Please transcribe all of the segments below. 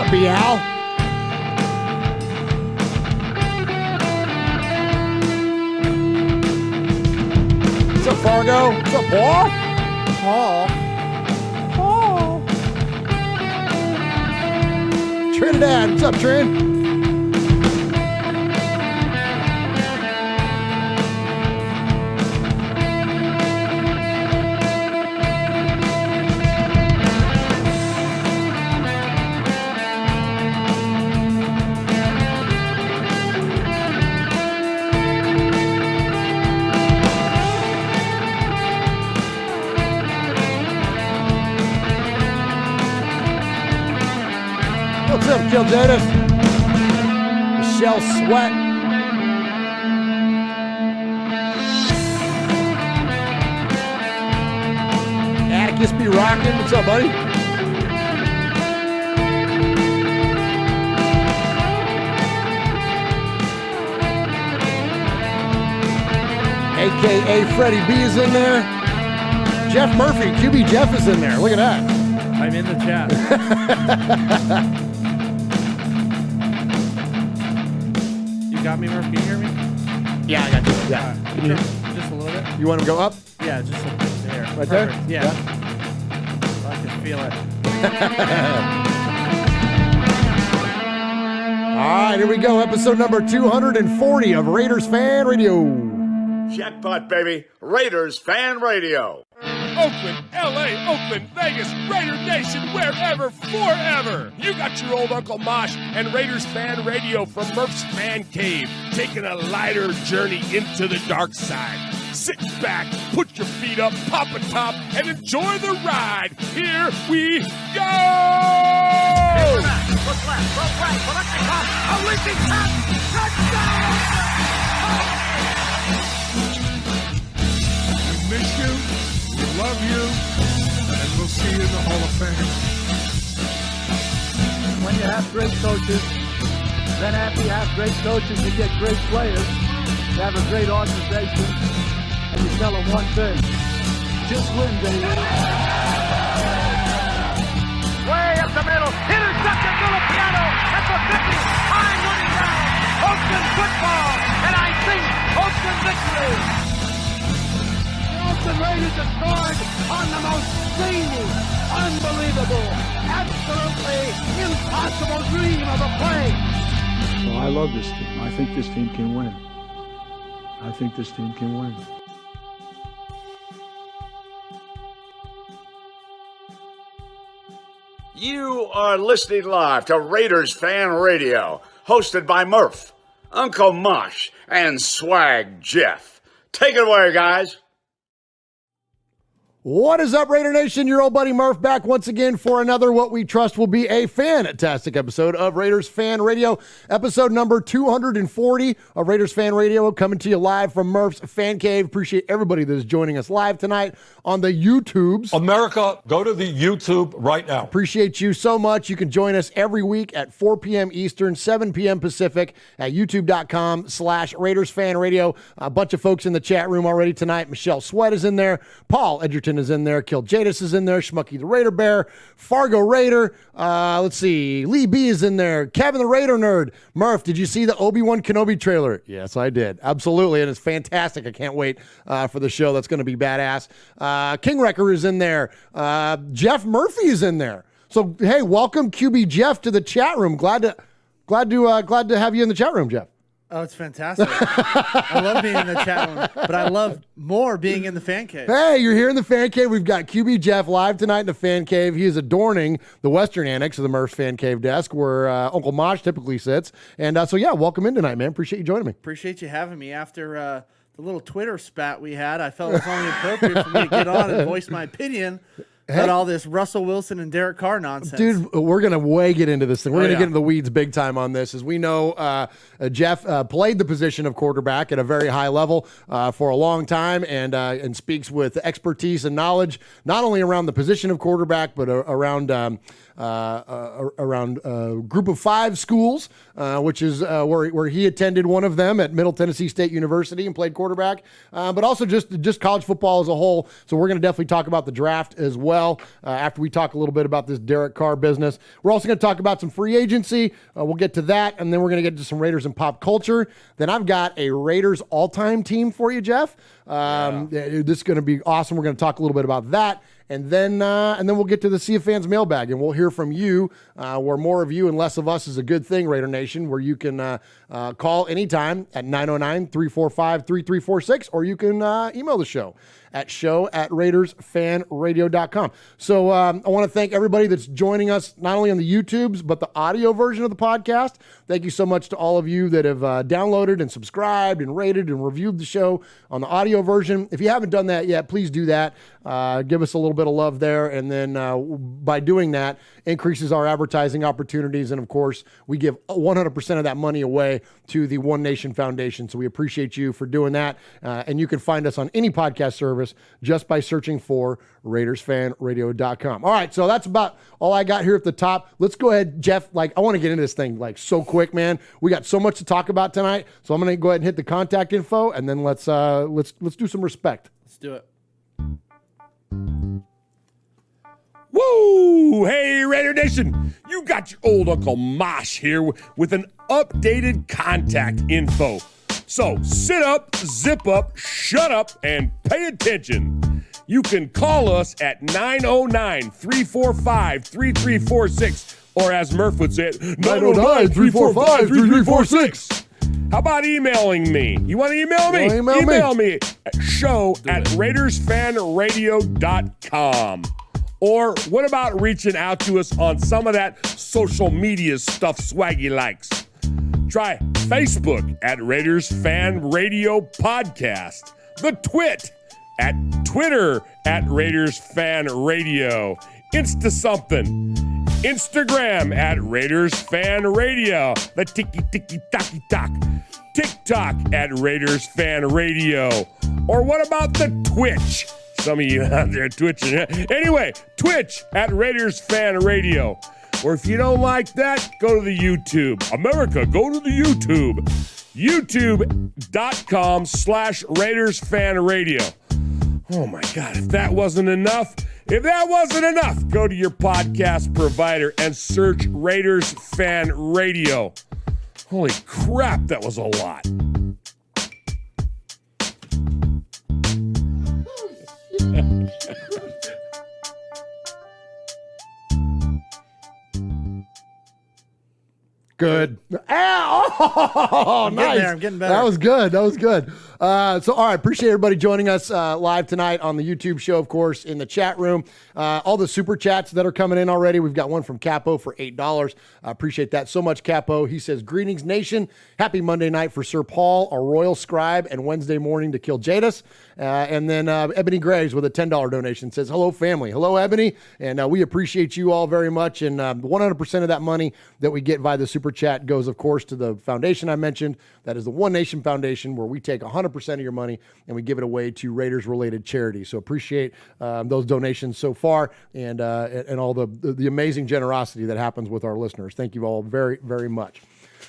up, B-Al? What's up, Fargo? What's up, Paul? Paul. Trinidad. What's up, Trin? What's up, Kill Jadis? Michelle Sweat. Atticus be rocking. What's up, buddy? AKA Freddie B is in there. Jeff Murphy, QB Jeff is in there. Look at that. I'm in the chat. Got me, Murph? Can you hear me? Yeah, I got you. Yeah. Can you, just a little bit? You want to go up? Yeah, just a bit there. Right there? Yeah. I can feel it. All right, here we go. Episode number 240 of Raiders Fan Radio. Jackpot, baby. Raiders Fan Radio. Oakland, L.A., Oakland, Vegas, Raider Nation, wherever, forever. You got your old Uncle Mosh and Raiders Fan Radio from Murph's Man Cave, taking a lighter journey into the dark side. Sit back, put your feet up, pop a top, and enjoy the ride. Here we go! Look left, look right, look top, a leaping top, touchdown! We miss you. We love you, and we'll see you in the Hall of Fame. When you have great coaches, then after you have great coaches, you get great players. You have a great organization, and you tell them one thing: just win, baby. Way up the middle, intercepted Filipiano at the 50, high running down, Oakland football, and I think Oakland victory. The Raiders are scored on the most zany, unbelievable, absolutely impossible dream of a play. Well, I love this team. I think this team can win. I think this team can win. You are listening live to Raiders Fan Radio, hosted by Murph, Uncle Mosh, and Swag Jeff. Take it away, guys. What is up, Raider Nation? Your old buddy Murph back once again for another what we trust will be a fantastic episode of Raiders Fan Radio. Episode number 240 of Raiders Fan Radio, coming to you live from Murph's Fan Cave. Appreciate everybody that is joining us live tonight on the YouTubes. America, go to the YouTube right now. Appreciate you so much. You can join us every week at 4 p.m. Eastern, 7 p.m. Pacific at youtube.com/Raiders Fan Radio. A bunch of folks in the chat room already tonight. Michelle Sweat is in there. Paul Edgerton is in there. Kill Jadis is in there. Schmucky the Raider Bear. Fargo Raider. Let's see. Lee B is in there. Kevin the Raider Nerd. Murph, did you see the Obi-Wan Kenobi trailer? Yes, I did. Absolutely. And it's fantastic. I can't wait for the show. That's going to be badass. King Wrecker is in there. Jeff Murphy is in there. So, hey, welcome QB Jeff to the chat room. Glad to have you in the chat room, Jeff. Oh, it's fantastic. I love being in the chat room, but I love more being in the fan cave. Hey, you're here in the fan cave. We've got QB Jeff live tonight in the fan cave. He is adorning the western annex of the Murph's Fan Cave desk where Uncle Mosh typically sits. And so, yeah, welcome in tonight, man. Appreciate you joining me. Appreciate you having me. After the little Twitter spat we had, I felt it was only appropriate for me to get on and voice my opinion about all this Russell Wilson and Derek Carr nonsense. Dude, we're going to way get into this thing. We're going to get into the weeds big time on this. As we know, Jeff played the position of quarterback at a very high level for a long time and speaks with expertise and knowledge, not only around the position of quarterback, but around Group of Five schools, which is where he attended one of them at Middle Tennessee State University and played quarterback, but also just college football as a whole. So we're going to definitely talk about the draft as well. well after we talk a little bit about this Derek Carr business. We're also going to talk about some free agency. We'll get to that, and then we're going to get to some Raiders and pop culture. Then I've got a Raiders all-time team for you, Jeff. This is going to be awesome. We're going to talk a little bit about that. And then we'll get to the Sea of Fans mailbag, and we'll hear from you, where more of you and less of us is a good thing, Raider Nation, where you can call anytime at 909-345-3346, or you can email the show at show@RaidersFanRadio.com. So I want to thank everybody that's joining us, not only on the YouTubes, but the audio version of the podcast. Thank you so much to all of you that have downloaded and subscribed and rated and reviewed the show on the audio version. If you haven't done that yet, please do that. Give us a little bit of love there, and then by doing that, increases our advertising opportunities, and of course, we give 100% of that money away to the One Nation Foundation, so we appreciate you for doing that, and you can find us on any podcast service just by searching for RaidersFanRadio.com. All right, so that's about all I got here at the top. Let's go ahead, Jeff. I want to get into this thing so quick, man. We got so much to talk about tonight, so I'm going to go ahead and hit the contact info, and then let's do some respect. Let's do it. Woo! Hey, Raider Nation! You got your old Uncle Mosh here with an updated contact info. So sit up, zip up, shut up, and pay attention. You can call us at 909-345-3346, or as Murph would say it, 909-345-3346. How about emailing me? You want to email me? Email me at show@RaidersFanRadio.com. Or what about reaching out to us on some of that social media stuff Swaggy likes? Try Facebook at Raiders Fan Radio Podcast, the Twit at Twitter at Raiders Fan Radio, Insta something, Instagram at Raiders Fan Radio, the tiki-tiki-taki-talk, TikTok at Raiders Fan Radio. Or what about the Twitch? Some of you out there twitching. Anyway, Twitch at Raiders Fan Radio. Or if you don't like that, go to the YouTube. America, go to the YouTube. YouTube.com/Raiders Fan Radio. Oh my God, if that wasn't enough, go to your podcast provider and search Raiders Fan Radio. Holy crap, that was a lot. Good. Oh, nice. I'm getting better. That was good. So, all right, appreciate everybody joining us live tonight on the YouTube show, of course, in the chat room. All the super chats that are coming in already. We've got one from Capo for $8. I appreciate that so much, Capo. He says, "Greetings, nation. Happy Monday night for Sir Paul, a royal scribe, and Wednesday morning to kill Jadis." And then Ebony Graves with a $10 donation says, "Hello, family." Hello, Ebony. And we appreciate you all very much. And 100% of that money that we get via the super chat goes, of course, to the foundation I mentioned. That is the One Nation Foundation, where we take 100% of your money and we give it away to Raiders-related charities. So appreciate those donations so far, and all the amazing generosity that happens with our listeners. Thank you all very, very much.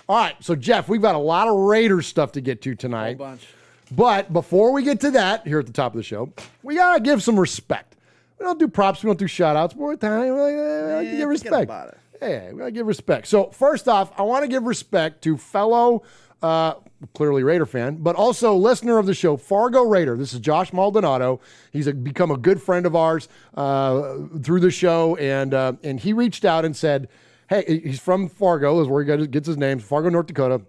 All right, so Jeff, we've got a lot of Raiders stuff to get to tonight. A bunch. But before we get to that, here at the top of the show, we got to give some respect. We don't do props. We don't do shout-outs. More time, we like to give respect. About it. Hey, we got to give respect. So first off, I want to give respect to fellow, clearly Raider fan, but also listener of the show, Fargo Raider. This is Josh Maldonado. He's become a good friend of ours through the show, and he reached out and said, hey, he's from Fargo, is where he gets his name, Fargo, North Dakota.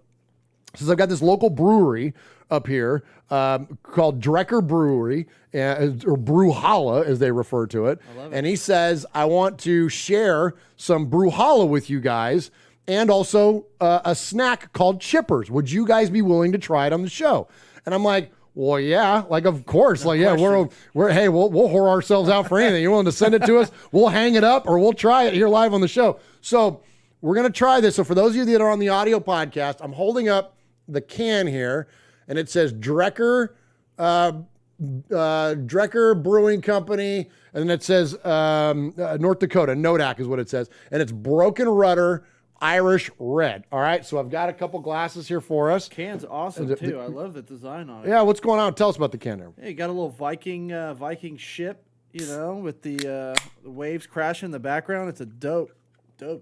Says, I've got this local brewery up here called Drecker Brewery, or Brewholla, as they refer to it. I love it. And he says, I want to share some Brewholla with you guys, and also a snack called Chippers. Would you guys be willing to try it on the show? And I'm like, well, yeah, of course. We'll whore ourselves out for anything. You're willing to send it to us? We'll hang it up, or we'll try it here live on the show. So we're going to try this. So for those of you that are on the audio podcast, I'm holding up the can here, and it says Drecker Brewing Company, and then it says North Dakota, Nodak is what it says, and it's Broken Rudder Irish Red. All right, so I've got a couple glasses here for us. Can's awesome too. I love the design on it. Yeah, what's going on? Tell us about the can there. Hey, you got a little Viking ship, You know, with the waves crashing in the background. It's a dope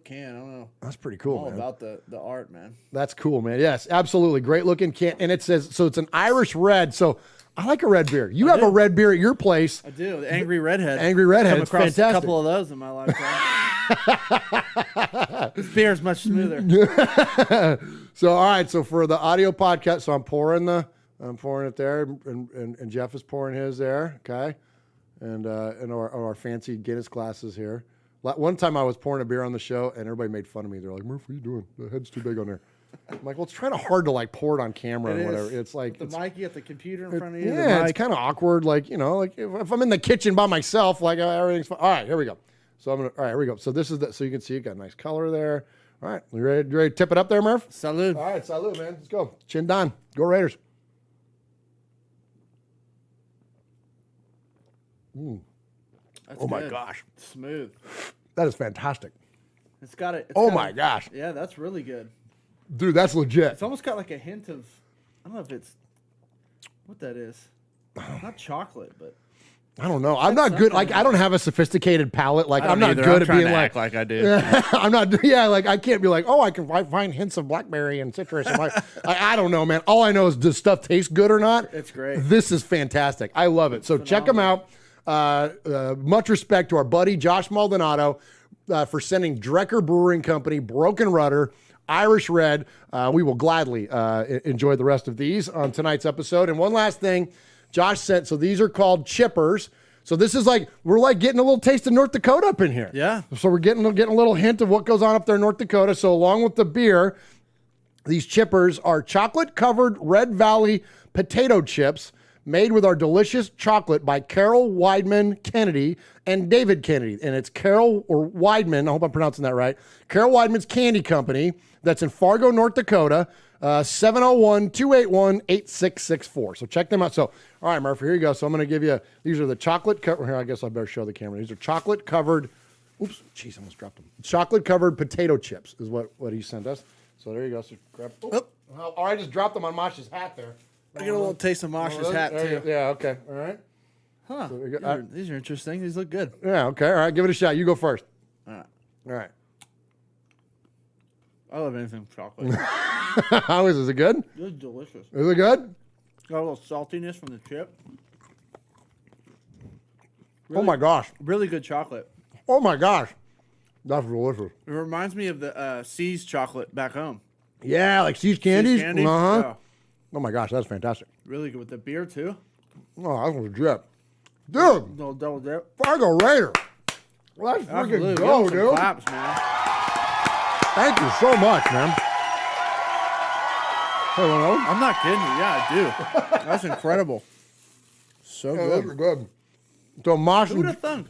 can. I don't know. That's pretty cool, All man. about the art, man. That's cool, man. Yes, absolutely. Great looking can. And it says, so it's an Irish red. So I like a red beer. You have a red beer at your place. I do. The Angry Redhead. Angry Redhead. Come It's across fantastic. a couple of those in my lifetime. This beer is much smoother. So, all right. So for the audio podcast, so I'm pouring it there, and Jeff is pouring his there. Okay. And our fancy Guinness glasses here. One time I was pouring a beer on the show, and everybody made fun of me. They're like, "Murph, what are you doing? The head's too big on there." I'm like, "Well, it's kind of hard to like pour it on camera and whatever. It's like the mic, you got the computer in front of you. Yeah, it's kind of awkward. Like like if I'm in the kitchen by myself, like everything's fine. All right, here we go. So all right, here we go. So this is so you can see it got a nice color there. All right, you ready to tip it up there, Murph? Salud. All right, salud, man. Let's go. Chin down. Go Raiders. That's my good. gosh. Smooth. That is fantastic. It's got it. My gosh. Yeah, that's really good. Dude, that's legit. It's almost got like a hint of, I don't know if it's, what that is. Not chocolate, but. I don't know. I'm not good. Like, I don't have a sophisticated palate. Like, I'm not good at being like, I do. I'm not. Yeah, like I can't be like, oh, I can find hints of blackberry and citrus. And I don't know, man. All I know is does stuff taste good or not? It's great. This is fantastic. I love it. So check them out. Much respect to our buddy Josh Maldonado for sending Drecker Brewing Company Broken Rudder Irish Red. We will gladly enjoy the rest of these on tonight's episode. And one last thing. Josh said, so these are called chippers. So this is like, we're like getting a little taste of North Dakota up in here. Yeah. So we're getting a little hint of what goes on up there in North Dakota. So along with the beer, these chippers are chocolate-covered Red Valley potato chips made with our delicious chocolate by Carol Weidman Kennedy and David Kennedy. And it's Carol or Weidman, I hope I'm pronouncing that right, Carol Weidman's Candy Company that's in Fargo, North Dakota. 701-281-8664. So check them out. So, all right, Murphy, here you go. So I'm going to give you, these are the chocolate here, I guess I better show the camera. These are chocolate covered, oops, jeez, I almost dropped them. Chocolate covered potato chips is what he sent us. So there you go. So grab, I just dropped them on Mosh's hat there. I get a little taste of Mosh's hat, too. Yeah, okay. All right. Huh. So these are interesting. These look good. Yeah, okay. All right, give it a shot. You go first. All right. All right. I love anything with chocolate. How is it? Is it good? This is delicious. Is it good? Got a little saltiness from the chip. Oh my gosh. Really good chocolate. Oh my gosh. That's delicious. It reminds me of the See's chocolate back home. Yeah, like See's candies. See's candy? Uh-huh. Yeah. Oh my gosh, that's fantastic. Really good with the beer, too. Oh, that's legit. Dude, Little double dip. Fargo Raider. Well, that's freaking go, dude. Claps, man. Thank you so much, man. Hello. I'm not kidding you. Yeah, I do. That's incredible. So Yeah, good. those are good. So Mosh Who would have and thunk?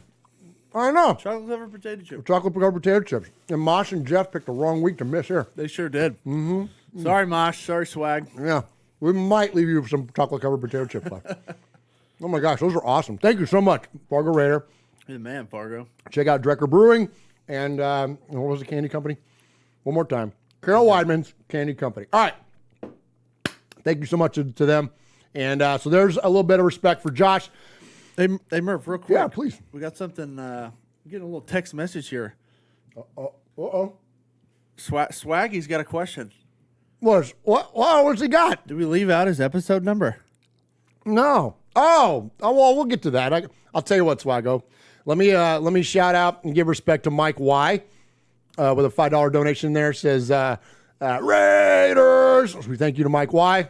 I know. Chocolate covered potato chip. Chocolate covered potato chips. And Mosh and Jeff picked the wrong week to miss here. They sure did. Mm-hmm. Sorry, Mosh. Sorry, Swag. Yeah. We might leave you with some chocolate covered potato chips left. Oh my gosh, those are awesome. Thank you so much, Fargo Raider. Hey, man, Fargo. Check out Drecker Brewing and what was the candy company? One more time. Carol Weidman's Candy Company. All right. Thank you so much to them. And so there's a little bit of respect for Josh. Hey, Murph, real quick. Yeah, please. We got something. Getting a little text message here. Uh-oh. Swaggy's got a question. What's he got? Did we leave out his episode number? No. Oh, well, we'll get to that. I'll tell you what, Swaggo. Let me shout out and give respect to Mike Y. With a $5 donation there. Says, Raiders. So we thank you to Mike Y.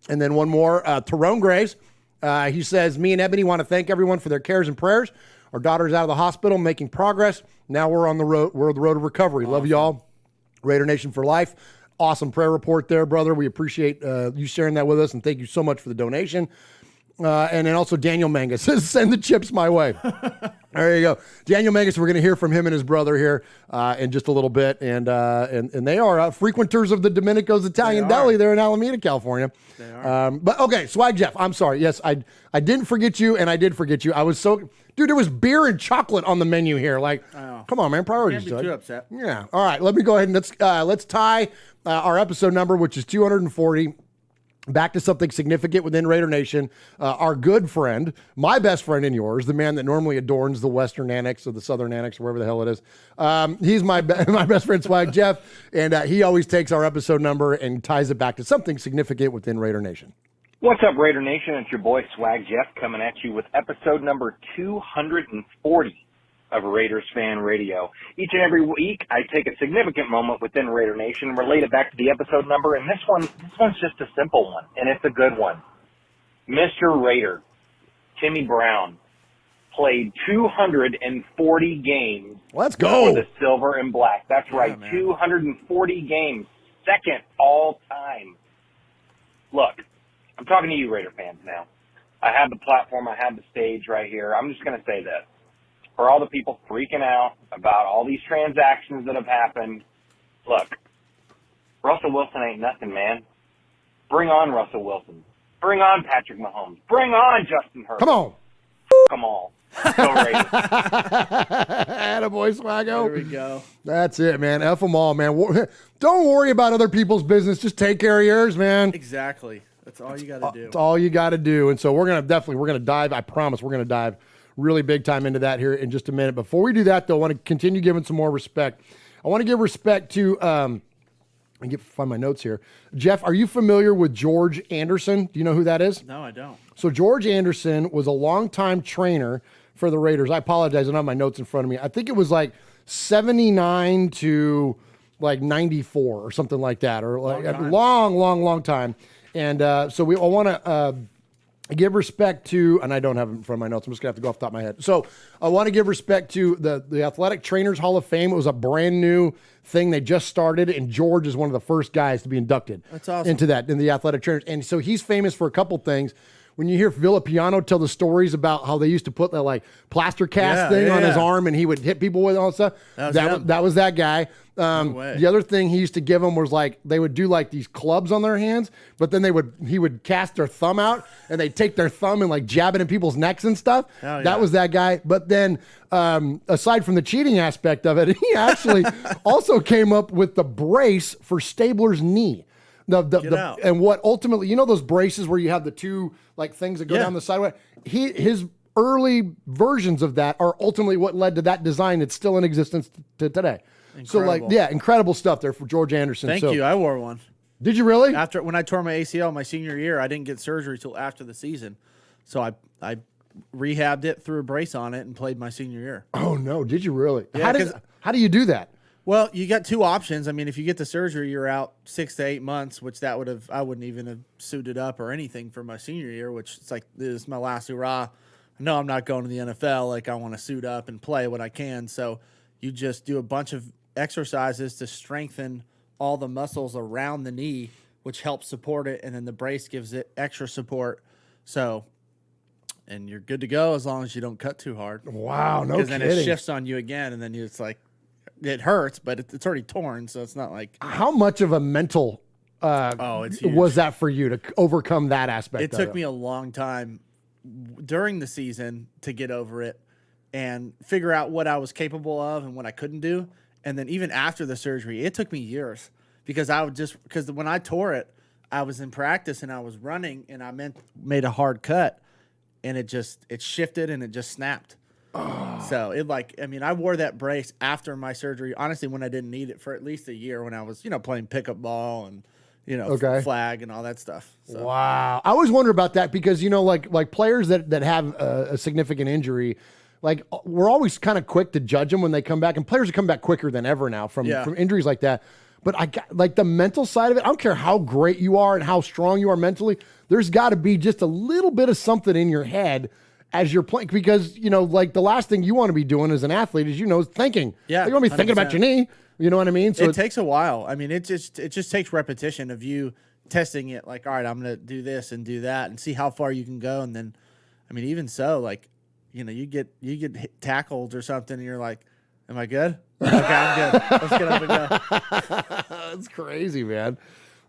And then one more, Tyrone Graves. He says, me and Ebony want to thank everyone for their cares and prayers. Our daughter's out of the hospital, making progress. Now we're on the road. We're on the road of recovery. Awesome. Love y'all. Raider Nation for life. Awesome prayer report there, brother. We appreciate you sharing that with us, and thank you so much for the donation. And then also Daniel Mangus says, send the chips my way. There you go. Daniel Mangus, we're going to hear from him and his brother here in just a little bit. And they are frequenters of the Domenico's Italian Deli there in Alameda, California. They are. But okay, Swag Jeff, I'm sorry. Yes, I didn't forget you, and I did forget you. I was so... Dude, there was beer and chocolate on the menu here. Like, come on, man. Priorities. Can't be too upset. Yeah. All right. Let me go ahead and let's tie our episode number, which is 240. back to something significant within Raider Nation. Our good friend, my best friend and yours, the man that normally adorns the Western Annex or the Southern Annex, wherever the hell it is. He's my best friend, Swag Jeff, and he always takes our episode number and ties it back to something significant within Raider Nation. What's up, Raider Nation? It's your boy Swag Jeff coming at you with episode number 240 of Raiders Fan Radio. Each and every week, I take a significant moment within Raider Nation and relate it back to the episode number, and this one's just a simple one, and it's a good one. Mr. Raider, Timmy Brown, played 240 games. Let's go. For the Silver and Black. That's right, man. 240 games, second all time. Look, I'm talking to you, Raider fans, now. I have the platform, I have the stage right here. I'm just going to say this. For all the people freaking out about all these transactions that have happened, look, Russell Wilson ain't nothing, man. Bring on Russell Wilson. Bring on Patrick Mahomes. Bring on Justin Herbert. Come on. Come on. Go Raiders. Attaboy, Swaggo. There we go. That's it, man. F them all, man. Don't worry about other people's business. Just take care of yours, man. Exactly. That's all you got to do. That's all you got to do. And so we're going to dive. I promise we're going to dive really big time into that here in just a minute. Before we do that, though, I want to continue giving some more respect. I want to give respect to, find my notes here. Jeff, are you familiar with George Anderson? Do you know who that is? No, I don't. So George Anderson was a longtime trainer for the Raiders. I apologize, I don't have my notes in front of me. I think it was like 79 to like 94 or something like that, or like a long time. And so I want to give respect to, and I don't have it in front of my notes. I'm just going to have to go off the top of my head. So I want to give respect to the Athletic Trainers Hall of Fame. It was a brand new thing. They just started, and George is one of the first guys to be inducted into that, in the Athletic Trainers. And so he's famous for a couple things. When you hear Villapiano tell the stories about how they used to put that like plaster cast thing on his arm and he would hit people with all that stuff, that was that guy. The other thing he used to give them was like they would do like these clubs on their hands, but then he would cast their thumb out and they'd take their thumb and like jab it in people's necks and stuff. That was that guy. But then aside from the cheating aspect of it, he actually also came up with the brace for Stabler's knee. And what ultimately, you know, those braces where you have the two like things that go down the sideway. His early versions of that are ultimately what led to that design. It's still in existence to today. Incredible. So incredible stuff there for George Anderson. Thank you. I wore one. Did you really? When I tore my ACL my senior year, I didn't get surgery till after the season. So I rehabbed it, threw a brace on it, and played my senior year. Oh no! Did you really? Yeah, how do you do that? Well, you got two options. I mean, if you get the surgery, you're out 6 to 8 months, which I wouldn't even have suited up or anything for my senior year, which it's like, this is my last hurrah. No, I'm not going to the NFL. Like, I want to suit up and play what I can. So you just do a bunch of exercises to strengthen all the muscles around the knee, which helps support it. And then the brace gives it extra support. So, and you're good to go as long as you don't cut too hard. Wow. No kidding. Because then it shifts on you again. And then it's like, it hurts, but it's already torn, so it's not like. How much of a mental it's huge. Was that for you to overcome that aspect? It took me a long time during the season to get over it and figure out what I was capable of and what I couldn't do. And then even after the surgery, it took me years because because when I tore it, I was in practice and I was running and I made a hard cut and it shifted and it just snapped. Oh. So I wore that brace after my surgery, honestly, when I didn't need it for at least a year when I was, playing pickup ball and, flag and all that stuff. So. Wow. I always wonder about that because, like players that have a significant injury, like we're always kind of quick to judge them when they come back, and players come back quicker than ever now from injuries like that. But I got like the mental side of it. I don't care how great you are and how strong you are mentally. There's got to be just a little bit of something in your head as you're playing, because, like the last thing you want to be doing as an athlete is, thinking. Yeah. You want to be thinking about your knee. You know what I mean? So it takes a while. I mean, it just takes repetition of you testing it. Like, all right, I'm going to do this and do that and see how far you can go. And then, I mean, even so, like, you get tackled or something and you're like, am I good? Okay, I'm good. Let's get up and go. That's crazy, man.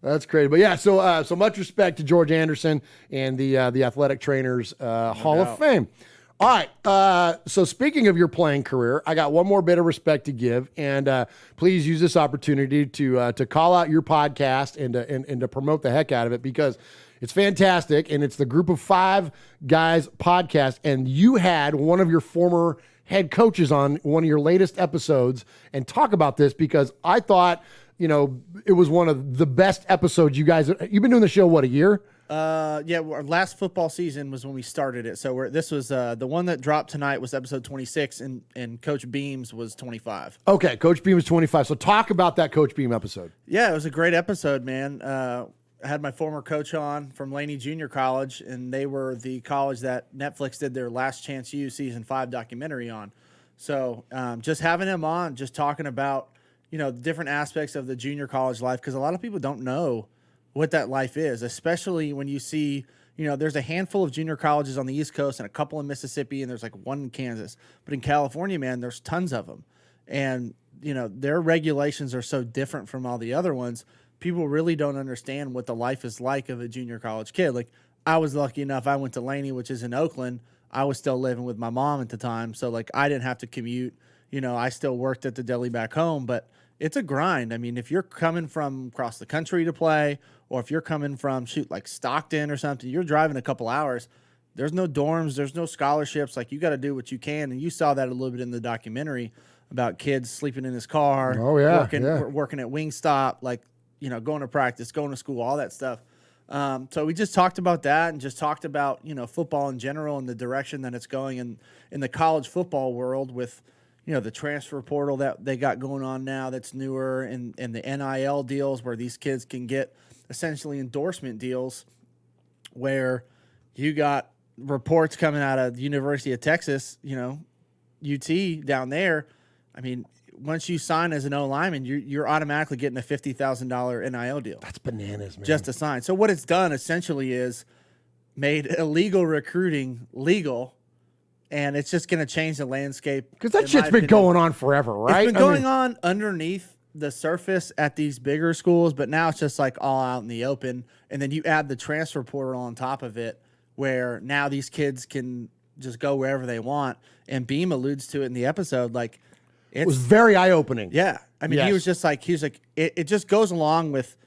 That's crazy. But yeah, so much respect to George Anderson and the Athletic Trainers Hall of Fame. All right. So speaking of your playing career, I got one more bit of respect to give, and please use this opportunity to call out your podcast and to promote the heck out of it, because It's fantastic, and it's the Group of Five Guys podcast, and you had one of your former head coaches on one of your latest episodes and talk about this, because I thought, it was one of the best episodes you've been doing the show, what, a year? Yeah, our last football season was when we started it. So this was the one that dropped tonight was episode 26, and Coach Beams was 25. Okay, Coach Beam was 25. So talk about that Coach Beam episode. Yeah, it was a great episode, man. I had my former coach on from Laney Junior College, and they were the college that Netflix did their Last Chance U Season 5 documentary on. So just having him on, just talking about, the different aspects of the junior college life, because a lot of people don't know what that life is, especially when you see, there's a handful of junior colleges on the East Coast and a couple in Mississippi, and there's like one in Kansas. But in California, man, there's tons of them. And, their regulations are so different from all the other ones. People really don't understand what the life is like of a junior college kid. Like, I was lucky enough, I went to Laney, which is in Oakland. I was still living with my mom at the time. So, like, I didn't have to commute. I still worked at the deli back home, but it's a grind. I mean, if you're coming from across the country to play, or if you're coming from, like Stockton or something, you're driving a couple hours. There's no dorms. There's no scholarships. Like, you got to do what you can. And you saw that a little bit in the documentary about kids sleeping in his car. Oh, yeah. Working at Wingstop, like, going to practice, going to school, all that stuff. So we just talked about that and just talked about, football in general and the direction that it's going in the college football world with, the transfer portal that they got going on now that's newer, and the NIL deals where these kids can get essentially endorsement deals where you got reports coming out of the University of Texas, UT down there. I mean, once you sign as an O-lineman, you're automatically getting a $50,000 NIL deal. That's bananas, man. Just to sign. So what it's done essentially is made illegal recruiting legal, and it's just going to change the landscape. Because that shit's been going on forever, right? It's been going on underneath the surface at these bigger schools, but now it's just like all out in the open. And then you add the transfer portal on top of it, where now these kids can just go wherever they want. And Beam alludes to it in the episode, like, it was very eye-opening. Yeah. I mean, he was like, it just goes along with,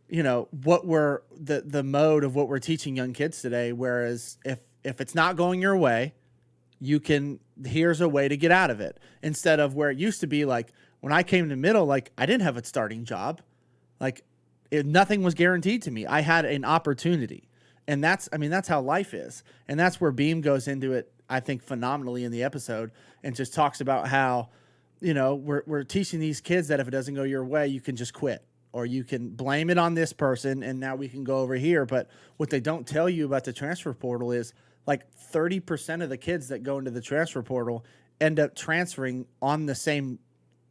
what we're, the mode of what we're teaching young kids today. Whereas if it's not going your way, here's a way to get out of it. Instead of where it used to be, like, when I came to middle, like, I didn't have a starting job. Like, nothing was guaranteed to me. I had an opportunity. And that's how life is. And that's where Beam goes into it, I think, phenomenally in the episode, and just talks about how, we're teaching these kids that if it doesn't go your way, you can just quit, or you can blame it on this person, and now we can go over here. But what they don't tell you about the transfer portal is, like, 30% of the kids that go into the transfer portal end up transferring on the same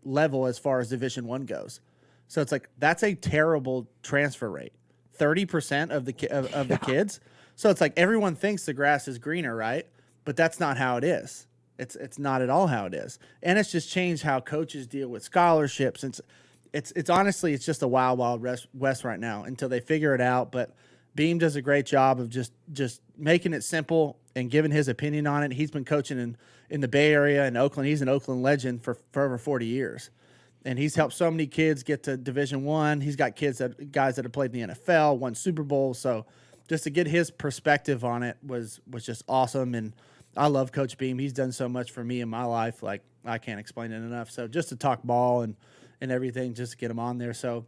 level as far as Division I goes. So it's like, that's a terrible transfer rate. 30% of the kids. So it's like, everyone thinks the grass is greener, right? But that's not how it is. It's not at all how it is. And it's just changed how coaches deal with scholarships. It's honestly, it's just a wild west right now until they figure it out. But Beam does a great job of just making it simple and giving his opinion on it. He's been coaching in the Bay Area and Oakland. He's an Oakland legend for over 40 years. And he's helped so many kids get to Division I. He's got guys that have played in the NFL, won Super Bowl. So just to get his perspective on it was just awesome. And I love Coach Beam. He's done so much for me in my life. Like, I can't explain it enough. So just to talk ball and everything, just to get him on there. So,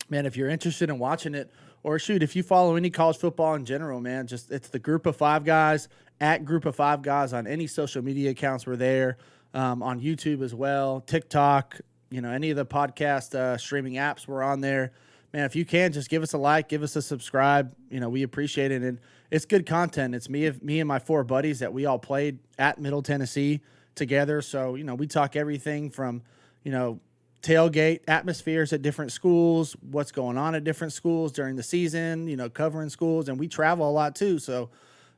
man, if you're interested in watching it, or shoot, if you follow any college football in general, man, it's the Group of Five Guys, at Group of Five Guys on any social media accounts. We're there, on YouTube as well, TikTok, any of the podcast streaming apps, we're on there. Man, if you can, just give us a like, give us a subscribe. We appreciate it. And it's good content. It's me and my four buddies that we all played at Middle Tennessee together. So, we talk everything from, tailgate atmospheres at different schools, what's going on at different schools during the season, covering schools. And we travel a lot too. So,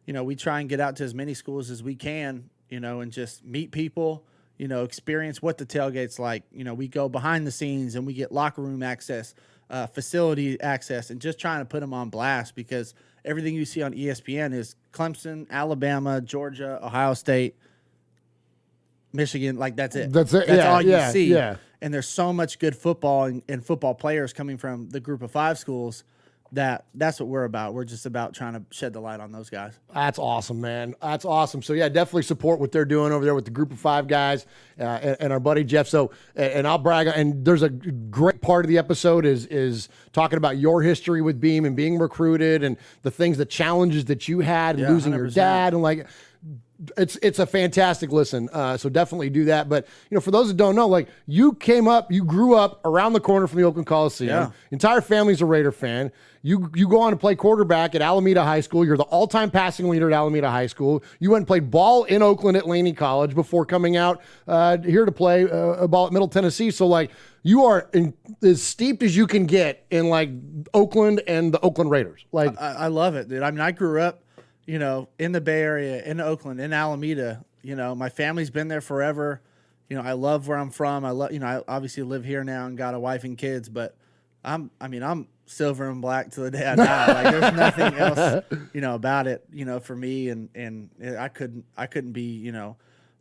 we try and get out to as many schools as we can, and just meet people, experience what the tailgate's like. We go behind the scenes and we get locker room access, facility access, and just trying to put them on blast, because everything you see on ESPN is Clemson, Alabama, Georgia, Ohio State, Michigan. Like, that's it. That's all you see. Yeah. And there's so much good football and football players coming from the Group of Five schools that's what we're about. We're just about trying to shed the light on those guys. That's awesome, man. That's awesome. So yeah, definitely support what they're doing over there with the group of 5 guys and our buddy Jeff. So, and I'll brag. And there's a great part of the episode is talking about your history with Beam and being recruited and the challenges that you had, losing 100%. Your dad, and like. It's a fantastic listen. So definitely do that. But, for those that don't know, like you grew up around the corner from the Oakland Coliseum. Yeah. Entire family's a Raider fan. You go on to play quarterback at Alameda High School. You're the all-time passing leader at Alameda High School. You went and played ball in Oakland at Laney College before coming out here to play ball at Middle Tennessee. So like you are as steeped as you can get in like Oakland and the Oakland Raiders. Like I love it, dude. I mean, I grew up, in the Bay Area, in Oakland, in Alameda. My family's been there forever. I love where I'm from. I obviously live here now and got a wife and kids, but I'm silver and black to the day I die. Like there's nothing else, about it, for me. And I couldn't be,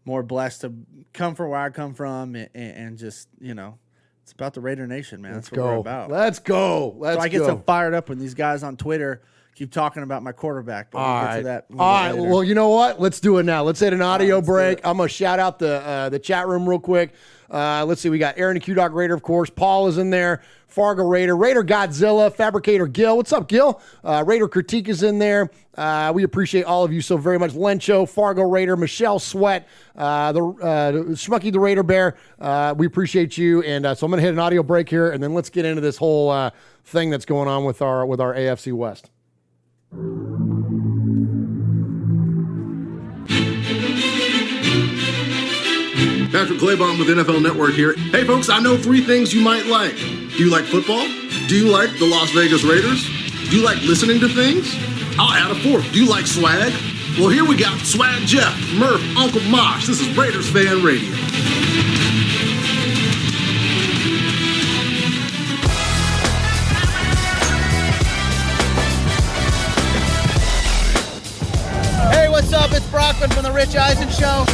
more blessed to come from where I come from and just, it's about the Raider Nation, man. That's what we're about. Let's go. So I get so fired up when these guys on Twitter keep talking about my quarterback, but we'll get to that a little All right. later. Well, you know what? Let's do it now. Let's hit an audio break. I'm going to shout out the chat room real quick. Let's see. We got Aaron the Q-Dog Raider, of course. Paul is in there. Fargo Raider. Raider Godzilla. Fabricator Gil. What's up, Gil? Raider Critique is in there. We appreciate all of you so very much. Lencho, Fargo Raider, Michelle Sweat, the Schmucky the Raider Bear. We appreciate you. And so I'm going to hit an audio break here, and then let's get into this whole thing that's going on with our AFC West. Patrick Claybon with NFL Network here. Hey folks, I know 3 things you might like. Do you like football? Do you like the Las Vegas Raiders? Do you like listening to things? I'll add a 4th. Do you like swag? Well, here we got Swag Jeff, Murph, Uncle Mosh. This is Raiders Fan Radio. Hey, what's up? It's Brockman from The Rich Eisen Show.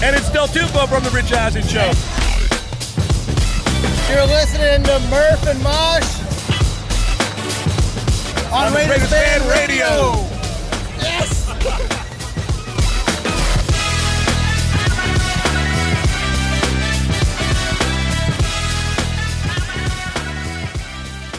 And it's Del Tufo from The Rich Eisen Show. You're listening to Murph and Mosh on Raiders Fan Radio. Yes!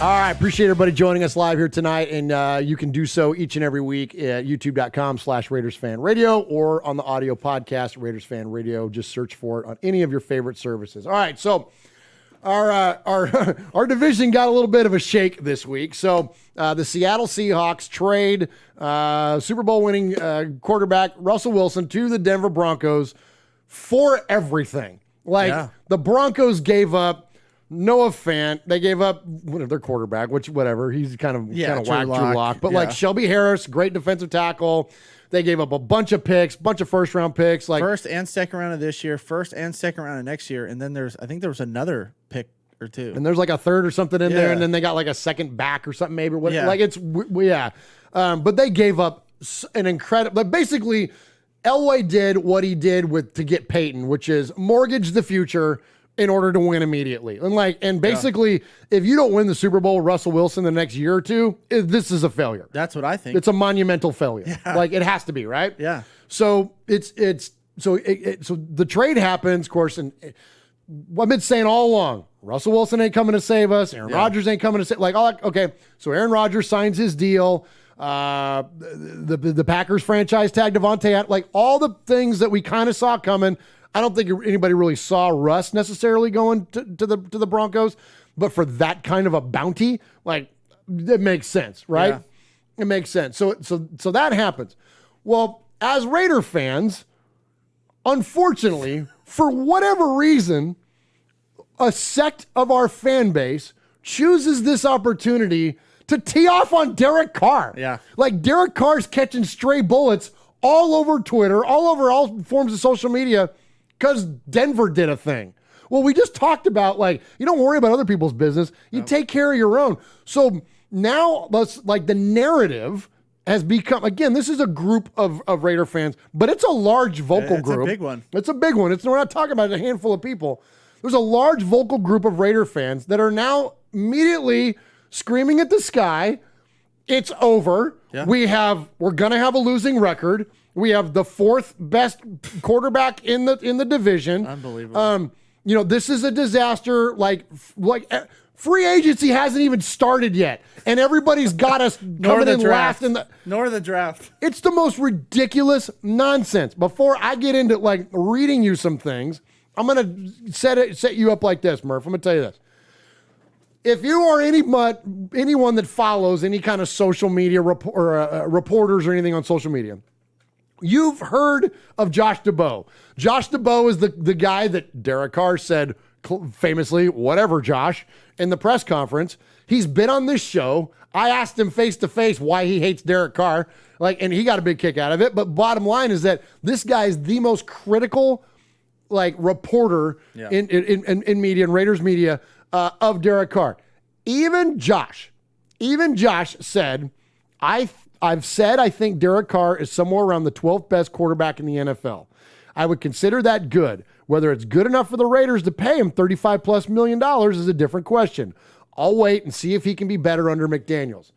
All right, appreciate everybody joining us live here tonight, and you can do so each and every week at youtube.com/RaidersFanRadio or on the audio podcast, Raiders Fan Radio. Just search for it on any of your favorite services. All right, so our division got a little bit of a shake this week. So the Seattle Seahawks trade Super Bowl winning quarterback Russell Wilson to the Denver Broncos for everything. The Broncos gave up Noah Fant. They gave up their quarterback, which whatever. He's kind of whacked Drew Lock. But like Shelby Harris, great defensive tackle. They gave up a bunch of picks, bunch of first round picks, like first and second round of this year, first and second round of next year, and then I think there was another pick or 2, and there's like a third or something in there, and then they got like a second back or something maybe. Like it's but they gave up an incredible. But basically, Elway did what he did to get Peyton, which is mortgage the future in order to win immediately. And basically, if you don't win the Super Bowl with Russell Wilson the next year or 2, this is a failure. That's what I think. It's a monumental failure. Yeah. Like it has to be, right? Yeah. So so the trade happens, of course, and I've been saying all along, Russell Wilson ain't coming to save us. Aaron Rodgers ain't coming to save. Like all that. Okay, so Aaron Rodgers signs his deal. The Packers franchise tag Devontae, like all the things that we kind of saw coming. I don't think anybody really saw Russ necessarily going to the Broncos, but for that kind of a bounty, like it makes sense, right? Yeah. It makes sense. So that happens. Well, as Raider fans, unfortunately, for whatever reason, a sect of our fan base chooses this opportunity to tee off on Derek Carr. Yeah. Like Derek Carr's catching stray bullets all over Twitter, all over all forms of social media, because Denver did a thing. Well, we just talked about, like, you don't worry about other people's business. You take care of your own. So now the narrative has become, again, this is a group of Raider fans, but it's a large vocal group. It's a big one. It's a big one. We're not talking about a handful of people. There's a large vocal group of Raider fans that are now immediately screaming at the sky. It's over. Yeah. We're gonna have a losing record. We have the 4th best quarterback in the division. Unbelievable. This is a disaster. Free agency hasn't even started yet, and everybody's got us coming in last in the. Nor the draft. It's the most ridiculous nonsense. Before I get into reading you some things, I'm gonna set you up like this, Murph. I'm gonna tell you this. If you are anyone that follows any kind of social media reporters or anything on social media, you've heard of Josh DeBow. Josh DeBow is the guy that Derek Carr said famously, whatever, Josh, in the press conference. He's been on this show. I asked him face to face why he hates Derek Carr, and he got a big kick out of it. But bottom line is that this guy is the most critical, reporter in media and Raiders media of Derek Carr. Even Josh said, I've said I think Derek Carr is somewhere around the 12th best quarterback in the NFL. I would consider that good. Whether it's good enough for the Raiders to pay him $35+ million is a different question. I'll wait and see if he can be better under McDaniels.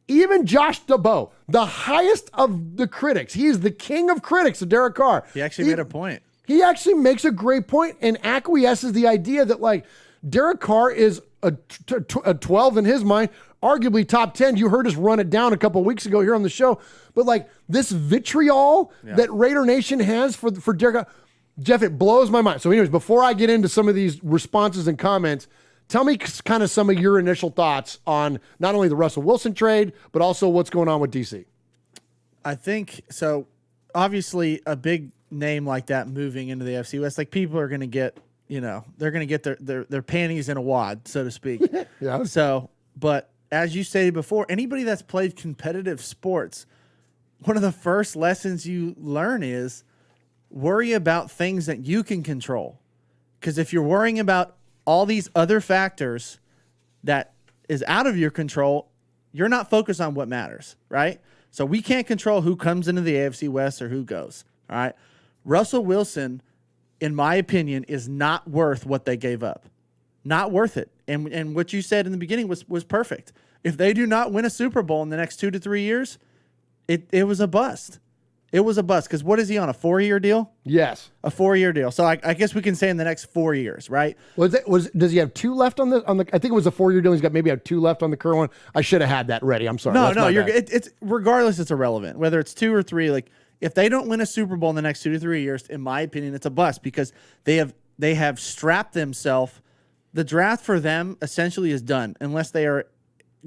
Even Josh DeBow, the highest of the critics, he is the king of critics of Derek Carr. He actually made a point. He actually makes a great point and acquiesces the idea that Derek Carr is a 12 in his mind, arguably top 10. You heard us run it down a couple of weeks ago here on the show. But this vitriol that Raider Nation has for Derek Carr, Jeff, it blows my mind. So anyways, before I get into some of these responses and comments, tell me kind of some of your initial thoughts on not only the Russell Wilson trade, but also what's going on with DC. I think so. Obviously, a big name like that moving into the AFC West, people are going to get, they're going to get their panties in a wad, so to speak. Yeah. So, but as you stated before, anybody that's played competitive sports, one of the first lessons you learn is worry about things that you can control. Because if you're worrying about all these other factors that is out of your control, you're not focused on what matters, right? So we can't control who comes into the AFC West or who goes, all right? Russell Wilson, in my opinion, is not worth what they gave up. Not worth it. And what you said in the beginning was perfect. If they do not win a Super Bowl in the next 2 to 3 years, it was a bust. It was a bust because what is he on, a 4-year deal? Yes, a 4-year deal. So I guess we can say in the next 4 years, right? Does he have 2 left on the? I think it was a 4-year deal. He's got maybe 2 left on the current one. I should have had that ready. I'm sorry. No, it's regardless. It's irrelevant whether it's 2 or 3. If they don't win a Super Bowl in the next 2 to 3 years, in my opinion, it's a bust because they have strapped themselves. The draft for them essentially is done unless they are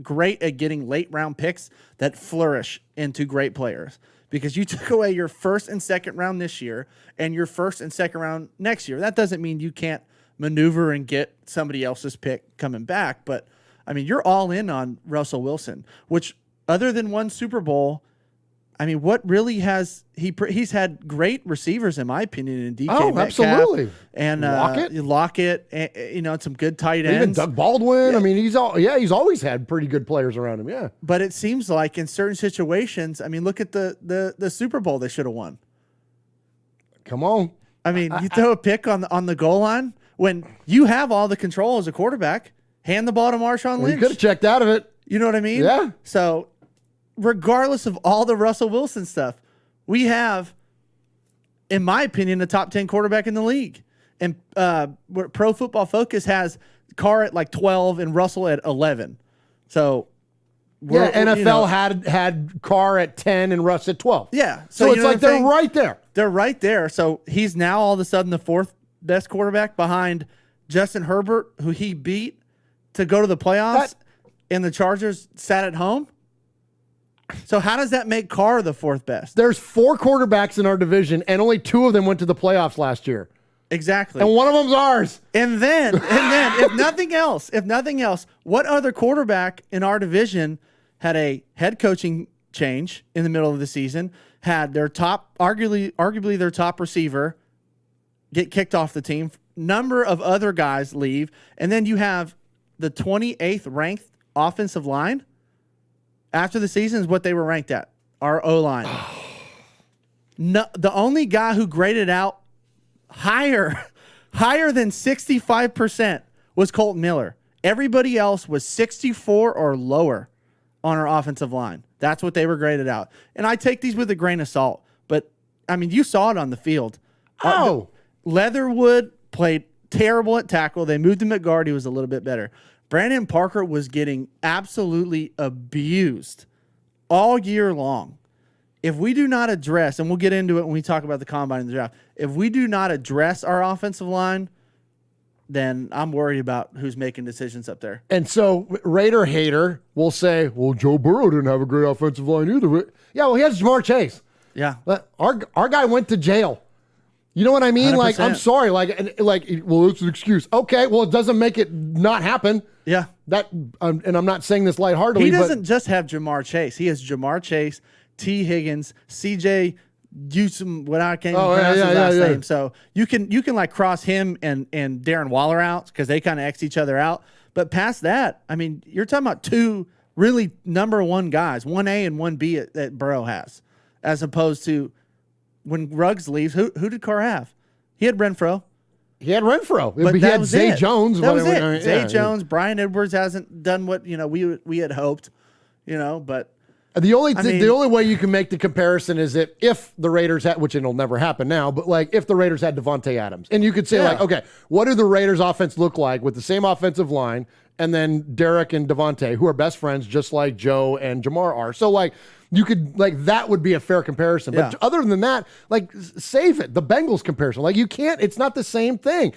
great at getting late round picks that flourish into great players. Because you took away your 1st and 2nd round this year and your 1st and 2nd round next year. That doesn't mean you can't maneuver and get somebody else's pick coming back. But, you're all in on Russell Wilson, which other than one Super Bowl, what really has he's had great receivers, in my opinion, in DK Metcalf absolutely. And Lockett, and some good tight Even ends. Doug Baldwin. Yeah. He's always had pretty good players around him. Yeah. But it seems like in certain situations, look at the Super Bowl they should have won. Come on. You throw a pick on the goal line when you have all the control as a quarterback. Hand the ball to Marshawn Lynch. You could have checked out of it. You know what I mean? Yeah. So, regardless of all the Russell Wilson stuff, we have, in my opinion, the top 10 quarterback in the league. And Pro Football Focus has Carr at 12 and Russell at 11. So, NFL had Carr at 10 and Russ at 12. Yeah. So it's they're right there. They're right there. So he's now all of a sudden the 4th best quarterback behind Justin Herbert, who he beat to go to the playoffs, and the Chargers sat at home. So how does that make Carr the 4th best? There's 4 quarterbacks in our division, and only 2 of them went to the playoffs last year. Exactly. And one of them's ours. And then, if nothing else, what other quarterback in our division had a head coaching change in the middle of the season, had their top, arguably their top receiver get kicked off the team, number of other guys leave, and then you have the 28th ranked offensive line after the season is what they were ranked at, our O-line. No, the only guy who graded out higher than 65% was Colton Miller. Everybody else was 64 or lower on our offensive line. That's what they were graded out. And I take these with a grain of salt. But, I mean, you saw it on the field. Leatherwood played terrible at tackle. They moved him at guard. He was a little bit better. Brandon Parker was getting absolutely abused all year long. If we do not address, and we'll get into it when we talk about the combine and the draft, if we do not address our offensive line, then I'm worried about who's making decisions up there. And so Raider hater will say, well, Joe Burrow didn't have a great offensive line either. Yeah, well, he has Jamar Chase. Yeah. But our guy went to jail. You know what I mean? 100%. Like, I'm sorry. Well, it's an excuse. Okay, well, it doesn't make it not happen. Yeah. And I'm not saying this lightheartedly. He doesn't just have Jamar Chase. He has Jamar Chase, T. Higgins, CJ Newsome, what I can't even pronounce his last name. So you can like cross him and Darren Waller out because they kind of X each other out. But past that, I mean, you're talking about two really number one guys, 1A and 1B that Burrow has, as opposed to when Ruggs leaves, who did Carr have? He had Renfro. He had Renfro. But he had Zay Jones. That was it. Zay Jones. Brian Edwards hasn't done what we had hoped. But the only way you can make the comparison is if the Raiders had, which it'll never happen now, but like if the Raiders had Devontae Adams, and you could say like, okay, what do the Raiders offense look like with the same offensive line, and then Derek and Devontae, who are best friends, just like Joe and Jamar are. So like you could that would be a fair comparison. But other than that, like save it. The Bengals comparison, like you can't. It's not the same thing.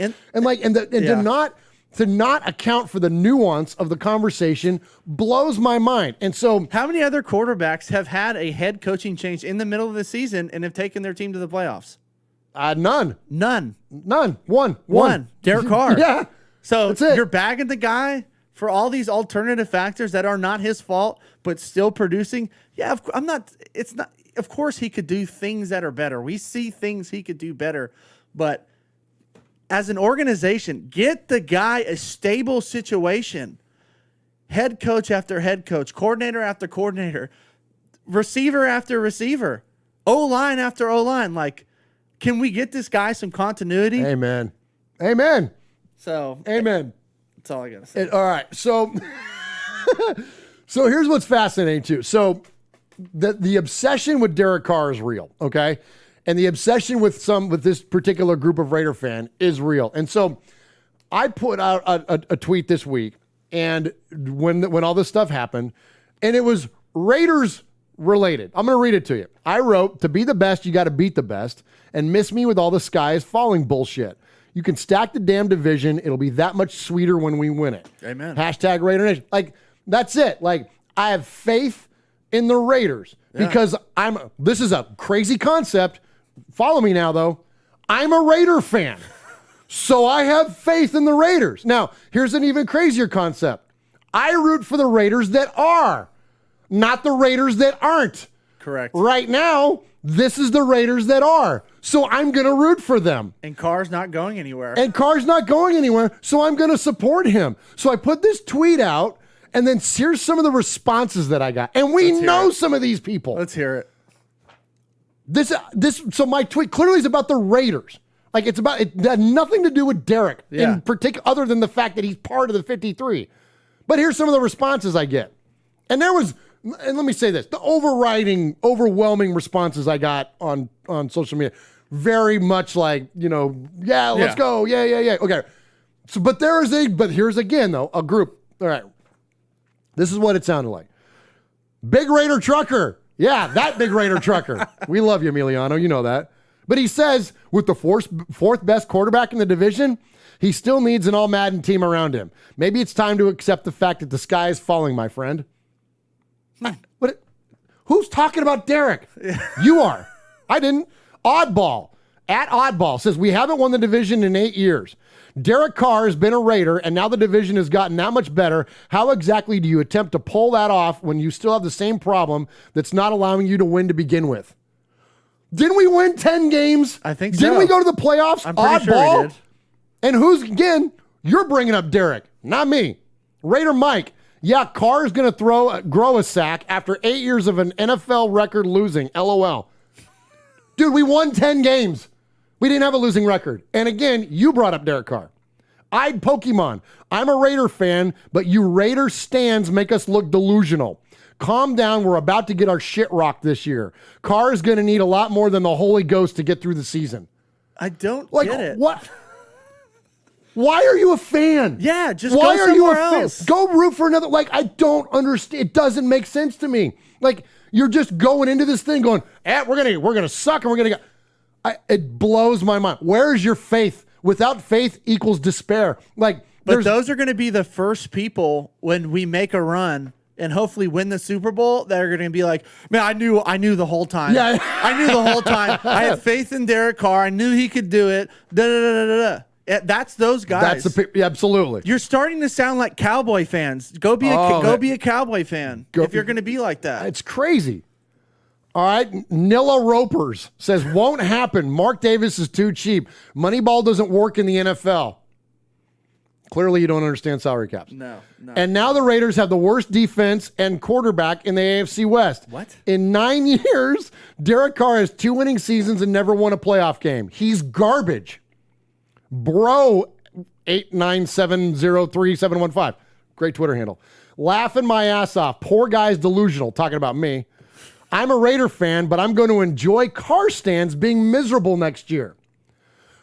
To not account for the nuance of the conversation blows my mind. And so how many other quarterbacks have had a head coaching change in the middle of the season and have taken their team to the playoffs? None. One. Derek Carr. Yeah. So you're bagging the guy for all these alternative factors that are not his fault, but still producing. Yeah, of course he could do things that are better. We see things he could do better, but as an organization, get the guy a stable situation. Head coach after head coach, coordinator after coordinator, receiver after receiver, O-line after O-line. Like, can we get this guy some continuity? Amen. So, amen. That's all I got to say. All right. So, so here's what's fascinating too. So the obsession with Derek Carr is real. Okay. And the obsession with this particular group of Raider fan is real. And so I put out a tweet this week, and when all this stuff happened, and it was Raiders related. I'm going to read it to you. I wrote, to be the best, you got to beat the best, and miss me with all the sky is falling bullshit. You can stack the damn division. It'll be that much sweeter when we win it. Amen. # Raider Nation. Like, that's it. Like, I have faith in the Raiders because this is a crazy concept. Follow me now, though. I'm a Raider fan, so I have faith in the Raiders. Now, here's an even crazier concept. I root for the Raiders that are, not the Raiders that aren't. Correct. Right now, this is the Raiders that are, so I'm going to root for them. And Carr's not going anywhere. So I'm going to support him. So I put this tweet out, and then here's some of the responses that I got. And we know some of these people. Let's hear it. So my tweet clearly is about the Raiders. Like it had nothing to do with Derek in particular, other than the fact that he's part of the 53. But here's some of the responses I get. And let me say this, the overwhelming responses I got on social media, very much like, let's go. Yeah. Okay. So, but here's again though, a group. All right. This is what it sounded like. Big Raider trucker. Yeah, that big Raider trucker. We love you, Emiliano. You know that. But he says, with the fourth best quarterback in the division, he still needs an all-Madden team around him. Maybe it's time to accept the fact that the sky is falling, my friend. Who's talking about Derek? You are. I didn't. Oddball. At Oddball says, we haven't won the division in 8 years. Derek Carr has been a Raider, and now the division has gotten that much better. How exactly do you attempt to pull that off when you still have the same problem that's not allowing you to win to begin with? Didn't we win 10 games? I think so. Didn't we go to the playoffs? I'm pretty sure we did. And you're bringing up Derek, not me. Raider Mike. Yeah, Carr is going to grow a sack after 8 years of an NFL record losing. LOL. Dude, we won 10 games. We didn't have a losing record. And again, you brought up Derek Carr. Pokemon. I'm a Raider fan, but you Raider stans make us look delusional. Calm down. We're about to get our shit rocked this year. Carr is going to need a lot more than the Holy Ghost to get through the season. I don't get it. What? Why are you a fan? Yeah, just why go are you a somewhere else. fan? Go root for another. Like, I don't understand. It doesn't make sense to me. Like, you're just going into this thing going, we're gonna suck and we're gonna go. It blows my mind. Where's your faith? Without faith equals despair. Like, but those are going to be the first people when we make a run and hopefully win the Super Bowl that are going to be like, man, I knew the whole time. Yeah. I knew the whole time. I had faith in Derek Carr. I knew he could do it. Da, da, da, da, da. That's those guys. Absolutely. You're starting to sound like Cowboy fans. Go be a Cowboy fan if you're going to be like that. It's crazy. All right. Nilla Ropers says, won't happen. Mark Davis is too cheap. Moneyball doesn't work in the NFL. Clearly, you don't understand salary caps. No. And now the Raiders have the worst defense and quarterback in the AFC West. What? In 9 years, Derek Carr has 2 winning seasons and never won a playoff game. He's garbage. Bro, 89703-715. Great Twitter handle. Laughing my ass off. Poor guy's delusional. Talking about me. I'm a Raider fan, but I'm going to enjoy Carr stands being miserable next year.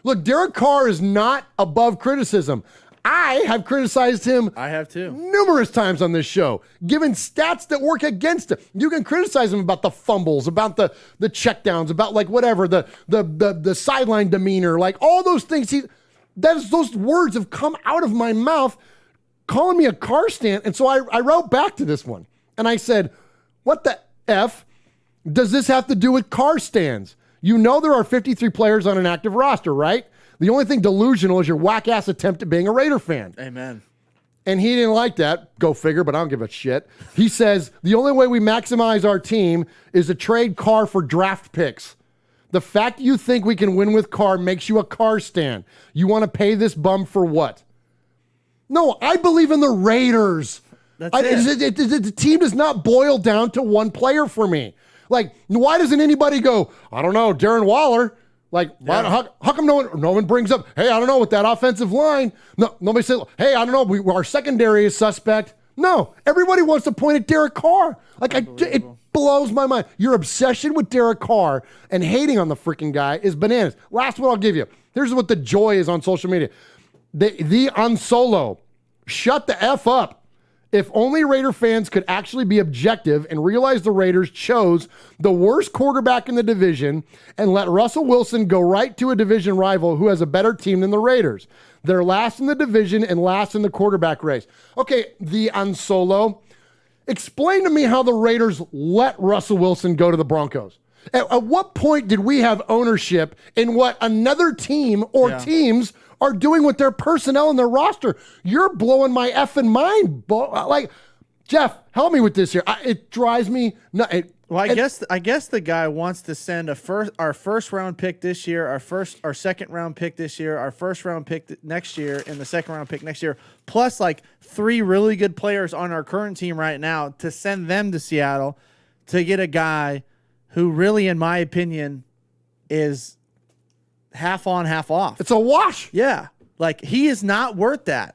Look, Derek Carr is not above criticism. I have criticized him. I have too. Numerous times on this show, given stats that work against him. You can criticize him about the fumbles, about the checkdowns, about like whatever, the sideline demeanor, like all those things. Those words have come out of my mouth calling me a Carr stan. And so I wrote back to this one and I said, what the F does this have to do with Carr stands? You know there are 53 players on an active roster, right? The only thing delusional is your whack-ass attempt at being a Raider fan. Amen. And he didn't like that. Go figure, but I don't give a shit. He says, the only way we maximize our team is to trade Carr for draft picks. The fact you think we can win with Carr makes you a Carr stan. You want to pay this bum for what? No, I believe in the Raiders. The team does not boil down to one player for me. Like, why doesn't anybody go, I don't know, Darren Waller? Like, how come no one brings up, hey, I don't know, with that offensive line. No, nobody says, hey, I don't know, our secondary is suspect. No, everybody wants to point at Derek Carr. Like, it blows my mind. Your obsession with Derek Carr and hating on the freaking guy is bananas. Last one I'll give you. Here's what the joy is on social media. The Unsolo. Shut the F up. If only Raider fans could actually be objective and realize the Raiders chose the worst quarterback in the division and let Russell Wilson go right to a division rival who has a better team than the Raiders. They're last in the division and last in the quarterback race. Okay, the Unsolo. Explain to me how the Raiders let Russell Wilson go to the Broncos. At what point did we have ownership in what another team or teams are doing with their personnel and their roster? You're blowing my effing mind. Like, Jeff, help me with this here. It drives me nuts. Well, I guess the guy wants to send our first round pick this year, our second round pick this year, our first round pick next year, and the second round pick next year, plus like 3 really good players on our current team right now to send them to Seattle to get a guy who really, in my opinion, is half on, half off. It's a wash. Yeah. Like, he is not worth that.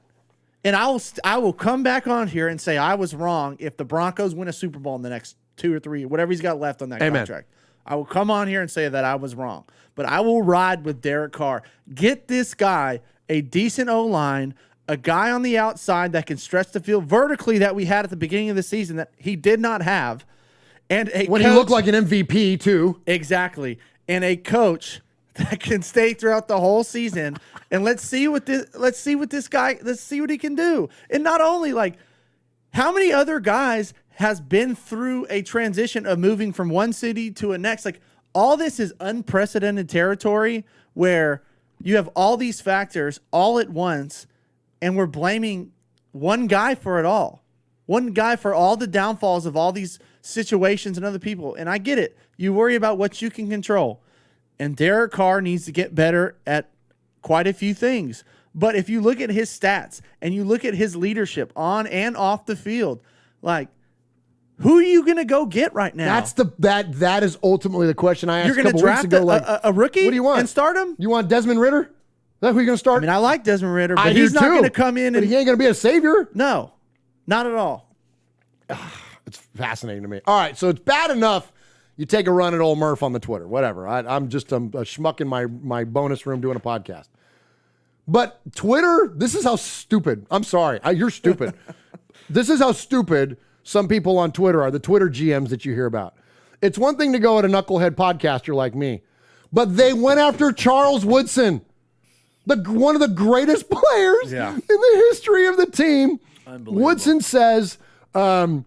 And I will come back on here and say I was wrong if the Broncos win a Super Bowl in the next 2 or 3, whatever he's got left on that contract. I will come on here and say that I was wrong. But I will ride with Derek Carr. Get this guy a decent O-line, a guy on the outside that can stretch the field vertically that we had at the beginning of the season that he did not have. And when he looked like an MVP too. Exactly. And a coach that can stay throughout the whole season. And let's see what he can do. And not only, like, how many other guys has been through a transition of moving from one city to a next? Like, all this is unprecedented territory where you have all these factors all at once, and we're blaming one guy for it all. One guy for all the downfalls of all these situations and other people. And I get it. You worry about what you can control. And Derek Carr needs to get better at quite a few things. But if you look at his stats and you look at his leadership on and off the field, like, who are you going to go get right now? That is ultimately the question I asked a couple weeks ago. Like, a rookie? What do you want? And start him? You want Desmond Ridder? That who you going to start? I mean, I like Desmond Ridder, but I he's do not too, going to come in but and he ain't going to be a savior. No, not at all. It's fascinating to me. All right, so it's bad enough you take a run at old Murph on the Twitter, whatever. I'm just a schmuck in my bonus room doing a podcast. But Twitter, this is how stupid. I'm sorry, you're stupid. This is how stupid some people on Twitter are, the Twitter GMs that you hear about. It's one thing to go at a knucklehead podcaster like me, but they went after Charles Woodson, one of the greatest players in the history of the team. Woodson says the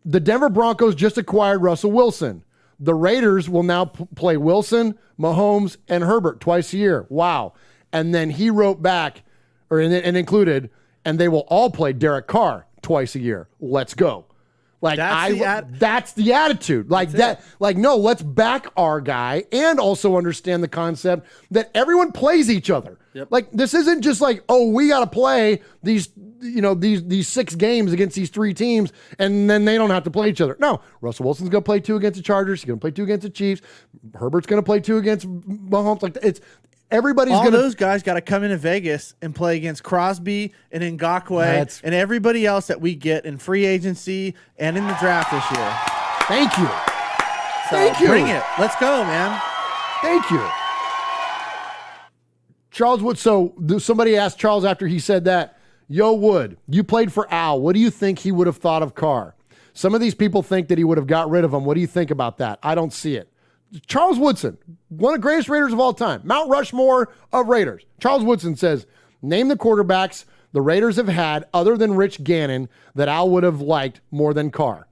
Denver Broncos just acquired Russell Wilson. The Raiders will now play Wilson, Mahomes, and Herbert twice a year. Wow. And then he wrote back, and included, and they will all play Derek Carr twice a year. Let's go. Like that's the attitude. Like that. Like, no, let's back our guy and also understand the concept that everyone plays each other. Yep. Like, this isn't just like, oh, we got to play these 6 games against these 3 teams, and then they don't have to play each other. No, Russell Wilson's going to play 2 against the Chargers. He's going to play 2 against the Chiefs. Herbert's going to play 2 against Mahomes. Like, it's everybody's all going to. Those guys got to come into Vegas and play against Crosby and Ngakoue and everybody else that we get in free agency and in the draft this year. Thank you. Thank you. Bring it. Let's go, man. Thank you. Charles Wood. So somebody asked Charles after he said that, yo, Wood, you played for Al. What do you think he would have thought of Carr? Some of these people think that he would have got rid of him. What do you think about that? I don't see it. Charles Woodson, one of the greatest Raiders of all time, Mount Rushmore of Raiders. Charles Woodson says, name the quarterbacks the Raiders have had other than Rich Gannon that Al would have liked more than Carr.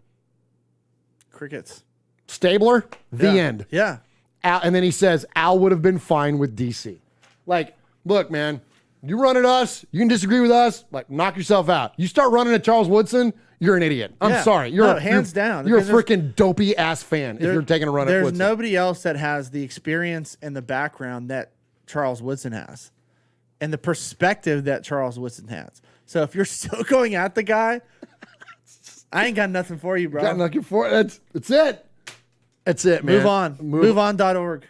Crickets. Stabler, the end. Yeah. Al, and then he says, Al would have been fine with DC. Like, look, man, you run at us, you can disagree with us, like, knock yourself out. You start running at Charles Woodson, you're an idiot. I'm sorry. Hands down. You're a freaking dopey ass fan if you're taking a run at Woodson. There's nobody else that has the experience and the background that Charles Woodson has and the perspective that Charles Woodson has. So if you're still going at the guy, I ain't got nothing for you, bro. Got nothing for it. That's it. That's it, man. Move on. MoveOn.org.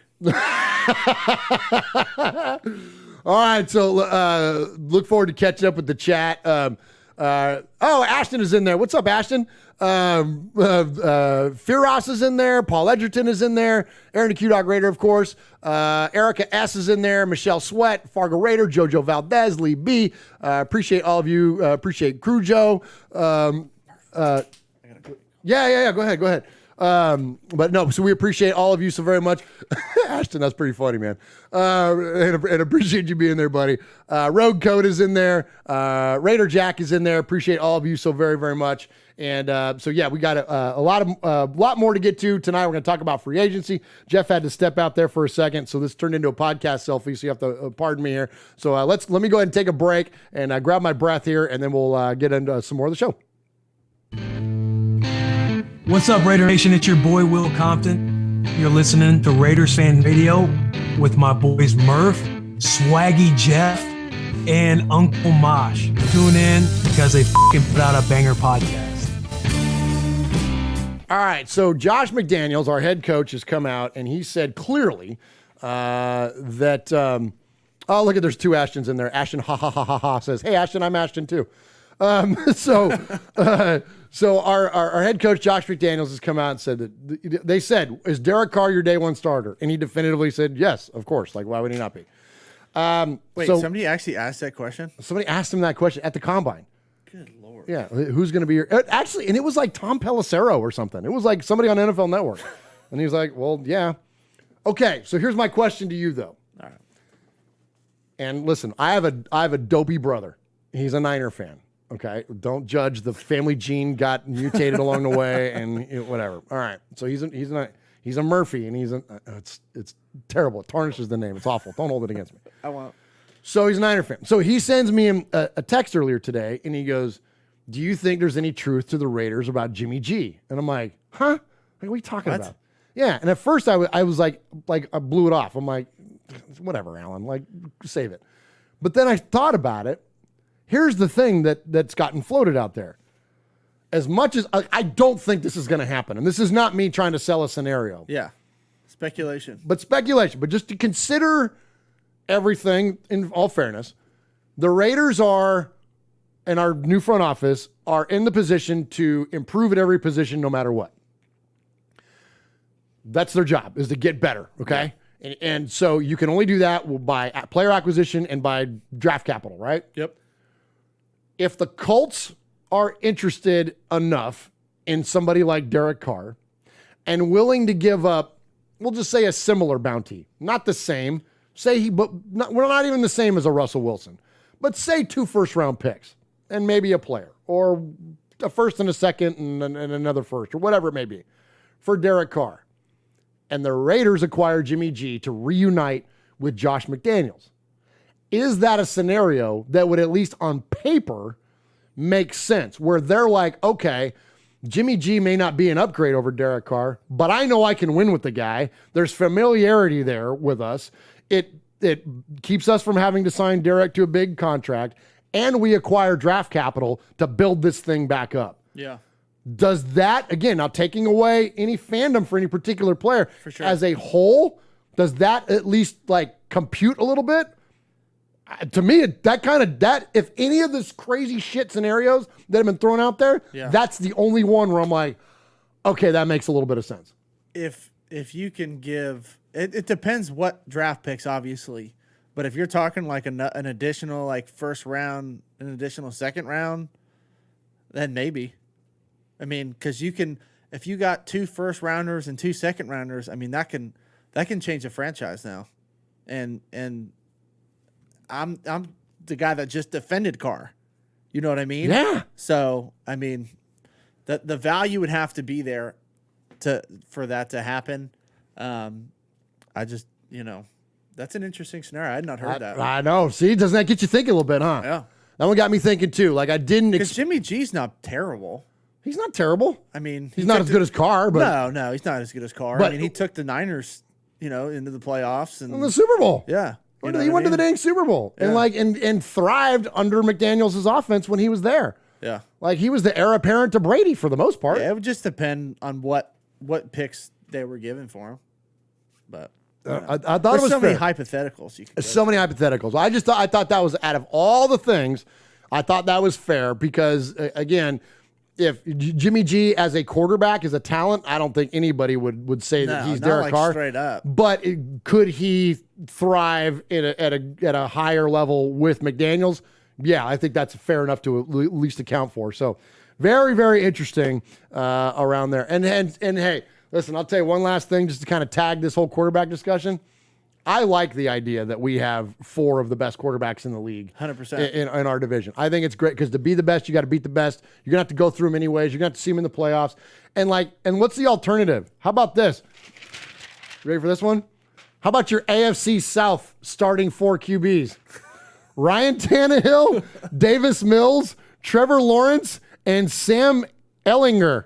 All right, so look forward to catching up with the chat. Ashton is in there. What's up, Ashton? Firas is in there. Paul Edgerton is in there. Aaron the Q-Dog Raider, of course. Erica S is in there. Michelle Sweat, Fargo Raider, Jojo Valdez, Lee B. Appreciate all of you. Appreciate Crew Joe. Go ahead. But no, so we appreciate all of you so very much. Ashton, that's pretty funny, man. And appreciate you being there, buddy. Rogue Code is in there. Raider Jack is in there. Appreciate all of you so very, very much. And so, yeah, we got a lot more to get to tonight. We're going to talk about free agency. Jeff had to step out there for a second, so this turned into a podcast selfie, so you have to pardon me here. So let me go ahead and take a break and grab my breath here, and then we'll get into some more of the show. What's up, Raider Nation? It's your boy, Will Compton. You're listening to Raiders Fan Radio with my boys Murph, Swaggy Jeff, and Uncle Mosh. Tune in because they fucking put out a banger podcast. All right, so Josh McDaniels, our head coach, has come out, and he said clearly that, oh, look at, there's 2 Ashtons in there. Ashton, ha, ha, ha, ha, ha, says, hey, Ashton, I'm Ashton too. So our head coach, Josh McDaniels, has come out and said that they said, is Derek Carr your day 1 starter? And he definitively said, yes, of course. Like, why would he not be? Wait, somebody actually asked that question? Somebody asked him that question at the Combine. Good Lord. Yeah, who's going to be your... Actually, and it was like Tom Pelissero or something. It was like somebody on NFL Network. And he was like, well, yeah. Okay, so here's my question to you, though. All right. And listen, I have a dopey brother. He's a Niner fan. Okay, don't judge. The family gene got mutated along the way, and whatever. All right, so he's a Murphy, and it's terrible. It tarnishes the name. It's awful. Don't hold it against me. I won't. So he's a Niner fan. So he sends me a text earlier today, and he goes, "Do you think there's any truth to the Raiders about Jimmy G?" And I'm like, "Huh? Like, what are you talking about?" Yeah. And at first I was like I blew it off. I'm like, whatever, Alan. Like, save it. But then I thought about it. Here's the thing that's gotten floated out there. As much as I don't think this is going to happen, and this is not me trying to sell a scenario. Yeah. Speculation. But just to consider everything, in all fairness, the Raiders are, and our new front office, are in the position to improve at every position no matter what. That's their job, is to get better, okay? Yeah. And so you can only do that by player acquisition and by draft capital, right? Yep. If the Colts are interested enough in somebody like Derek Carr and willing to give up, we'll just say a similar bounty, not the same, we're not even the same as a Russell Wilson, but say 2 first-round picks and maybe a player, or a first and a second and another first, or whatever it may be, for Derek Carr. And the Raiders acquire Jimmy G to reunite with Josh McDaniels. Is that a scenario that would, at least on paper, make sense? Where they're like, okay, Jimmy G may not be an upgrade over Derek Carr, but I know I can win with the guy. There's familiarity there with us. It keeps us from having to sign Derek to a big contract, and we acquire draft capital to build this thing back up. Yeah. Does that, again, not taking away any fandom for any particular player, for sure, as a whole, does that at least like compute a little bit? To me, that if any of this crazy shit scenarios that have been thrown out there, that's the only one where I'm like, okay, that makes a little bit of sense. If you can give, it depends what draft picks, obviously, but if you're talking like an additional like first round, an additional second round, then maybe. I mean, because you can, if you got 2 first rounders and 2 second rounders, I mean that can change a franchise now, and I'm the guy that just defended Carr, you know what I mean? Yeah. So I mean, the value would have to be there for that to happen. I just, that's an interesting scenario. I had not heard that. I know. See, doesn't that get you thinking a little bit, huh? Yeah. That one got me thinking too. Like I didn't. Because Jimmy G's not terrible. He's not terrible. I mean, he's not as good as Carr, but no, he's not as good as Carr. But, I mean, he took the Niners, into the playoffs and in the Super Bowl. Yeah, he went to the dang Super Bowl and thrived under McDaniels' offense when he was there. Yeah, like he was the heir apparent to Brady for the most part. Yeah, it would just depend on what picks they were given for him. But I thought it was so many fair. hypotheticals. Many hypotheticals. I thought that was, out of all the things, I thought that was fair because again, if Jimmy G as a quarterback is a talent, I don't think anybody would say that he's Derek Carr. Straight up. But could he thrive at a higher level with McDaniels? Yeah, I think that's fair enough to at least account for. So very, very interesting around there. And hey, listen, I'll tell you one last thing just to kind of tag this whole quarterback discussion. I like the idea that we have 4 of the best quarterbacks in the league 100% in our division. I think it's great because to be the best, you got to beat the best. You're going to have to go through them anyways. You're going to have to see them in the playoffs. And what's the alternative? How about this? Ready for this one? How about your AFC South starting 4 QBs? Ryan Tannehill, Davis Mills, Trevor Lawrence, and Sam Ehlinger.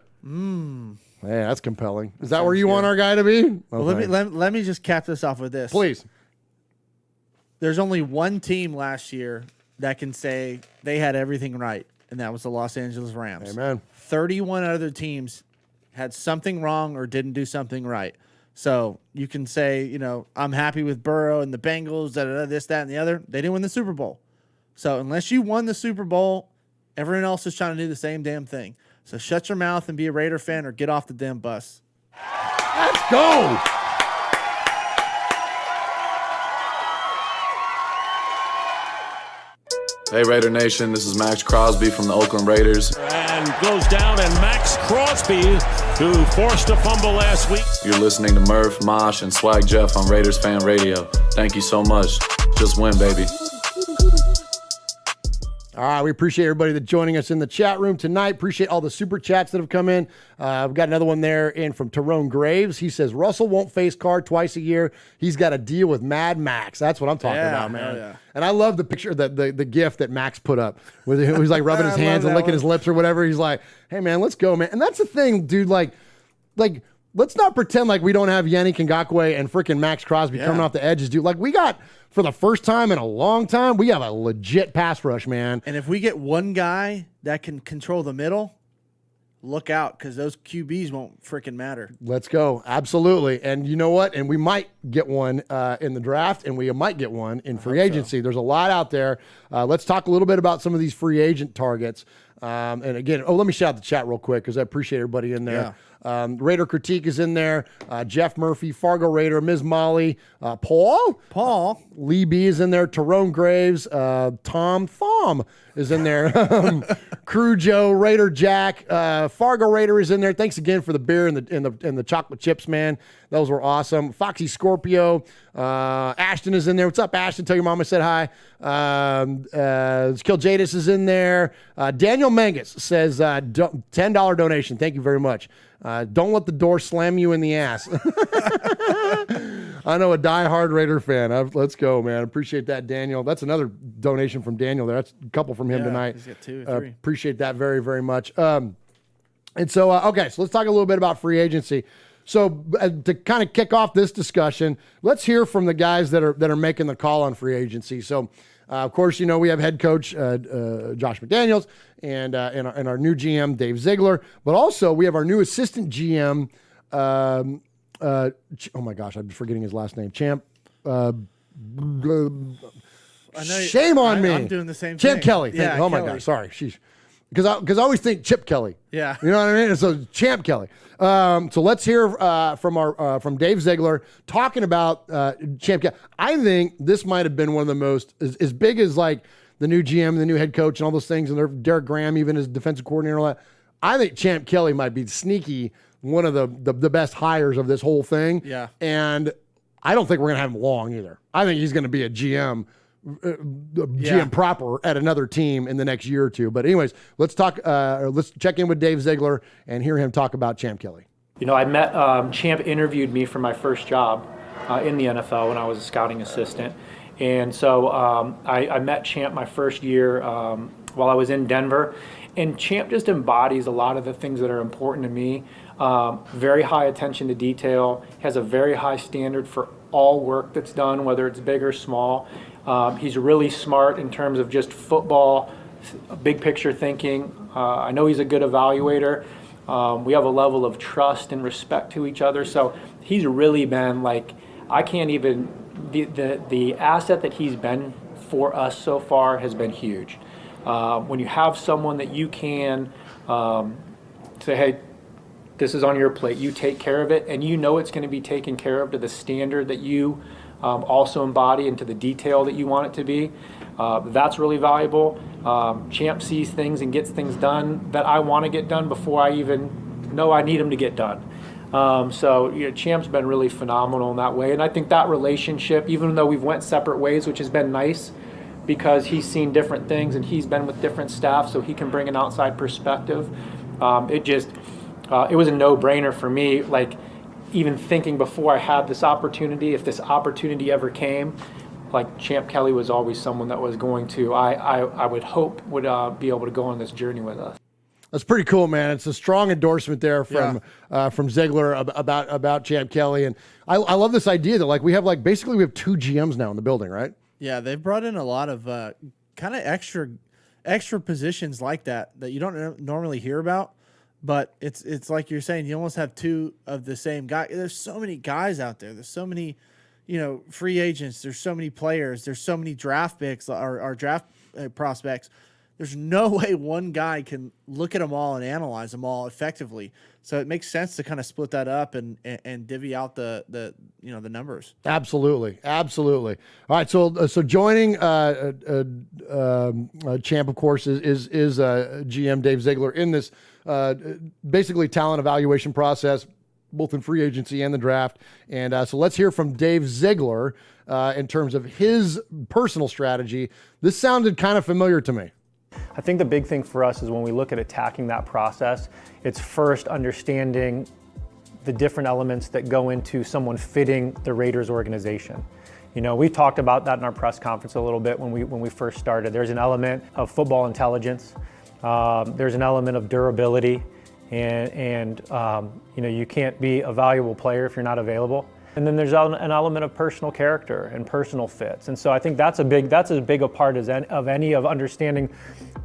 Hey, that's compelling. Is that where you want our guy to be? Okay. Well, let me just cap this off with this. Please. There's only one team last year that can say they had everything right, and that was the Los Angeles Rams. Amen. 31 other teams had something wrong or didn't do something right. So you can say, I'm happy with Burrow and the Bengals, this, that, and the other. They didn't win the Super Bowl. So unless you won the Super Bowl, everyone else is trying to do the same damn thing. So shut your mouth and be a Raider fan or get off the damn bus. Let's go. Hey, Raider Nation, this is Max Crosby from the Oakland Raiders. And goes down, and Max Crosby, who forced a fumble last week. You're listening to Murph, Mosh, and Swag Jeff on Raiders Fan Radio. Thank you so much. Just win, baby. All right, we appreciate everybody that's joining us in the chat room tonight. Appreciate all the super chats that have come in. We've got another one there in from Tyrone Graves. He says, Russell won't face Carr twice a year. He's got a deal with Mad Max. That's what I'm talking about, man. Yeah. And I love the picture, the gif that Max put up. Where he was like rubbing his hands and licking his lips or whatever. He's like, hey, man, let's go, man. And that's the thing, dude, like let's not pretend like we don't have Yannick Ngakoue and freaking Max Crosby coming off the edges, dude. Like we got, for the first time in a long time, we have a legit pass rush, man. And if we get one guy that can control the middle, look out because those QBs won't freaking matter. Let's go. Absolutely. And you know what? And we might get one in the draft, and we might get one in free agency. So. There's a lot out there. Let's talk a little bit about some of these free agent targets. And again, let me shout out the chat real quick because I appreciate everybody in there. Yeah. Raider Critique is in there. Jeff Murphy, Fargo Raider, Ms. Molly, Paul, Lee B is in there. Tyrone Graves, Tom Thom is in there. Crew Joe, Raider Jack, Fargo Raider is in there. Thanks again for the beer and the chocolate chips, man. Those were awesome. Foxy Scorpio, Ashton is in there. What's up, Ashton? Tell your mom I said hi. Skill Jadis is in there. Daniel Mangus says $10 donation. Thank you very much. Don't let the door slam you in the ass. I know a diehard Raider fan. Let's go, man. Appreciate that, Daniel. That's another donation from Daniel there. That's a couple from him tonight. He's got 2 or 3. Appreciate that very, very much. And so, okay, so let's talk a little bit about free agency. So to kind of kick off this discussion, let's hear from the guys that are making the call on free agency. So, of course, you know, we have head coach Josh McDaniels and our new GM, Dave Ziegler. But also we have our new assistant GM, oh my gosh, I'm forgetting his last name. Shame on me. I'm doing the same Champ thing. Kelly. Yeah, oh my Kelly. gosh, sorry. Because I always think Chip Kelly. Yeah. You know what I mean? And so Champ Kelly. So let's hear from Dave Ziegler talking about Champ Kelly. I think this might have been one of the most, as big as like the new GM, the new head coach and all those things, and Derek Graham even as defensive coordinator and all that. I think Champ Kelly might be sneaky one of the best hires of this whole thing. Yeah. And I don't think we're going to have him long either. I think he's going to be a GM. GM proper at another team in the next year or two. But anyways, let's check in with Dave Ziegler and hear him talk about Champ Kelly. You know, I met Champ interviewed me for my first job in the NFL when I was a scouting assistant. And so I met Champ my first year while I was in Denver. And Champ just embodies a lot of the things that are important to me. Very high attention to detail, has a very high standard for all work that's done, whether it's big or small. He's really smart in terms of just football, big picture thinking. I know he's a good evaluator. We have a level of trust and respect to each other. So he's really been like, I can't even, the asset that he's been for us so far has been huge. When you have someone that you can say, hey, this is on your plate, you take care of it, and you know it's going to be taken care of to the standard that you also embody and to the detail that you want it to be. That's really valuable. Champ sees things and gets things done that I want to get done before I even know I need them to get done. So you know, Champ's been really phenomenal in that way, and I think that relationship, even though we've went separate ways, which has been nice because he's seen different things and he's been with different staff, so he can bring an outside perspective. It was a no-brainer for me, like even thinking before I had this opportunity, if this opportunity ever came, like Champ Kelly was always someone that was going to, I would hope would be able to go on this journey with us. That's pretty cool, man. It's a strong endorsement there from Ziegler about Champ Kelly, and I love this idea that we have basically 2 GMs now in the building, right? Yeah, they've brought in a lot of kind of extra positions like that you don't normally hear about. But it's like you're saying, you almost have 2 of the same guy. There's so many guys out there. There's so many, free agents. There's so many players. There's so many draft picks or draft prospects. There's no way one guy can look at them all and analyze them all effectively. So it makes sense to kind of split that up and divvy out the numbers. Absolutely. All right. So joining Champ, of course, is GM Dave Ziegler in this basically talent evaluation process, both in free agency and the draft. And so let's hear from Dave Ziegler in terms of his personal strategy. This sounded kind of familiar to me. I think the big thing for us is when we look at attacking that process, it's first understanding the different elements that go into someone fitting the Raiders organization. You know, we talked about that in our press conference a little bit when we first started. There's an element of football intelligence. There's an element of durability, and you can't be a valuable player if you're not available. And then there's an element of personal character and personal fits. And so I think that's as big a part of any of understanding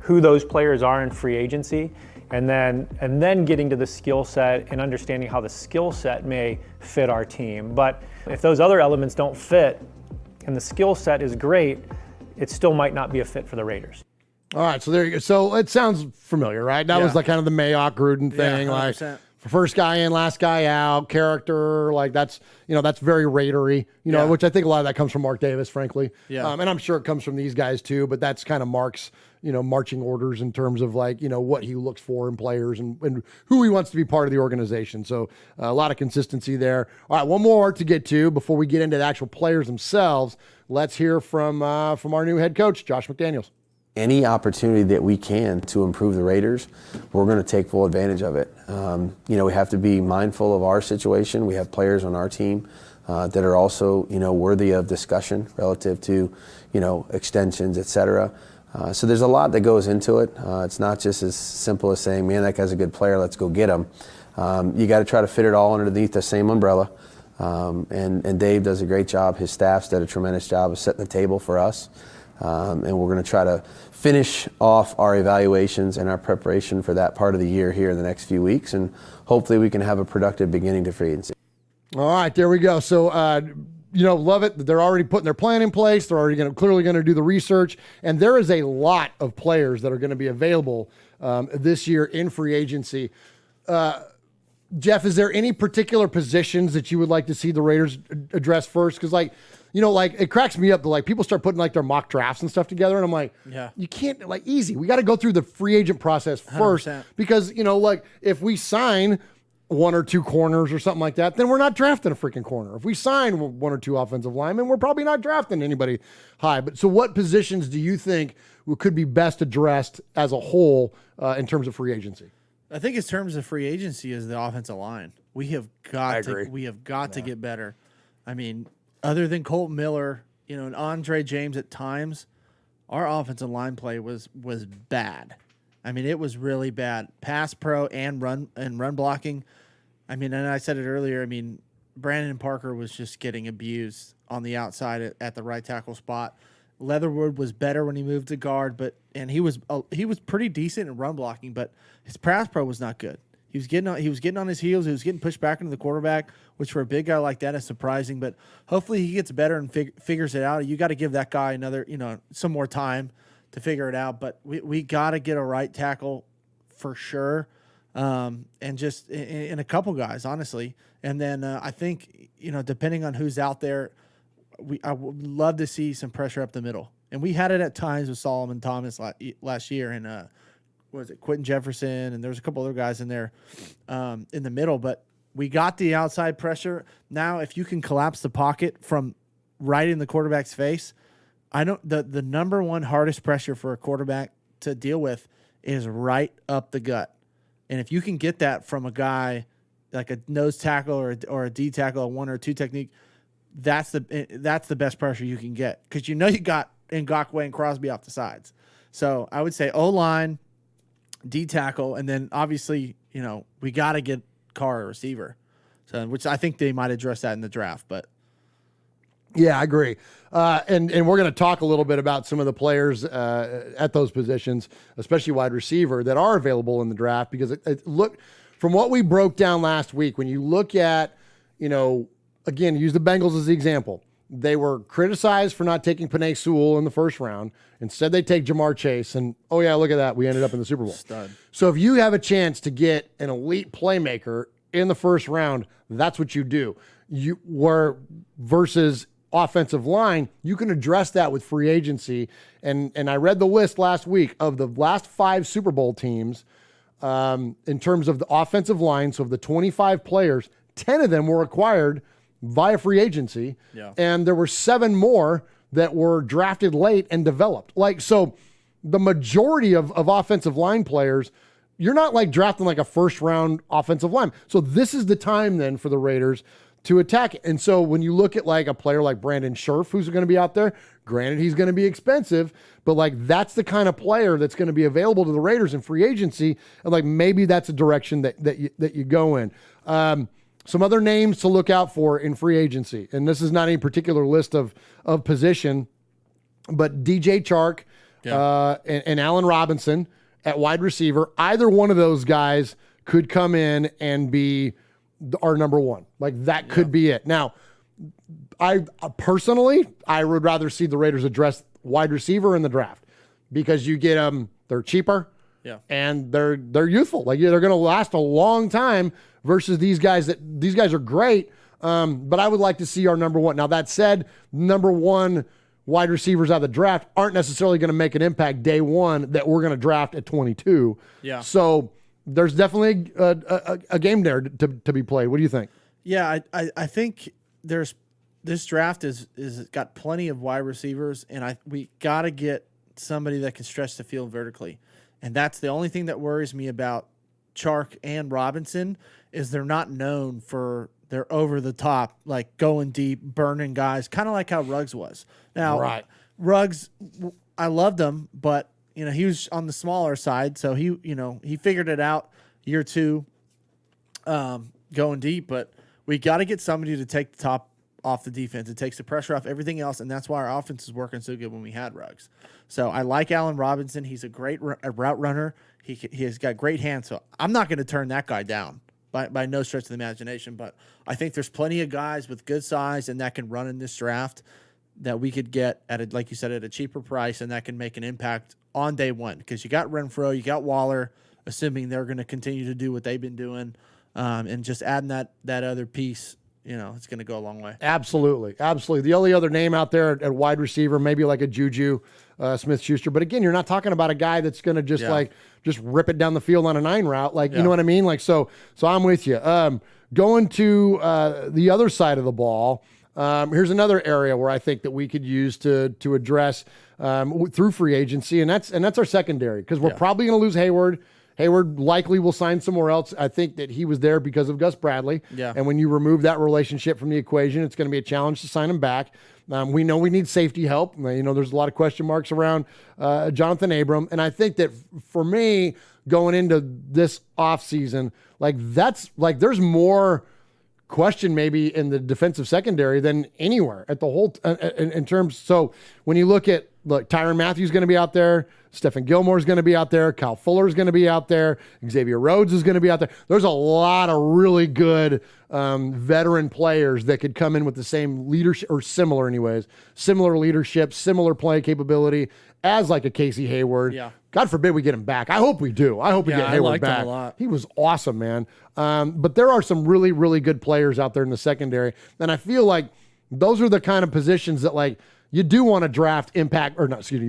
who those players are in free agency. and then getting to the skill set and understanding how the skill set may fit our team. But if those other elements don't fit and the skill set is great, it still might not be a fit for the Raiders. All right, so there you go. So it sounds familiar, right? That was like kind of the Mayock Gruden thing, like first guy in, last guy out, character, like that's very Raidery, which I think a lot of that comes from Mark Davis, frankly. Yeah. And I'm sure it comes from these guys too, but that's kind of Mark's, marching orders in terms of like, what he looks for in players and who he wants to be part of the organization. So a lot of consistency there. All right, one more to get to before we get into the actual players themselves. Let's hear from our new head coach, Josh McDaniels. Any opportunity that we can to improve the Raiders, we're going to take full advantage of it. We have to be mindful of our situation. We have players on our team that are also, worthy of discussion relative to, extensions, et cetera. So there's a lot that goes into it. It's not just as simple as saying, man, that guy's a good player, let's go get him. You got to try to fit it all underneath the same umbrella. And Dave does a great job. His staff's done a tremendous job of setting the table for us. And we're going to try to finish off our evaluations and our preparation for that part of the year here in the next few weeks. And hopefully we can have a productive beginning to free agency. All right, there we go. So, love it. They're already putting their plan in place. They're already clearly going to do the research. And there is a lot of players that are going to be available this year in free agency. Jeff, is there any particular positions that you would like to see the Raiders address first? Because, it cracks me up that, people start putting, their mock drafts and stuff together, and I'm like, you can't, easy. We got to go through the free agent process first 100%. Because, if we sign one or two corners or something like that, then we're not drafting a freaking corner. If we sign one or two offensive linemen, we're probably not drafting anybody high. But so what positions do you think could be best addressed as a whole in terms of free agency? I think in terms of free agency is the offensive line. We have got to get better. I mean, other than Colton Miller, and Andre James at times, our offensive line play was bad. I mean, it was really bad. Pass pro and run blocking. I mean, and I said it earlier, Brandon Parker was just getting abused on the outside at the right tackle spot. Leatherwood was better when he moved to guard, and he was pretty decent in run blocking, but his pass pro was not good. He was getting on his heels. He was getting pushed back into the quarterback, which for a big guy like that is surprising. But hopefully he gets better and figures it out. You got to give that guy another, some more time to figure it out. But we got to get a right tackle for sure, and just in a couple guys, honestly. And then I think depending on who's out there, I would love to see some pressure up the middle. And we had it at times with Solomon Thomas last year, and Quentin Jefferson, and there was a couple other guys in there in the middle. But we got the outside pressure. Now, if you can collapse the pocket from right in the quarterback's face, the number one hardest pressure for a quarterback to deal with is right up the gut. And if you can get that from a guy like a nose tackle or a D tackle, a 1 or 2 technique, that's the best pressure you can get, because you got Ngakoue and Crosby off the sides. So I would say O-line, D tackle, and then obviously we got to get Carr a receiver. So which I think they might address that in the draft, but. Yeah, I agree. And we're going to talk a little bit about some of the players at those positions, especially wide receiver, that are available in the draft, because look, from what we broke down last week, when you look at, again, use the Bengals as the example. They were criticized for not taking Penei Sewell in the first round. Instead, they take Jamar Chase, and oh yeah, look at that, we ended up in the Super Bowl. Stud. So if you have a chance to get an elite playmaker in the first round, that's what you do. Versus offensive line, you can address that with free agency. And I read the list last week of the last 5 Super Bowl teams in terms of the offensive line. So of the 25 players, 10 of them were acquired via free agency. Yeah. And there were 7 more that were drafted late and developed. So the majority of offensive line players, you're not drafting a first round offensive line. So this is the time then for the Raiders to attack it. And so when you look at a player like Brandon Scherf, who's going to be out there, granted he's going to be expensive, but that's the kind of player that's going to be available to the Raiders in free agency. And maybe that's a direction that you go in. Some other names to look out for in free agency, and this is not any particular list of position, but DJ Chark and Allen Robinson, at wide receiver. Either one of those guys could come in and be our number one. Like that could be it. Now, I personally would rather see the Raiders address wide receiver in the draft because you get them, they're cheaper. Yeah. And they're youthful. Like they're going to last a long time versus these guys are great. But I would like to see our number one. Now that said, number one wide receivers out of the draft aren't necessarily going to make an impact day one that we're going to draft at 22. Yeah. So there's definitely a game there to be played. What do you think? Yeah, I think this draft is got plenty of wide receivers, and we got to get somebody that can stretch the field vertically. And that's the only thing that worries me about Chark and Robinson is they're not known for their over the top, like going deep, burning guys, kind of like how Ruggs was. Now, Ruggs, I loved him, but he was on the smaller side, so he figured it out year two, going deep. But we got to get somebody to take the top off the defense. It takes the pressure off everything else, and that's why our offense is working so good when we had Ruggs. So I like Allen Robinson. He's a great route runner. He has got great hands, so I'm not going to turn that guy down by no stretch of the imagination. But I think there's plenty of guys with good size and that can run in this draft that we could get at like you said, at a cheaper price, and that can make an impact on day one. Because you got Renfro, you got Waller, assuming they're going to continue to do what they've been doing, and just adding that other piece. It's going to go a long way. Absolutely. The only other name out there at wide receiver, maybe like a Juju Smith-Schuster. But again, you're not talking about a guy that's going to just rip it down the field on a 9 route. You know what I mean? So I'm with you. Going to the other side of the ball, here's another area where I think that we could use to address through free agency, and that's our secondary, because we're probably going to lose Hayward. Hayward likely will sign somewhere else. I think that he was there because of Gus Bradley. Yeah. And when you remove that relationship from the equation, it's going to be a challenge to sign him back. We know we need safety help. There's a lot of question marks around Jonathan Abram. And I think that for me, going into this offseason, there's more question maybe in the defensive secondary than anywhere at the whole in terms. So when you look at Tyrann Mathieu is going to be out there, Stephen Gilmore is going to be out there, Kyle Fuller is going to be out there, Xavier Rhodes is going to be out there. There's a lot of really good veteran players that could come in with the same leadership, or similar anyways, similar leadership, similar play capability as like a Casey Hayward. Yeah. God forbid we get him back. I hope we do. I hope we get Hayward back. Him a lot. He was awesome, man. But there are some really, really good players out there in the secondary. And I feel like those are the kind of positions that you do want to draft you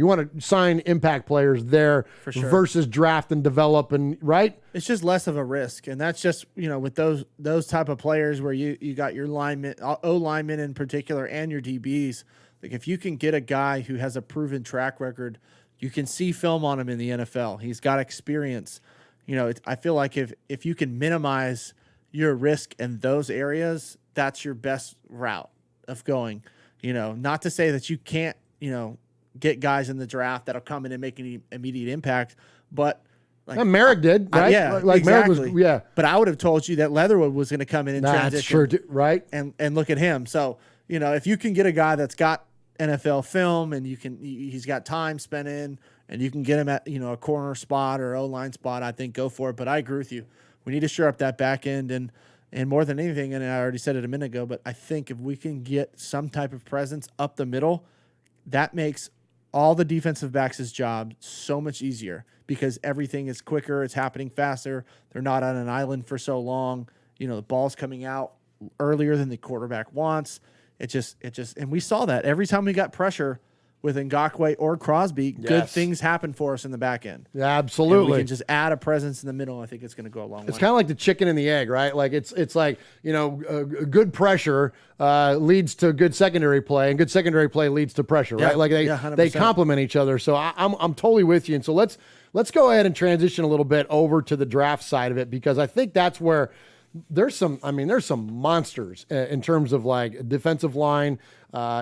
want to sign impact players there for sure, versus draft and develop, and right? It's just less of a risk. And that's just, with those type of players where you got your linemen, O-linemen in particular, and your DBs, like if you can get a guy who has a proven track record, you can see film on him in the NFL. He's got experience. I feel like if you can minimize your risk in those areas, that's your best route of going. Not to say that you can't, get guys in the draft that'll come in and make an immediate impact, but Merrick did, right? Exactly. Merrick was, But I would have told you that Leatherwood was going to come in and transition. That's true, right? And look at him. So, if you can get a guy that's got NFL film and he's got time spent in, and you can get him at, a corner spot or O-line spot, I think go for it. But I agree with you. We need to shore up that back end, and more than anything, and I already said it a minute ago, but I think if we can get some type of presence up the middle, that makes all the defensive backs' job so much easier, because everything is quicker, it's happening faster. They're not on an island for so long. The ball's coming out earlier than the quarterback wants. It just, and we saw that every time we got pressure with Ngakoue or Crosby, good things happen for us in the back end. Yeah, absolutely. And we can just add a presence in the middle. I think it's going to go a long way. It's kind of like the chicken and the egg, right? Like it's like, good pressure leads to good secondary play, and good secondary play leads to pressure, right? Like they complement each other. So I'm totally with you. And so let's go ahead and transition a little bit over to the draft side of it, because I think that's where there's some monsters in terms of defensive line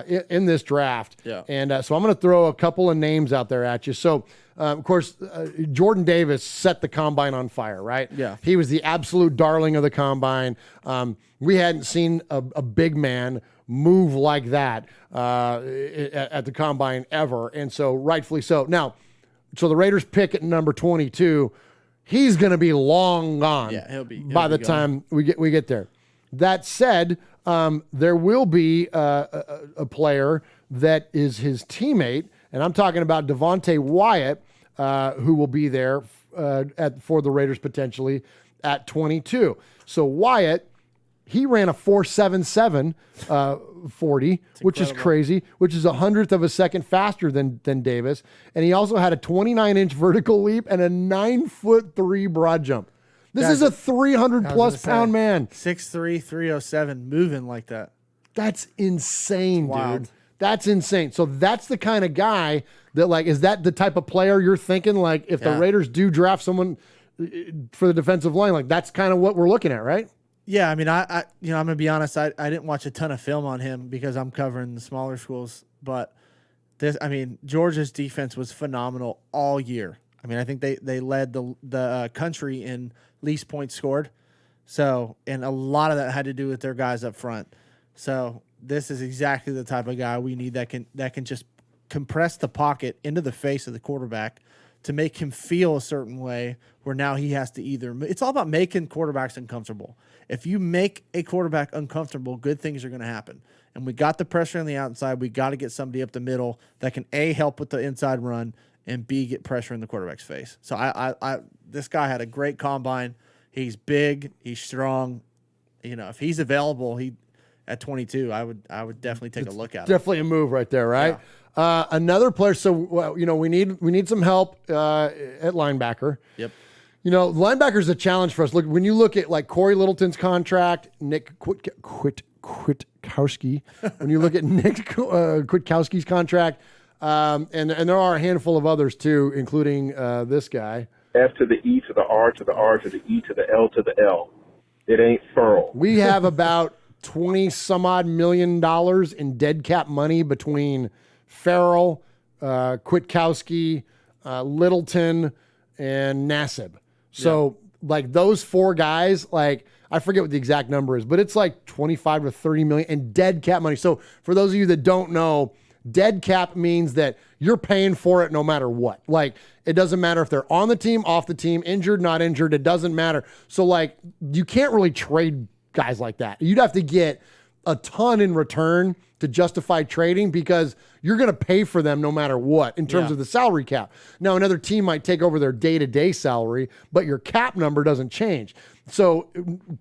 in this draft. Yeah. And so I'm going to throw a couple of names out there at you. So, of course, Jordan Davis set the combine on fire, right? Yeah. He was the absolute darling of the combine. We hadn't seen a big man move like that at the combine ever. And so rightfully so. Now, so the Raiders pick at number 22. He's going to be long gone. Yeah, he'll be by the time we get there. That said, there will be a player that is his teammate, and I'm talking about Devontae Wyatt, who will be there for the Raiders potentially at 22. So Wyatt, he ran a 4.77 40, which is crazy, which is 100th of a second faster than Davis. And he also had a 29-inch vertical leap and a 9'3" broad jump. This is a 300-plus pound man. 6'3", 307, moving like that. That's insane, Wild. dude. That's insane. So that's the kind of guy that, like, is that the type of player you're thinking? Like, if the Raiders do draft someone for the defensive line, like, that's kind of what we're looking at, right? Yeah, I mean, I'm gonna be honest. I didn't watch a ton of film on him because I'm covering the smaller schools. But Georgia's defense was phenomenal all year. I mean, I think they led the country in least points scored. So, and a lot of that had to do with their guys up front. So this is exactly the type of guy we need that can just compress the pocket into the face of the quarterback to make him feel a certain way where now he has to it's all about making quarterbacks uncomfortable. If you make a quarterback uncomfortable, good things are going to happen. And we got the pressure on the outside. We got to get somebody up the middle that can A, help with the inside run, and B, get pressure in the quarterback's face. So this guy had a great combine. He's big. He's strong. If he's available, at 22, I would definitely take a look at him. Definitely a move right there, right? Yeah. Another player. So we need some help at linebacker. Yep. Linebacker's a challenge for us. Look, when you look at like Corey Littleton's contract, Nick Kwiatkowski. When you look at Nick Kwiatkowski's contract, and there are a handful of others too, including this guy. F to the E to the R to the R to the E to the L to the L. It ain't furl. We have about $20-some-odd million in dead cap money between Farrell, Kwiatkowski, Littleton, and Nassib. So, like, those four guys, like, I forget what the exact number is, but it's like 25 to 30 million in dead cap money. So, for those of you that don't know, dead cap means that you're paying for it no matter what. Like, it doesn't matter if they're on the team, off the team, injured, not injured. It doesn't matter. So, like, you can't really trade guys like that. You'd have to get a ton in return to justify trading because you're going to pay for them no matter what in terms of the salary cap. Now, another team might take over their day-to-day salary, but your cap number doesn't change. So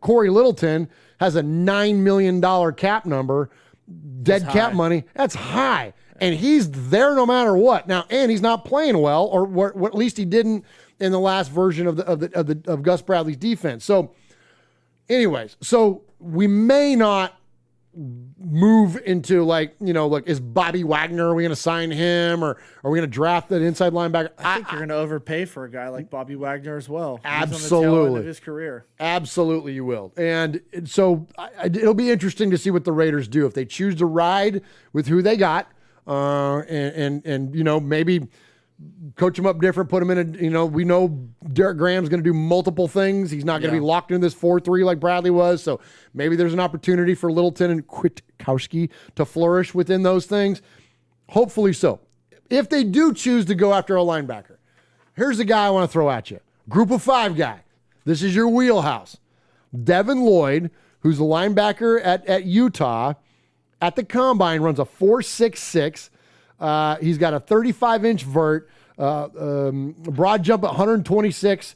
Corey Littleton has a $9 million cap number, dead cap money. That's high. And he's there no matter what. Now, and he's not playing well, or at least he didn't in the last version of Gus Bradley's defense. So anyways, so we may not move into like, is Bobby Wagner, are we going to sign him, or are we going to draft that inside linebacker? I think you're going to overpay for a guy like Bobby Wagner as well. Absolutely. He's on the tail end of his career. Absolutely you will. And so it'll be interesting to see what the Raiders do if they choose to ride with who they got, and maybe coach him up different, put him in we know Derek Graham's going to do multiple things. He's not going to be locked in this 4-3 like Bradley was. So maybe there's an opportunity for Littleton and Kwiatkowski to flourish within those things. Hopefully so. If they do choose to go after a linebacker, here's the guy I want to throw at you. Group of 5 guy. This is your wheelhouse. Devin Lloyd, who's the linebacker at Utah, at the combine runs a 4.66. He's got a 35-inch vert, broad jump at 126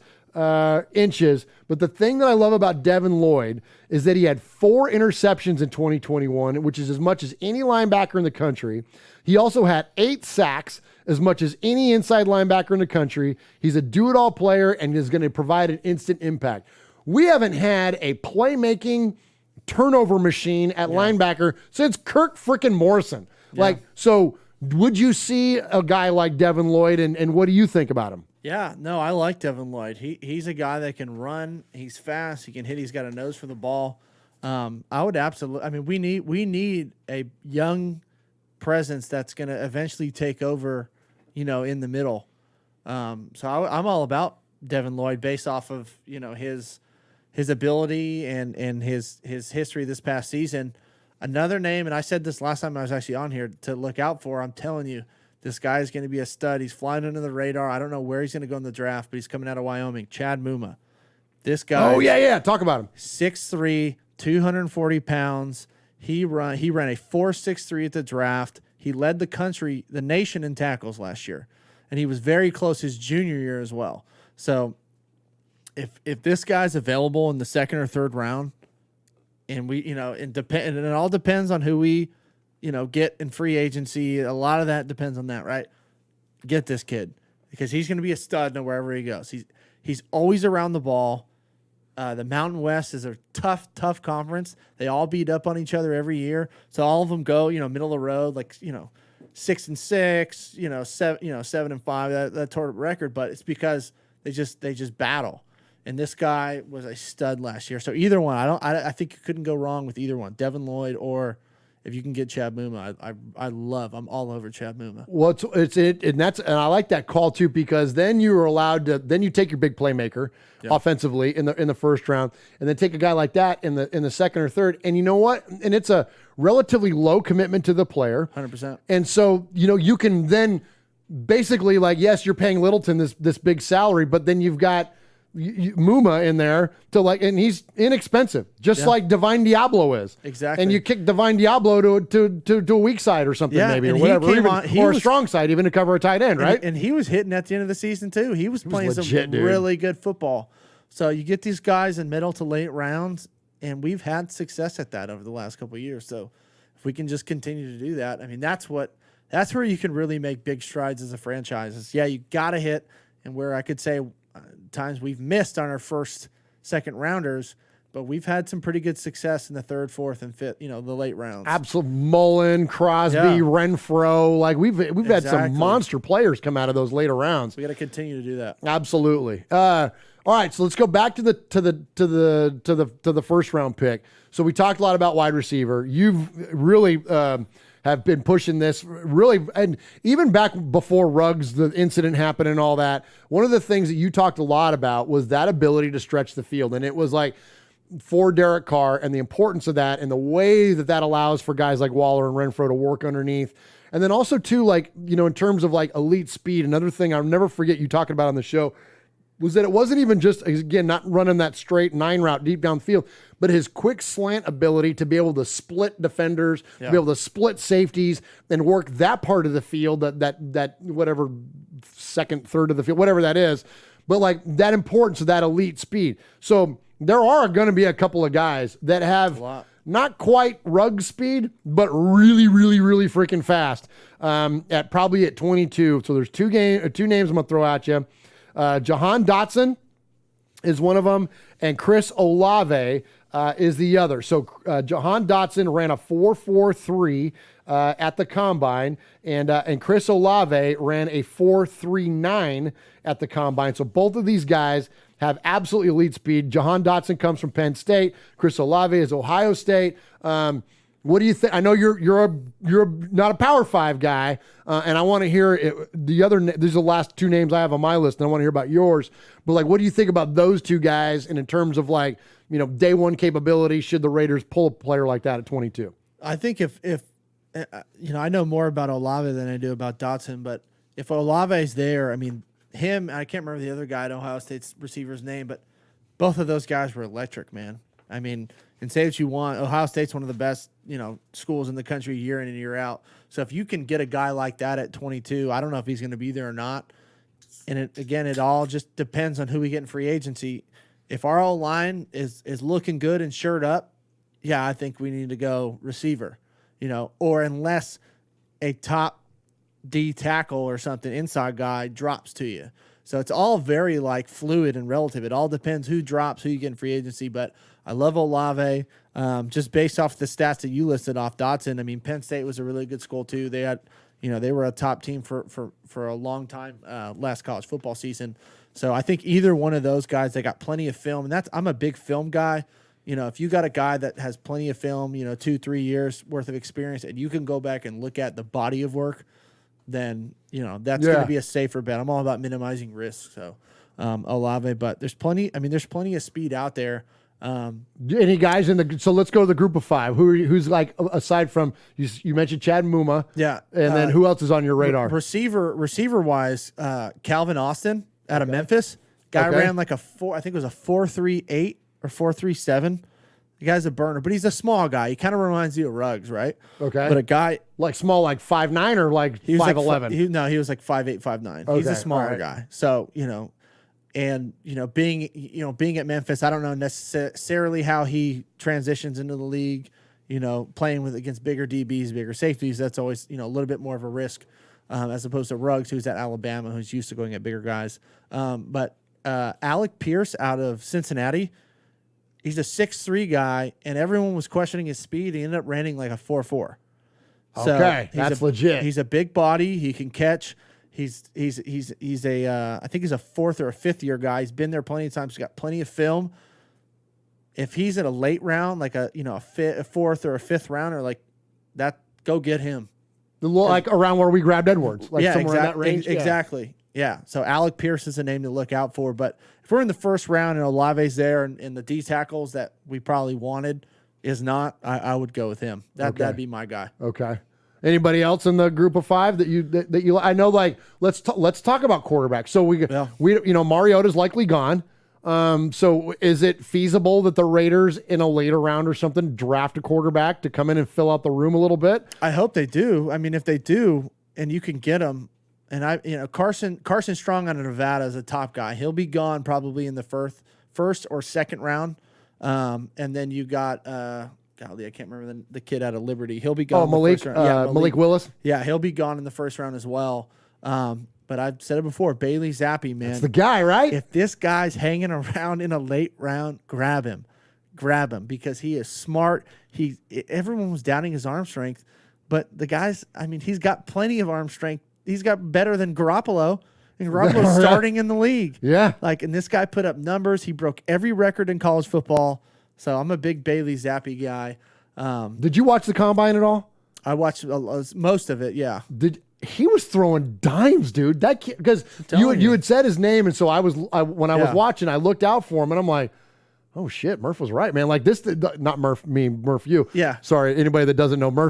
inches. But the thing that I love about Devin Lloyd is that he had 4 interceptions in 2021, which is as much as any linebacker in the country. He also had 8 sacks, as much as any inside linebacker in the country. He's a do-it-all player and is going to provide an instant impact. We haven't had a playmaking turnover machine at linebacker since Kirk frickin' Morrison. So would you see a guy like Devin Lloyd, and what do you think about him? Yeah, no, I like Devin Lloyd. He's a guy that can run. He's fast. He can hit. He's got a nose for the ball. I would absolutely. I mean, we need a young presence that's going to eventually take over, in the middle. So I'm all about Devin Lloyd based off of his ability and his history this past season. Another name, and I said this last time I was actually on here, to look out for. I'm telling you, This guy is going to be a stud. He's flying under the radar. I don't know where he's going to go in the draft, but he's coming out of Wyoming. Chad Muma. This guy. Oh, yeah. Talk about him. 6'3", 240 pounds. He ran a 4.63 at the draft. He led the nation in tackles last year, and he was very close his junior year as well. So if this guy's available in the second or third round, and it all depends on who we, get in free agency. A lot of that depends on that, right? Get this kid because he's going to be a stud wherever he goes. He's always around the ball. The Mountain West is a tough conference. They all beat up on each other every year. So all of them go, middle of the road, 6-6, 7-5, that total record. But it's because they just battle. And this guy was a stud last year. So either one, I think you couldn't go wrong with either one, Devin Lloyd or if you can get Chad Muma. I'm all over Chad Muma. Well, and I like that call too, because then you are allowed to, then you take your big playmaker offensively in the first round, and then take a guy like that in the second or third. And you know what? And it's a relatively low commitment to the player. 100%. And so, you can then basically, yes, you're paying Littleton this big salary, but then you've got Muma in there and he's inexpensive, just like Divine Diablo is. Exactly. And you kick Divine Diablo to a weak side or something, maybe, or whatever, or a strong side, even to cover a tight end, right? And he was hitting at the end of the season too. He was playing some really good football. So you get these guys in middle to late rounds, and we've had success at that over the last couple of years. So if we can just continue to do that, that's where you can really make big strides as a franchise. You got to hit, and where I could say times we've missed on our first, second rounders, but we've had some pretty good success in the third, fourth, and fifth, the late rounds. Absolutely. Mullen, Crosby, Renfro. We've had some monster players come out of those later rounds. We got to continue to do that. Absolutely. All right, so let's go back to the first round pick. So we talked a lot about wide receiver. You've really have been pushing this really, and even back before Ruggs, the incident happened and all that, one of the things that you talked a lot about was that ability to stretch the field. And it was for Derek Carr and the importance of that and the way that allows for guys like Waller and Renfro to work underneath. And then also too, in terms of elite speed, another thing I'll never forget you talking about on the show was that it wasn't even just, again, not running that straight 9 route deep downfield, but his quick slant ability to be able to split defenders, to be able to split safeties and work that part of the field, that whatever second, third of the field, whatever that is, but that importance of that elite speed. So there are going to be a couple of guys that have not quite rug speed, but really, really, really freaking fast at 22. So there's two names I'm going to throw at you. Jahan Dotson is one of them, and Chris Olave is the other. So Jahan Dotson ran a 4.43 at the combine, and Chris Olave ran a 4.39 at the combine. So both of these guys have absolutely elite speed. Jahan Dotson comes from Penn State. Chris Olave is Ohio State. What do you think? I know you're not a Power 5 guy, and I want to hear these are the last two names I have on my list, and I want to hear about yours. But what do you think about those two guys, and in terms of day one capability? Should the Raiders pull a player like that at 22? I think if I know more about Olave than I do about Dotson, but if Olave's there, him, I can't remember the other guy at Ohio State's receiver's name, but both of those guys were electric, man. And say what you want, Ohio State's one of the best, schools in the country year in and year out. So if you can get a guy like that at 22, I don't know if he's going to be there or not. And it all just depends on who we get in free agency. If our O-line is looking good and shored up, I think we need to go receiver, or unless a top D tackle or something inside guy drops to you. So it's all very fluid and relative. It all depends who drops, who you get in free agency. But I love Olave. Just based off the stats that you listed off Dotson. Penn State was a really good school too. They had, they were a top team for a long time last college football season. So I think either one of those guys, they got plenty of film, and I'm a big film guy. If you got a guy that has plenty of film, 2-3 years worth of experience, and you can go back and look at the body of work, then that's going to be a safer bet. I'm all about minimizing risk. So Olave, but there's plenty of speed out there. Any guys in the? So let's go to the group of 5. Who's like aside from you mentioned Chad Muma, yeah, and then who else is on your radar? Receiver wise, Calvin Austin out of Memphis. Guy ran like I think it was a 4.38 or 4.37. The guy's a burner, but he's a small guy. He kind of reminds you of Ruggs, right? Okay, but a guy like small, like 5'9" or like 5'11". No, he was like 5'8", 5'9". Okay. He's a smaller guy. So and being at Memphis, I don't know necessarily how he transitions into the league. Playing against bigger DBs, bigger safeties. That's always a little bit more of a risk as opposed to Ruggs, who's at Alabama, who's used to going at bigger guys. But Alec Pierce out of Cincinnati, he's a 6'3" guy, and everyone was questioning his speed. He ended up running like a 4.4. Okay, that's legit. He's a big body. He can catch. He's I think he's a 4th or a 5th year guy. He's been there plenty of times. He's got plenty of film. If he's at a late round, like a 4th or a 5th rounder, like that, go get him. Like around where we grabbed Edwards, like somewhere in that range. Exactly. Yeah. So Alec Pierce is a name to look out for. But if we're in the first round and Olave's there and the D tackles that we probably wanted is not, I would go with him. That'd be my guy. Okay. Anybody else in the group of 5 that you I know, like let's talk about quarterbacks. So we Mariota's likely gone. So is it feasible that the Raiders in a later round or something draft a quarterback to come in and fill out the room a little bit? I hope they do. I mean, if they do and you can get them, and Carson Strong out of Nevada is a top guy. He'll be gone probably in the first or second round. And then you got golly, I can't remember the kid out of Liberty. He'll be gone. Oh, Malik Willis. Yeah, he'll be gone in the first round as well. But I've said it before, Bailey Zappi, man. That's the guy, right? If this guy's hanging around in a late round, grab him because he is smart. Everyone was doubting his arm strength, but the guy's, he's got plenty of arm strength. He's got better than Garoppolo, and Garoppolo's starting in the league. Yeah. And this guy put up numbers. He broke every record in college football. So I'm a big Bailey Zappi guy. Did you watch the combine at all? I watched most of it. Yeah. He was throwing dimes, dude. That kid, because you had said his name, and so when I was watching, I looked out for him, and I'm like, oh shit, Murph was right, man. Like this, not Murph, Murph, you. Yeah. Sorry, anybody that doesn't know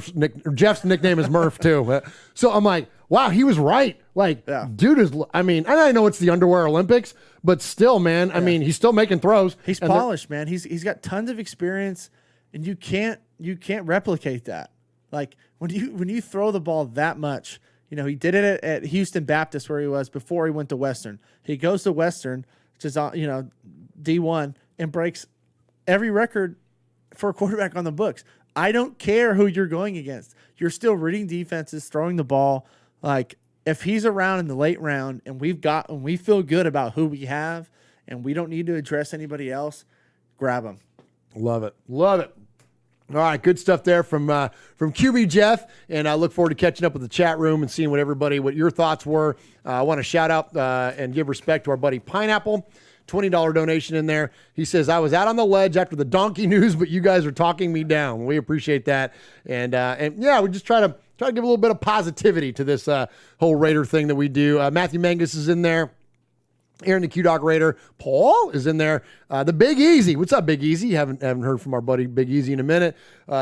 Jeff's nickname is Murph too. So I'm like, wow, he was right. Like, dude is. And I know it's the underwear Olympics, but still, man. Yeah. He's still making throws. He's polished, man. He's got tons of experience, and you can't replicate that. Like when you throw the ball that much. He did it at Houston Baptist where he was before he went to Western. He goes to Western, which is D1, and breaks every record for a quarterback on the books. I don't care who you're going against. You're still reading defenses, throwing the ball. Like if he's around in the late round and we feel good about who we have and we don't need to address anybody else, grab him. Love it. All right, good stuff there from QB Jeff, and I look forward to catching up with the chat room and seeing what your thoughts were. I want to shout out and give respect to our buddy Pineapple, $20 donation in there. He says, I was out on the ledge after the donkey news, but you guys are talking me down. We appreciate that, and yeah, we just try to give a little bit of positivity to this whole Raider thing that we do. Matthew Mangus is in there. Aaron the Q-Dog Raider. Paul is in there. The Big Easy. What's up, Big Easy? Haven't heard from our buddy Big Easy in a minute.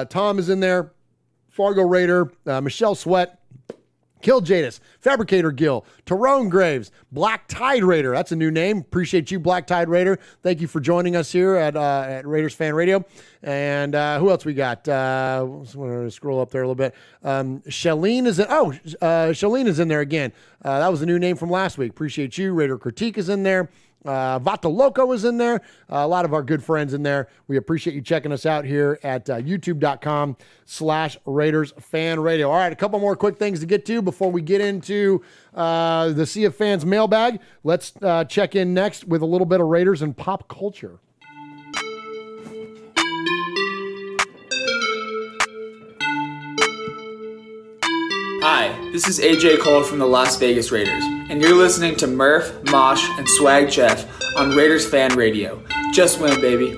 Tom is in there. Fargo Raider. Michelle Sweat. Kill Jadis, Fabricator Gill, Tyrone Graves, Black Tide Raider. That's a new name. Appreciate you, Black Tide Raider. Thank you for joining us here at Raiders Fan Radio. And who else we got? I'm going to scroll up there a little bit. Shalene is in. Shalene is in there again. That was a new name from last week. Appreciate you. Raider Critique is in there. Vata Loco is in there. A lot of our good friends in there. We appreciate you checking us out here at youtube.com/Raiders Fan Radio. All right, a couple more quick things to get to before we get into the Sea of Fans mailbag. Let's check in next with a little bit of Raiders and pop culture. Hi, this is AJ Cole from the Las Vegas Raiders, and you're listening to Murph, Mosh, and Swag Jeff on Raiders Fan Radio. Just win, baby.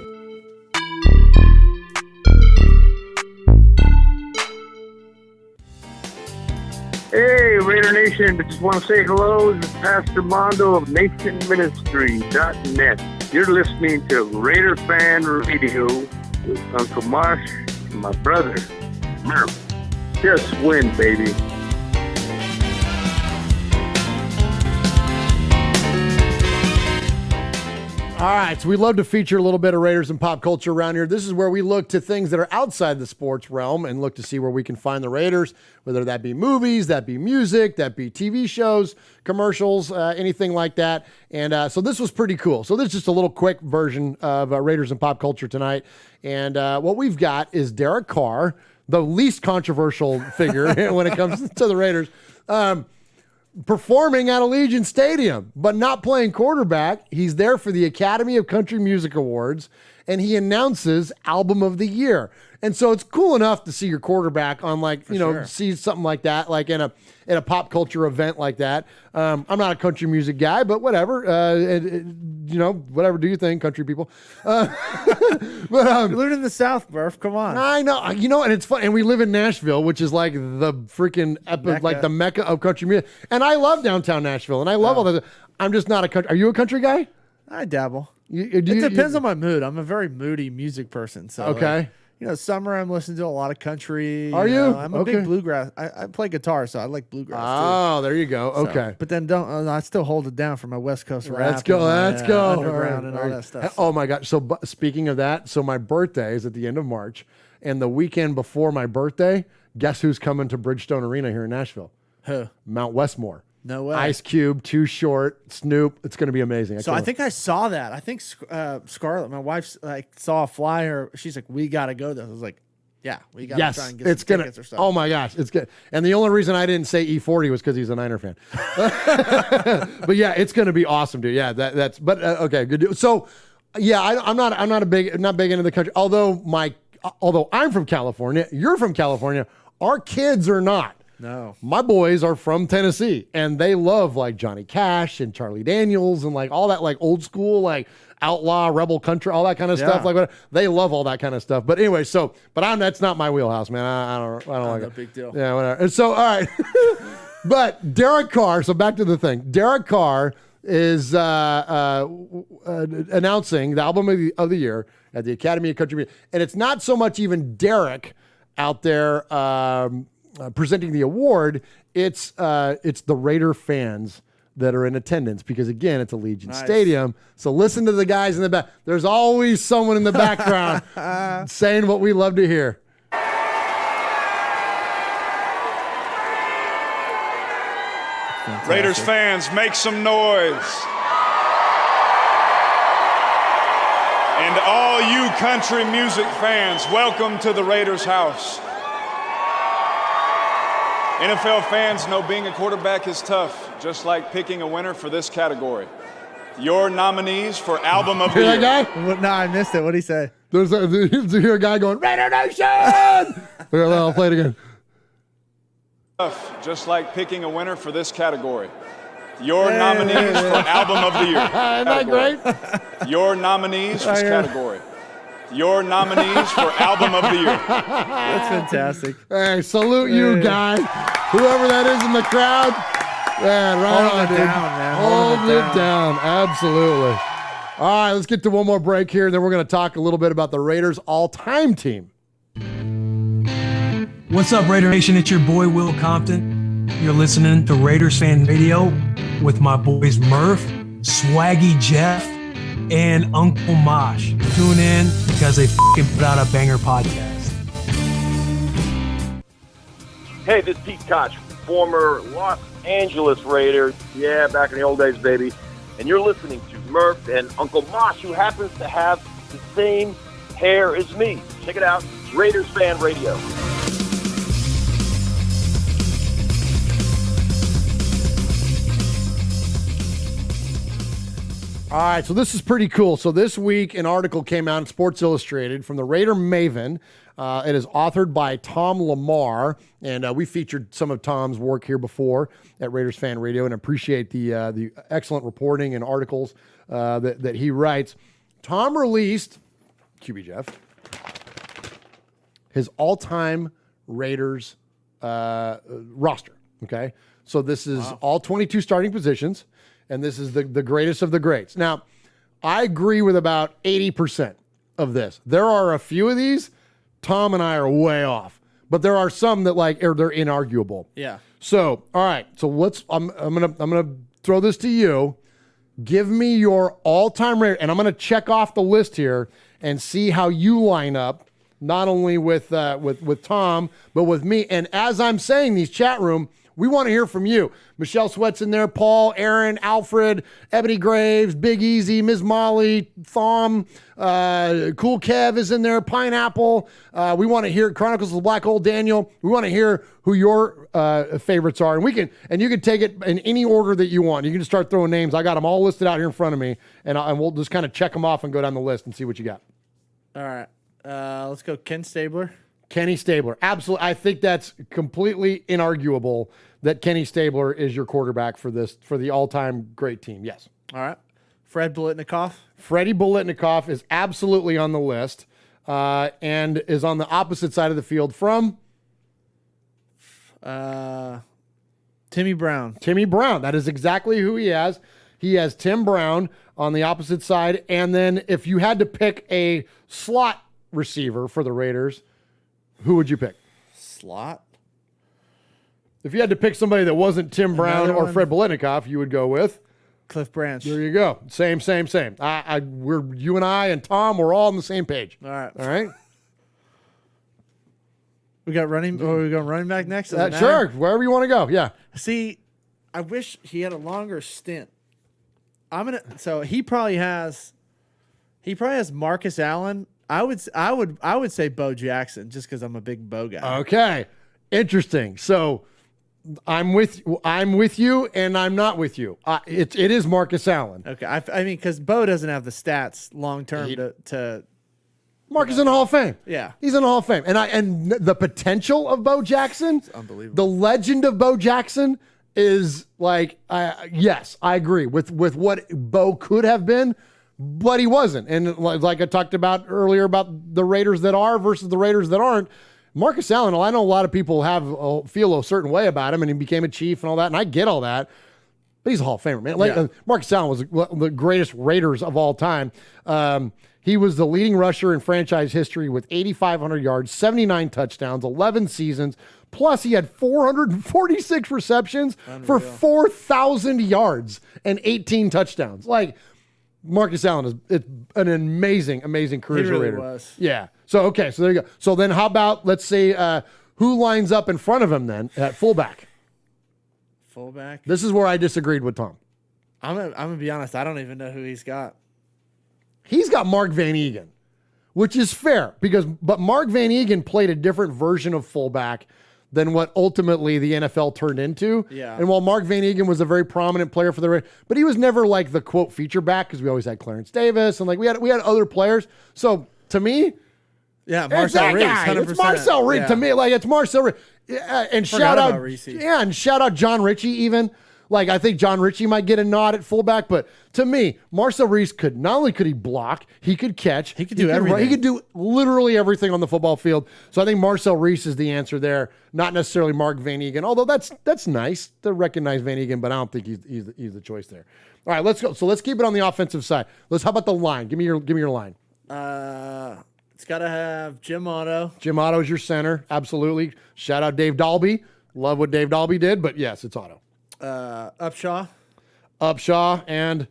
Hey, Raider Nation. I just want to say hello. This is Pastor Mondo of NationMinistry.net. You're listening to Raider Fan Radio with Uncle Mosh and my brother, Murph. Just win, baby. All right, so we love to feature a little bit of Raiders and pop culture around here. This is where we look to things that are outside the sports realm and look to see where we can find the Raiders, whether that be movies, that be music, that be TV shows, commercials, anything like that. And so this was pretty cool. So this is just a little quick version of Raiders and pop culture tonight. And what we've got is Derek Carr, the least controversial figure when it comes to the Raiders, performing at Allegiant Stadium, but not playing quarterback. He's there for the Academy of Country Music Awards, and he announces Album of the Year. And so it's cool enough to see your quarterback on, like, see something like that, like in a pop culture event like that. I'm not a country music guy, but whatever. Whatever, do you think, country people? But you live in the South, Murph. Come on. I know, and it's fun. And we live in Nashville, which is like the freaking like the mecca of country music. And I love downtown Nashville, and I love all that. I'm just not a country. Are you a country guy? I dabble. It depends on my mood. I'm a very moody music person. So okay. Summer I'm listening to a lot of country. Are you? I'm a big bluegrass. I play guitar, so I like bluegrass too. Oh, there you go. Okay. But then I still hold it down for my West Coast rap. Let's go. Underground and all that stuff. Oh my gosh. So speaking of that, so my birthday is at the end of March, and the weekend before my birthday, guess who's coming to Bridgestone Arena here in Nashville? Who? Mount Westmore. No way. Ice Cube, Too Short, Snoop. It's going to be amazing. I think I saw that. I think Scarlett, my wife, saw a flyer. She's like, "We got to go there." I was like, "Yeah, we got to try and get some tickets or something." Oh my gosh, it's good. And the only reason I didn't say E40 was because he's a Niner fan. But yeah, it's going to be awesome, dude. Yeah, that's. But okay, good deal. So yeah, I'm not big into the country. Although I'm from California, you're from California. Our kids are not. No. My boys are from Tennessee, and they love like Johnny Cash and Charlie Daniels and like all that like old school like outlaw rebel country, all that kind of stuff. Like they love all that kind of stuff. But anyway, that's not my wheelhouse, man. I don't like it. No big deal. Yeah, whatever. And so all right, but Derek Carr. So back to the thing. Derek Carr is announcing the album of the year at the Academy of Country Music, and it's not so much even Derek out there. Presenting the award, it's the Raider fans that are in attendance because, again, it's Allegiant Stadium. So listen to the guys in the back. There's always someone in the background saying what we love to hear. Fantastic. Raiders fans, make some noise. And all you country music fans, welcome to the Raiders house. NFL fans know being a quarterback is tough, just like picking a winner for this category. Your nominees for Album of the Year. Hear that guy? No, I missed it. What'd he say? You hear a guy going, Raider Nation! I'll play it again. Tough, just like picking a winner for this category. Your nominees for Album of the Year. Isn't that great? Your nominees for this category. Your nominees for Album of the Year. That's fantastic. Hey, salute you, guy. Whoever that is in the crowd. Man, right on, dude. Hold it down. Absolutely. All right, let's get to one more break here, and then we're going to talk a little bit about the Raiders' all-time team. What's up, Raider Nation? It's your boy, Will Compton. You're listening to Raiders Fan Radio with my boys Murph, Swaggy Jeff, and Uncle Mosh. Tune in because they fucking put out a banger podcast. Hey, this is Pete Koch, former Los Angeles Raider. Yeah, back in the old days, baby. And you're listening to Murph and Uncle Mosh, who happens to have the same hair as me. Check it out, Raiders Fan Radio. All right, so this is pretty cool. So this week, an article came out in Sports Illustrated from the Raider Maven. It is authored by Tom Lamar, and we featured some of Tom's work here before at Raiders Fan Radio, and appreciate the excellent reporting and articles that he writes. Tom released, QB Jeff, his all-time Raiders roster. Okay. So this is all 22 starting positions, and this is the greatest of the greats. Now, I agree with about 80% of this. There are a few of these, Tom and I are way off, but there are some that they're inarguable. Yeah. So, all right. So I'm gonna throw this to you. Give me your all-time Raider, and I'm gonna check off the list here and see how you line up, not only with Tom, but with me. And as I'm saying these, chat room, we want to hear from you. Michelle Sweat's in there, Paul, Aaron, Alfred, Ebony Graves, Big Easy, Ms. Molly, Thom, Cool Kev is in there, Pineapple. We want to hear Chronicles of the Black Hole, Daniel. We want to hear who your favorites are. And you can take it in any order that you want. You can just start throwing names. I got them all listed out here in front of me, and we'll just kind of check them off and go down the list and see what you got. All right. Let's go Ken Stabler. Kenny Stabler. Absolutely. I think that's completely inarguable that Kenny Stabler is your quarterback for the all-time great team. Yes. All right. Fred Biletnikoff. Freddie Biletnikoff is absolutely on the list and is on the opposite side of the field from Timmy Brown. Timmy Brown. That is exactly who he has. He has Tim Brown on the opposite side. And then if you had to pick a slot receiver for the Raiders, who would you pick? Slot? If you had to pick somebody that wasn't Tim Brown or Fred Biletnikoff, you would go with Cliff Branch. There you go. Same. We're you and I and Tom. We're all on the same page. All right. All right. We got running. Are we going running back next? Sure. Wherever you want to go. Yeah. See, I wish he had a longer stint. So he probably has Marcus Allen. I would say Bo Jackson just because I'm a big Bo guy. Okay. Interesting. So I'm with you, and I'm not with you. It is Marcus Allen. Okay. I mean, because Bo doesn't have the stats long term to. Marcus in the Hall of Fame. Yeah, he's in the Hall of Fame, and the potential of Bo Jackson, it's unbelievable. The legend of Bo Jackson is yes, I agree with what Bo could have been. But he wasn't. And like I talked about earlier about the Raiders that are versus the Raiders that aren't, Marcus Allen, I know a lot of people feel a certain way about him, and he became a Chief and all that, and I get all that. But he's a Hall of Famer, man. Marcus Allen was the greatest Raiders of all time. He was the leading rusher in franchise history with 8,500 yards, 79 touchdowns, 11 seasons. Plus, he had 446 receptions for 4,000 yards and 18 touchdowns. Marcus Allen is an amazing career really Raider. Was. Yeah. So there you go. So then how about, let's say, who lines up in front of him then at fullback? Fullback? This is where I disagreed with Tom. I'm gonna be honest. I don't even know who he's got. He's got Mark Van Eegen, which is fair but Mark Van Eegen played a different version of fullback than what ultimately the NFL turned into. Yeah. And while Mark Van Eegen was a very prominent player for the Raiders, but he was never the quote feature back because we always had Clarence Davis and we had other players. So to me, yeah, Marcel Reese, 100%. It's Marcel Reese to me. It's Marcel Reese. And shout out John Ritchie even. I think John Ritchie might get a nod at fullback, but to me, Marcel Reese not only could he block, he could catch. He could do everything. He could do literally everything on the football field. So I think Marcel Reese is the answer there, not necessarily Mark Van Eegen, although that's nice to recognize Van Eegen, but I don't think he's the choice there. All right, let's go. So let's keep it on the offensive side. How about the line? Give me your line. It's got to have Jim Otto. Jim Otto's your center. Absolutely. Shout out Dave Dalby. Love what Dave Dalby did, but yes, it's Otto. Upshaw, and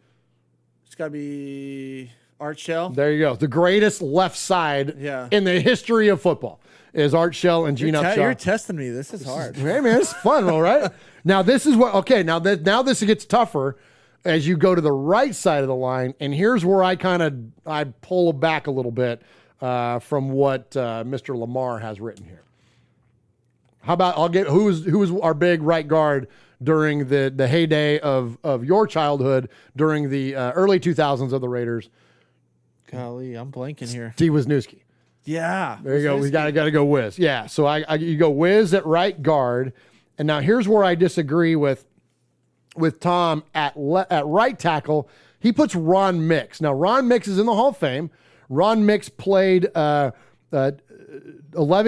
it's got to be Art Shell. There you go. The greatest left side in the history of football is Art Shell and Gene Upshaw. You're testing me. This is hard. Hey, man, it's fun, all right? Now, this is what, now this gets tougher as you go to the right side of the line, and here's where I pull back a little bit from what Mr. Lamar has written here. How about who was our big right guard during the heyday of your childhood during the early 2000s of the Raiders? Golly, I'm blanking here. Steve Wisniewski. Yeah. There you go. We got to go Wiz. Yeah. So you go Wiz at right guard. And now here's where I disagree with Tom at right tackle. He puts Ron Mix. Now Ron Mix is in the Hall of Fame. Ron Mix played 11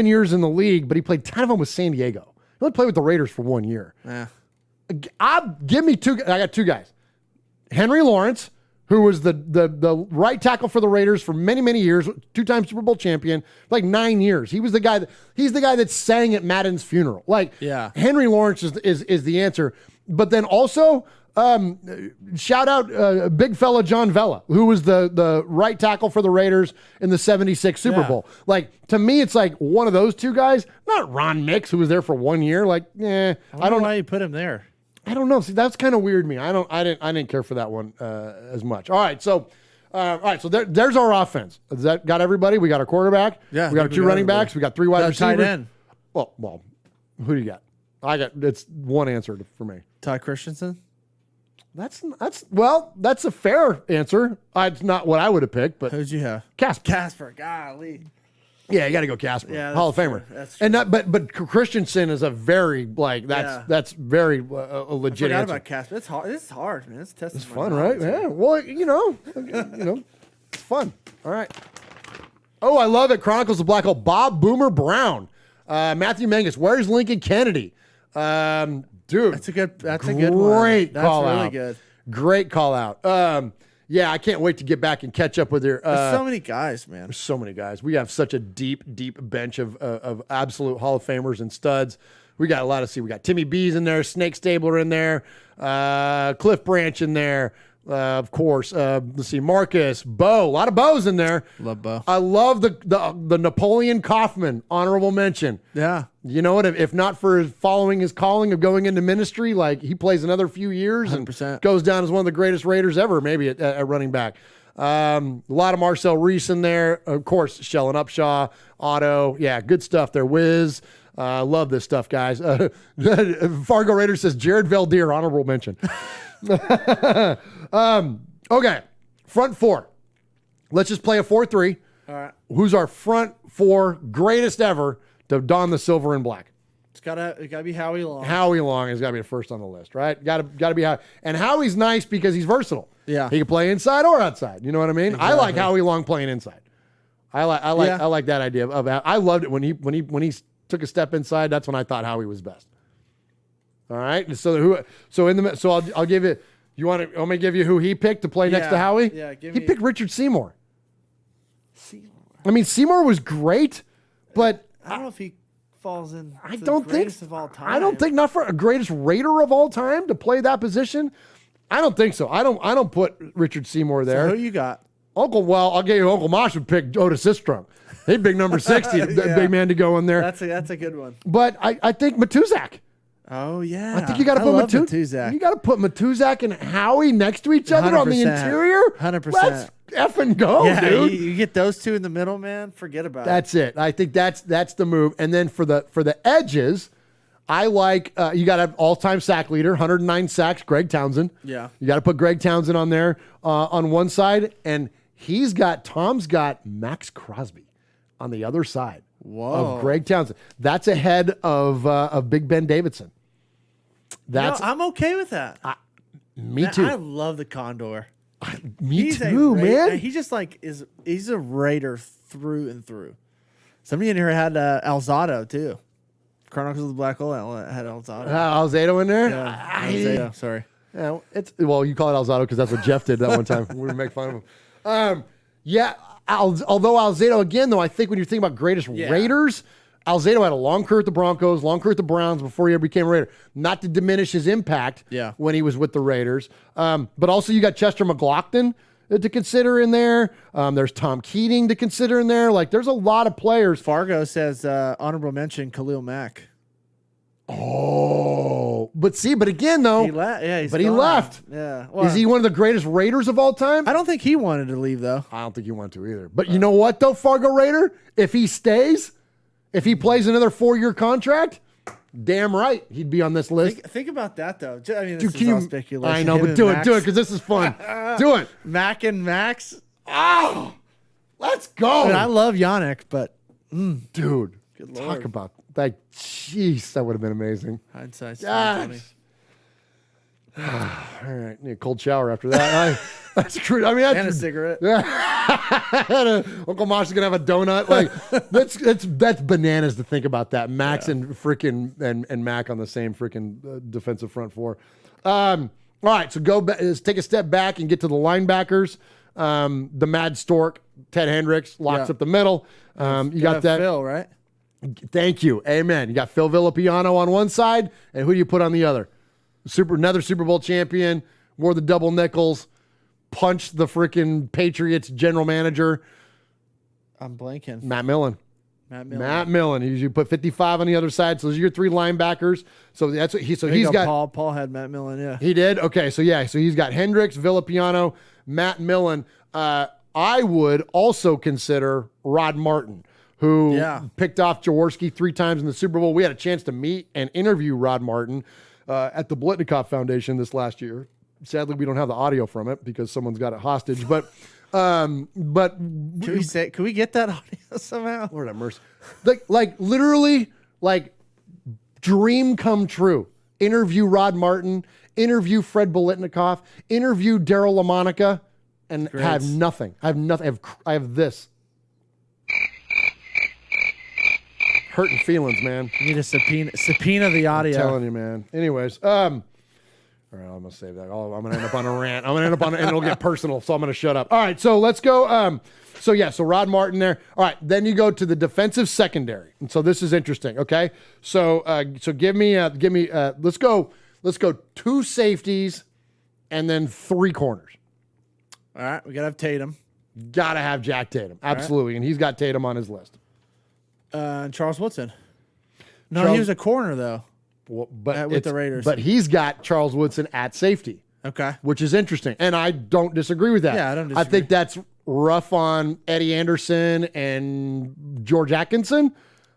years in the league, but he played 10 of them with San Diego. He only played with the Raiders for 1 year. Yeah. Give me two. I got two guys. Henry Lawrence, who was the right tackle for the Raiders for many, many years, 2-time Super Bowl champion, like 9 years. He's the guy that sang at Madden's funeral. Like, yeah. Henry Lawrence is the answer. But then also, shout out big fella John Vella, who was the right tackle for the Raiders in the 76 Super Bowl. Like, to me, it's like one of those two guys, not Ron Mix, who was there for 1 year. Like, I don't know why you put him there. I don't know. See, that's kind of weird to me. I didn't care for that one as much. All right, so there's our offense. Has that got everybody? We got our quarterback. Yeah, we got our two running backs. We got 3 wide receivers. Tight end. Well, who do you got? It's one answer for me. Ty Christensen. That's a fair answer. It's not what I would have picked, but who'd you have? Casper. Golly. Yeah, you got to go Casper. Yeah, Hall of Famer. That's and not, but Christensen is a very that's very a legit I forgot answer. about Casper. It's hard. It's hard, man. It's testing. It's fun, right? Yeah. Well, it's fun. All right. Oh, I love it. Chronicles of Black Hole. Bob Boomer Brown, Matthew Mangus. Where's Lincoln Kennedy? Dude, that's a good one. Great call really out. Good. Great call out. Yeah, I can't wait to get back and catch up with your. There's so many guys, man. There's so many guys. We have such a deep bench of absolute Hall of Famers and studs. We got a lot to see. We got Timmy B's in there, Snake Stabler in there, Cliff Branch in there, of course. Let's see, Marcus, Bo, a lot of Bo's in there. Love Bo. I love the Napoleon Kaufman honorable mention. Yeah. You know what? If not for following his calling of going into ministry, like he plays another few years 100%. and goes down as one of the greatest Raiders ever, maybe at running back. A lot of Marcel Reese in there. Of course, Shellen Upshaw, Otto. Yeah, good stuff there. Wiz. Love this stuff, guys. Fargo Raiders says Jared Valdir, honorable mention. Okay, front four. Let's just play a 4-3. All right. Who's our front four greatest ever to don the silver and black? It gotta be Howie Long. Howie Long has got to be the first on the list, right? Got to be Howie. And Howie's nice because he's versatile. Yeah. He can play inside or outside. You know what I mean? Exactly. I like Howie Long playing inside. I like that idea of. I loved it when he took a step inside. That's when I thought Howie was best. All right. So I'll give you. You want to? I'm gonna give you who he picked to play next to Howie. Yeah. He picked Richard Seymour. I mean, Seymour was great, but I don't know if he falls in. I don't think of all time. I don't think not for a greatest Raider of all time to play that position. I don't think so. I don't put Richard Seymour there. So who you got? I'll give you Uncle Mosh would pick Otis Sistrunk. He'd big number 60, big man to go in there. That's a good one. But I think Matuzak. Oh yeah. I think you got to put Matuzak. You got to put Matuzak and Howie next to each other on the interior. 100%. Let's effing go, dude. You get those two in the middle, man. Forget about it. That's it. I think that's the move. And then for the edges, I like you got to have all-time sack leader, 109 sacks, Greg Townsend. Yeah. You got to put Greg Townsend on there on one side, and Tom's got Max Crosby on the other side. Whoa. Of Greg Townsend. That's ahead of Big Ben Davidson. I'm okay with that. Me too. I love the Condor. Me too, man. He just he's a Raider through and through. Somebody in here had Alzado too. Chronicles of the Black Hole had Alzado. Alzado in there? Yeah, Alzado, sorry. Yeah, you call it Alzado because that's what Jeff did that one time. We would make fun of him. Although Alzado, again, though, I think when you think about greatest Raiders, Alzado had a long career at the Broncos, long career at the Browns before he ever became a Raider. Not to diminish his impact when he was with the Raiders. But also you got Chester McLaughlin to consider in there. There's Tom Keating to consider in there. Like, there's a lot of players. Fargo says honorable mention Khalil Mack. Oh, but again though, he left. He left. Yeah, well, is he one of the greatest Raiders of all time? I don't think he wanted to leave though. I don't think he wanted to either. But you know what though, Fargo Raider, if he stays, if he plays another 4-year contract, damn right he'd be on this list. Think about that though. I mean, Dude, this is all speculation. I know, but do it because this is fun. Do it, Mac and Max. Oh, let's go. I mean, I love Yannick, but dude, good talk Lord. about that. Jeez, that would have been amazing. Hindsight's Gosh. All right, need a cold shower after that. That's true. I mean, that's and a cigarette. Yeah. Uncle Mosh is gonna have a donut. Like that's bananas to think about that. Max and freaking and Mac on the same freaking defensive front four. All right, so take a step back and get to the linebackers. The Mad Stork, Ted Hendricks locks up the middle. You got that, Phil, right? Thank you. Amen. You got Phil Villapiano on one side, and who do you put on the other? Another Super Bowl champion, wore the double nickels, punched the freaking Patriots general manager. I'm blanking. Matt Millen. You put 55 on the other side. So those are your three linebackers. So that's what he's got. Paul had Matt Millen, yeah. He did? Okay. So he's got Hendricks, Villapiano, Matt Millen. I would also consider Rod Martin, who picked off Jaworski 3 times in the Super Bowl. We had a chance to meet and interview Rod Martin at the Blitnikoff Foundation this last year. Sadly, we don't have the audio from it because someone's got it hostage. But can we get that audio somehow? Lord have mercy. Like literally, like dream come true. Interview Rod Martin, interview Fred Biletnikoff, interview Daryl LaMonica, and have nothing. I have nothing. I have this. Hurting feelings, man. You need a subpoena the audio. I'm telling you, man. Anyways, all right, I'm gonna save that. I'm gonna end up on a rant. I'm gonna end up on, and it'll get personal. So I'm gonna shut up. All right, so let's go. So Rod Martin there. All right, then you go to the defensive secondary, and so this is interesting. Okay, so give me. Let's go 2 safeties, and then 3 corners. All right, we gotta have Tatum. Gotta have Jack Tatum, absolutely, and he's got Tatum on his list. And Charles Woodson. No, he was a corner though. But with the Raiders. But he's got Charles Woodson at safety. Okay. Which is interesting. And I don't disagree with that. Yeah, I don't disagree. I think that's rough on Eddie Anderson and George Atkinson.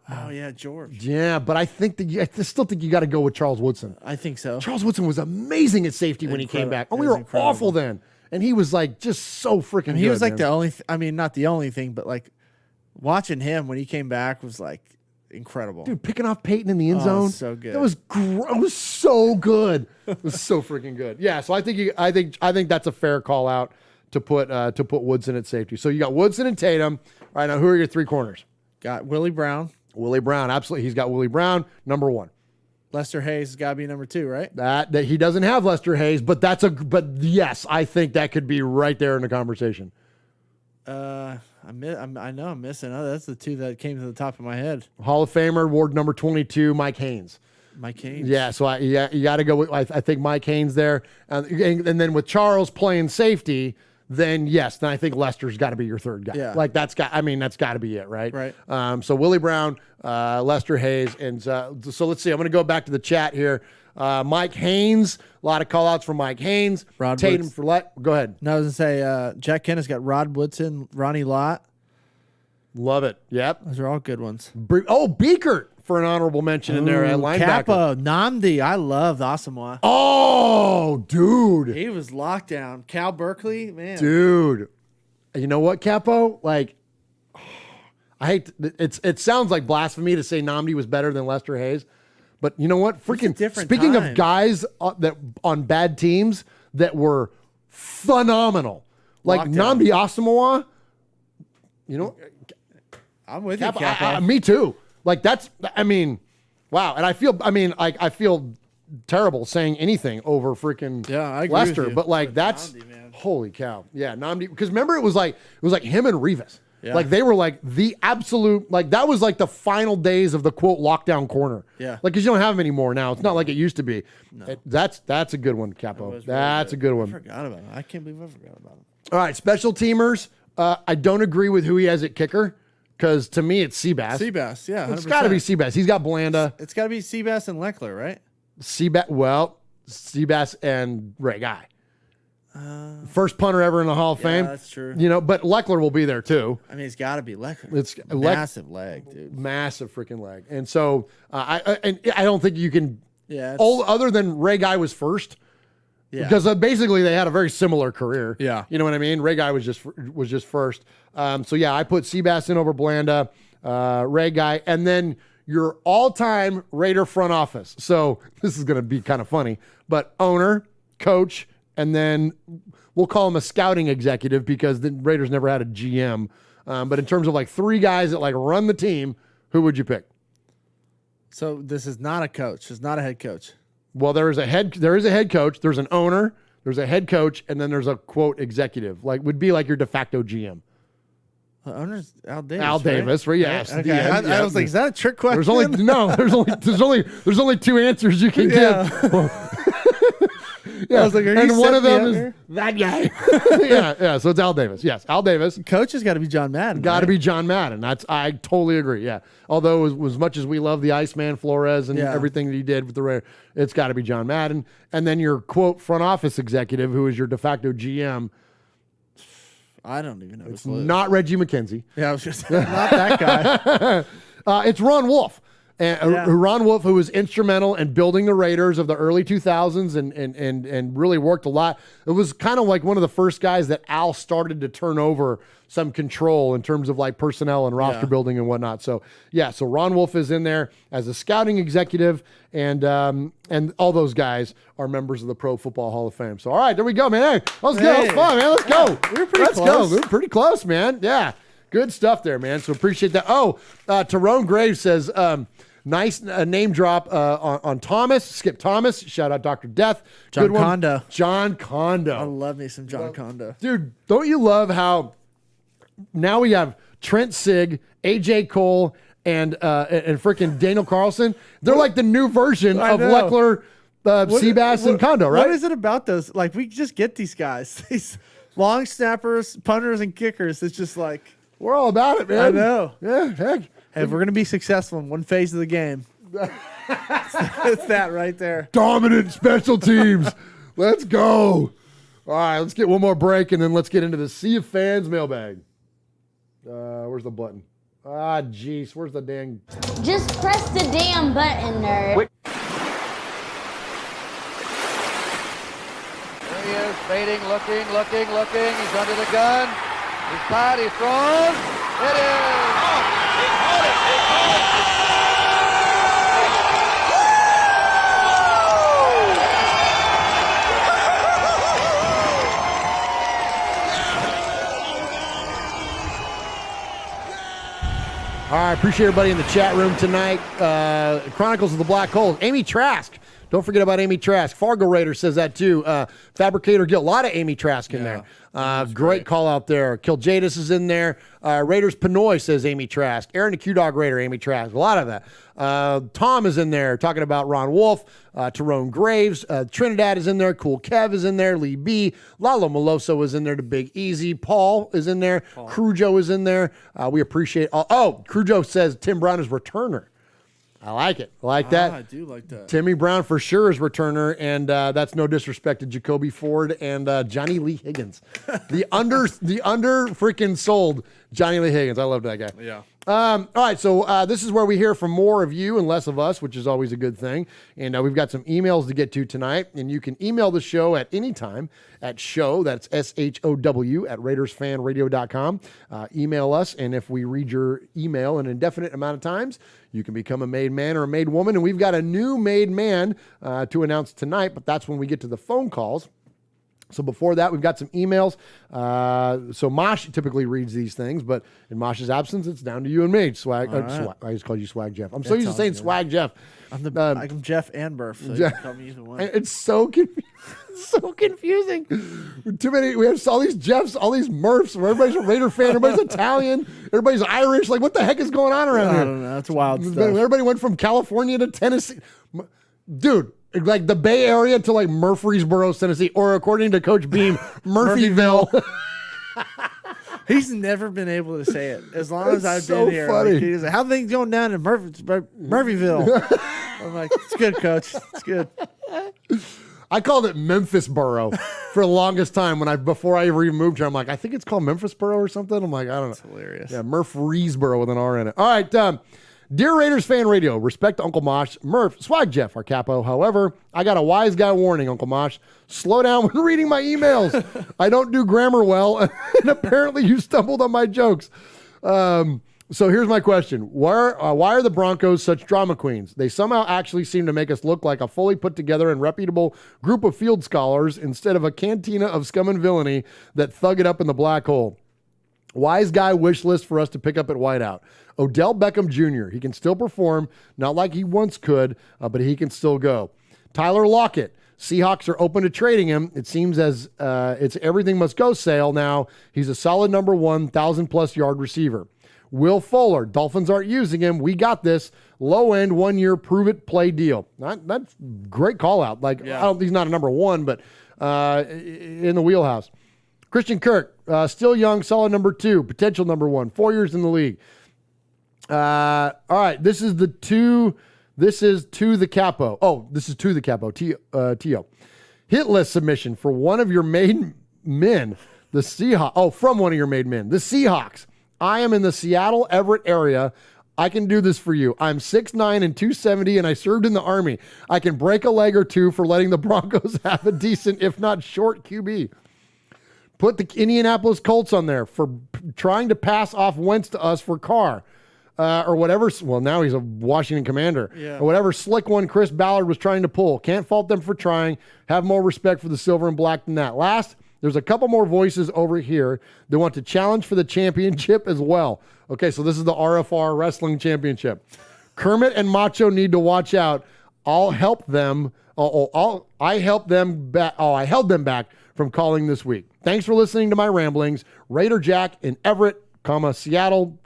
Oh, yeah, George. Yeah, but I still think you got to go with Charles Woodson. I think so. Charles Woodson was amazing at safety when he came back. And we were awful then. And he was like just so freaking good. He was like the only, not the only thing, but like watching him when he came back was like incredible. Dude, picking off Peyton in the end zone. So good. That was it was so good. It was so freaking good. Yeah, so I think that's a fair call out to put Woodson at safety. So you got Woodson and Tatum. All right, now who are your 3 corners? Got Willie Brown. Willie Brown, absolutely. He's got Willie Brown, number 1. Lester Hayes has got to be number 2, right? That he doesn't have Lester Hayes, but yes, I think that could be right there in the conversation. I know I'm missing. Oh, that's the 2 that came to the top of my head. Hall of Famer, Ward number 22, Mike Haynes. Mike Haynes. Yeah, so you got to go with. I think Mike Haynes there, and then with Charles playing safety, then yes, then I think Lester's got to be your 3rd guy. Yeah, like that's got to be it, right? Right. So Willie Brown, Lester Hayes, and so let's see. I'm going to go back to the chat here. Mike Haynes, a lot of call outs for Mike Haynes. Rod Tatum Woods. Go ahead. No, I was going to say Jack Kennett's got Rod Woodson, Ronnie Lott. Love it. Yep. Those are all good ones. Beekert for an honorable mention in there at linebacker. Capo, Namdi. I love Asamoah. Oh, dude. He was locked down. Cal Berkeley, man. Dude. You know what, Capo? Like, I hate it sounds like blasphemy to say Namdi was better than Lester Hayes. But you know what? Freaking speaking of guys that on bad teams that were phenomenal. Like Namdi Asamoah, you know, I'm with you, Capo. Me too. Like that's, wow. And I feel terrible saying anything over freaking Lester, with you. but like that's Namdi, holy cow. Yeah, Namdi. Because remember it was like him and Rivas. Yeah. Like they were like the absolute, like that was like the final days of the quote lockdown corner. Yeah. Like, cause you don't have them anymore now. It's not like it used to be. No. That's a good one, Capo. That's a good one. I forgot about him. I can't believe I forgot about him. All right. Special teamers. I don't agree with who he has at kicker. Cause to me it's Seabass. Seabass, yeah. 100%. It's gotta be Seabass. He's got Blanda. It's gotta be Seabass and Leckler, right? Seabass and Ray Guy. First punter ever in the Hall of Fame. That's true. You know, but Leckler will be there too. I mean, it's got to be Leckler. It's massive leg, dude. Massive freaking leg. And so I don't think you can. Yeah. Other than Ray Guy was first. Yeah. Because basically they had a very similar career. Yeah. You know what I mean? Ray Guy was just first. So yeah, I put Seabass in over Blanda, Ray Guy, and then your all-time Raider front office. So this is going to be kind of funny, but owner, coach, and then we'll call him a scouting executive because the Raiders never had a GM. But in terms of like 3 guys that like run the team, who would you pick? So this is not a coach. It's not a head coach. Well, there is a head coach. There's an owner. There's a head coach, and then there's a quote executive. Like would be like your de facto GM. The owner's Al Davis. Al Davis, right? Yes. Okay. I was like, is that a trick question? There's only 2 answers you can give. Yeah, I was like, are you and one of them setting me is up here? that guy. yeah. So it's Al Davis. Yes, Al Davis. Coach has got to be John Madden. Got to right? be John Madden. I totally agree. Yeah. Although as much as we love the Iceman Flores and everything that he did with the Raiders, it's got to be John Madden. And then your quote front office executive, who is your de facto GM. I don't even know. It's not Reggie McKenzie. Yeah, I was just not that guy. It's Ron Wolf. Ron Wolf, who was instrumental in building the Raiders of the early 2000s and really worked a lot. It was kind of like one of the first guys that Al started to turn over some control in terms of like personnel and roster building and whatnot. So Ron Wolf is in there as a scouting executive, and all those guys are members of the Pro Football Hall of Fame. So all right, there we go, man. Hey, let's go. It's fun, man. Let's go. We were pretty close. We were pretty close, man. Yeah. Good stuff there, man. So appreciate that. Oh, Tyrone Graves says, nice name drop on Thomas, Skip Thomas. Shout out Dr. Death. John Kondo. John Kondo. I love me some John Kondo. Dude, don't you love how now we have Trent Sig, AJ Cole, and freaking Daniel Carlson? They're like the new version of Leckler, Seabass, and Kondo, right? What is it about those? Like, we just get these guys. These long snappers, punters, and kickers. It's just like... We're all about it, man. I know. Yeah, heck. Hey, if we're going to be successful in one phase of the game, it's that right there. Dominant special teams. Let's go. All right, let's get one more break, and then let's get into the Sea of Fans mailbag. Where's the button? Ah, jeez. Where's the dang... Just press the damn button, nerd. There he is, fading, looking. He's under the gun. He's caught, he throws. It is. Oh, he caught it. All right, appreciate everybody in the chat room tonight. Chronicles of the Black Hole. Amy Trask. Don't forget about Amy Trask. Fargo Raider says that too. Fabricator Guild. A lot of Amy Trask in there. Great call out there. Kiljadis is in there. Raiders Pinoy says Amy Trask. Aaron the Q-Dog Raider, Amy Trask. A lot of that. Tom is in there talking about Ron Wolf. Tyrone Graves. Trinidad is in there. Cool Kev is in there. Lee B. Lalo Meloso is in there. The Big Easy. Paul is in there. Crujo is in there. We appreciate all. Oh, Crujo says Tim Brown is returner. I like it. I like that. I do like that. Timmy Brown for sure is returner, and that's no disrespect to Jacoby Ford and Johnny Lee Higgins. the under freaking sold Johnny Lee Higgins. I love that guy. Yeah. All right, so this is where we hear from more of you and less of us, which is always a good thing. And we've got some emails to get to tonight, and you can email the show at any time at show, that's SHOW, at RaidersFanRadio.com. Email us, and if we read your email an indefinite amount of times, you can become a made man or a made woman. And we've got a new made man to announce tonight, but that's when we get to the phone calls. So before that, we've got some emails. So Mosh typically reads these things, but in Mosh's absence, it's down to you and me. Swag. I just called you Swag Jeff. I'm so used to saying Swag Jeff. I'm Jeff and Burf, so you can call me either one. It's so confusing. Too many. We have all these Jeffs, all these Murphs. Where everybody's a Raider fan. Everybody's Italian. Everybody's Irish. Like, what the heck is going on around here? I don't know. That's wild stuff. Everybody went from California to Tennessee. Dude. Like the Bay Area to like Murfreesboro, Tennessee, or according to Coach Beam, Murphyville. He's never been able to say it as long as I've so been here. funny. Like, he's like, how things going down in Murphyville? I'm like, it's good, Coach. It's good. I called it Memphisboro for the longest time before I ever even moved here. I'm like, I think it's called Memphisboro or something. I'm like, I don't know. That's hilarious. Yeah, Murfreesboro with an R in it. All right. Dear Raiders Fan Radio, respect to Uncle Mosh, Murph, Swag Jeff, our capo. However, I got a wise guy warning, Uncle Mosh. Slow down when reading my emails. I don't do grammar well, and apparently you stumbled on my jokes. So here's my question. Why are the Broncos such drama queens? They somehow actually seem to make us look like a fully put together and reputable group of field scholars instead of a cantina of scum and villainy that thug it up in the black hole. Wise guy wish list for us to pick up at wideout. Odell Beckham Jr. He can still perform, not like he once could, but he can still go. Tyler Lockett. Seahawks are open to trading him. It seems as it's everything must go sale now. He's a solid number 1, 1,000+ yard receiver. Will Fuller. Dolphins aren't using him. We got this. Low end, 1 year, prove it, play deal. That's great call out. He's not a number 1, but in the wheelhouse. Christian Kirk. Still young, solid number 2, potential number 1, 4 years in the league. All right. This is to the capo. Oh, this is to the capo. T.O. Hit list submission for one of your made men, the Seahawks. Oh, from one of your made men, the Seahawks. I am in the Seattle Everett area. I can do this for you. I'm 6'9" and 270, and I served in the Army. I can break a leg or two for letting the Broncos have a decent, if not short, QB. Put the Indianapolis Colts on there for trying to pass off Wentz to us for Carr. Or whatever. Well, now he's a Washington Commander. Yeah. Or whatever slick one Chris Ballard was trying to pull. Can't fault them for trying. Have more respect for the silver and black than that. Last, there's a couple more voices over here that want to challenge for the championship as well. Okay, so this is the RFR Wrestling Championship. Kermit and Macho need to watch out. I'll help them. I held them back from calling this week. Thanks for listening to my ramblings. Raider Jack in Everett, Seattle,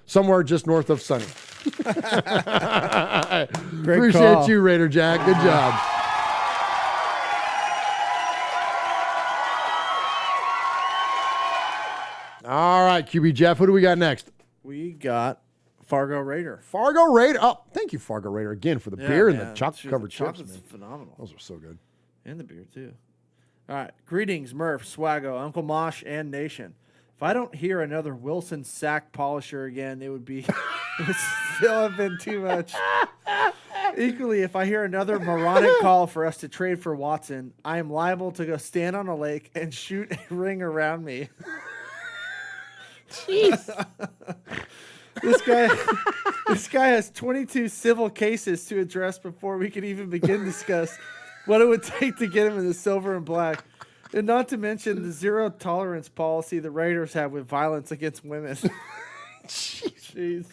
somewhere just north of Sunny. Appreciate you, Raider Jack. Good job. All right, QB Jeff, who do we got next? We got Fargo Raider. Fargo Raider. Oh, thank you, Fargo Raider, again for the beer and the chocolate-covered chips. Chocolate's phenomenal. Those are so good. And the beer, too. All right. Greetings, Murph, Swaggo, Uncle Mosh, and Nation. If I don't hear another Wilson sack polisher again, it would still have been too much. Equally, if I hear another moronic call for us to trade for Watson, I am liable to go stand on a lake and shoot a ring around me. Jeez. This guy has 22 civil cases to address before we can even begin to discuss what it would take to get him in the silver and black. And not to mention the zero tolerance policy the Raiders have with violence against women. Jeez.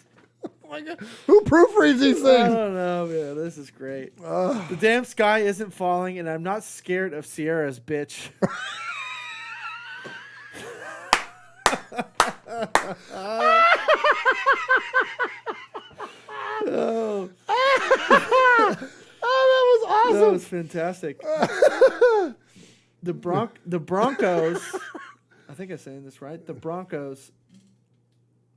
Oh my God. Who proofreads these things? I don't know, man. This is great. The damn sky isn't falling, and I'm not scared of Sierra's bitch. Oh. Oh, that was awesome. That was fantastic. The Broncos, I think I'm saying this right. The Broncos,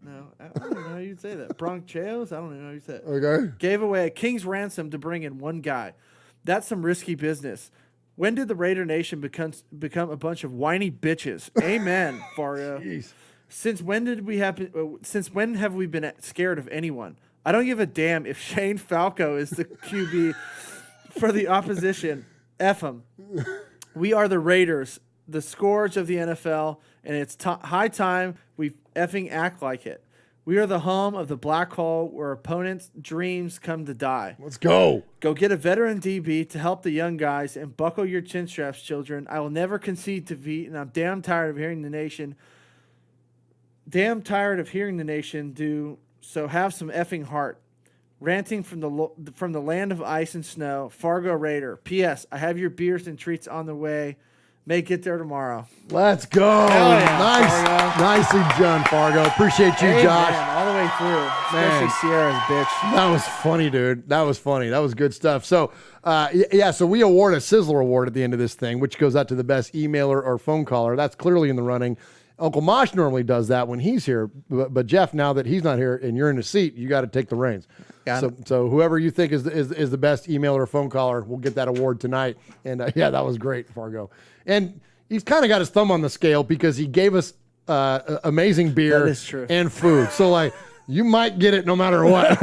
no, I don't even know how you'd say that. Broncos, I don't even know how you say it. Okay. Gave away a king's ransom to bring in one guy. That's some risky business. When did the Raider Nation become a bunch of whiny bitches? Amen, Fargo. Jeez. Since when have we been scared of anyone? I don't give a damn if Shane Falco is the QB for the opposition. F him. We are the Raiders, the scourge of the NFL, and it's high time we effing act like it. We are the home of the black hole where opponents' dreams come to die. Let's go. Go get a veteran DB to help the young guys and buckle your chin straps, children. I will never concede defeat, and I'm damn tired of hearing the nation do so. Have some effing heart. Ranting from the land of ice and snow, Fargo Raider. P.S. I have your beers and treats on the way. May get there tomorrow. Let's go. Yeah, Nice. Nicely done, Fargo. Appreciate you, Hey, Josh. man, all the way through. Especially Sierra's bitch. That was funny, dude. That was funny. That was good stuff. So, so we award a Sizzler Award at the end of this thing, which goes out to the best emailer or phone caller. That's clearly in the running. Uncle Mosh normally does that when he's here. But Jeff, now that he's not here and you're in the seat, you got to take the reins. So whoever you think is the best emailer or phone caller will get that award tonight. And that was great, Fargo. And he's kind of got his thumb on the scale because he gave us amazing beer That is true. and food. So you might get it no matter what.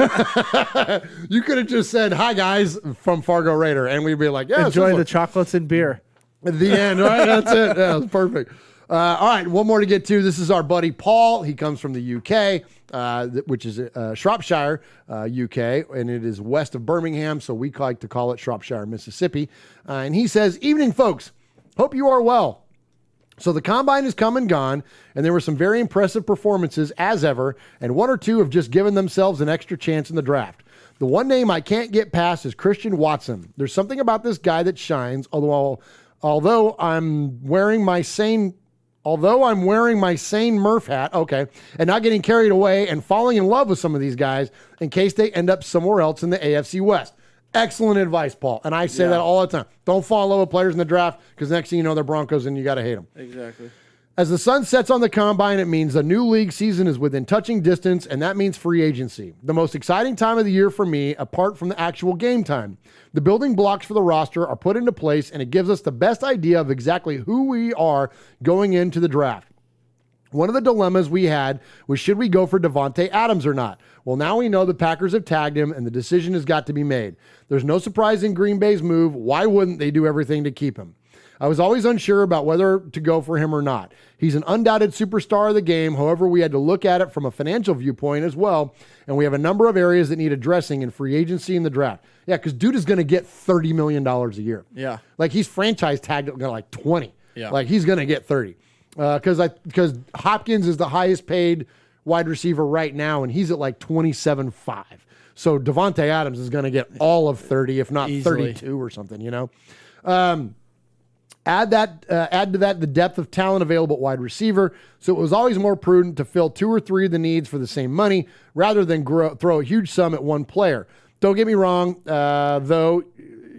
You could have just said, "Hi guys" from Fargo Raider, and we'd be like, "Yeah, Enjoy the chocolates and beer. At the end, right? That's it. Yeah, it was perfect. All right, one more to get to. This is our buddy Paul. He comes from the UK, which is Shropshire, UK, and it is west of Birmingham, so we like to call it Shropshire, Mississippi. And he says, "Evening, folks. Hope you are well. So the combine is come and gone, and there were some very impressive performances as ever, and one or two have just given themselves an extra chance in the draft. The one name I can't get past is Christian Watson. There's something about this guy that shines, although I'm wearing my sane Murph hat, okay, and not getting carried away and falling in love with some of these guys in case they end up somewhere else in the AFC West." Excellent advice, Paul. And I say that all the time. Don't fall in love with players in the draft because next thing you know, they're Broncos and you got to hate them. Exactly. As the sun sets on the combine, it means the new league season is within touching distance, and that means free agency. The most exciting time of the year for me, apart from the actual game time. The building blocks for the roster are put into place, and it gives us the best idea of exactly who we are going into the draft. One of the dilemmas we had was, should we go for Davante Adams or not? Well, now we know the Packers have tagged him, and the decision has got to be made. There's no surprise in Green Bay's move. Why wouldn't they do everything to keep him? I was always unsure about whether to go for him or not. He's an undoubted superstar of the game. However, we had to look at it from a financial viewpoint as well, and we have a number of areas that need addressing in free agency and the draft. Yeah, because dude is going to get $30 million a year. Yeah. Like, he's franchise tagged at like 20. Yeah. Like, he's going to get 30. Because Hopkins is the highest paid wide receiver right now, and he's at like 27.5. So Davante Adams is going to get all of 30, if not Easily. 32 or something, you know? Add to that the depth of talent available at wide receiver. So it was always more prudent to fill two or three of the needs for the same money rather than throw a huge sum at one player. Don't get me wrong, though,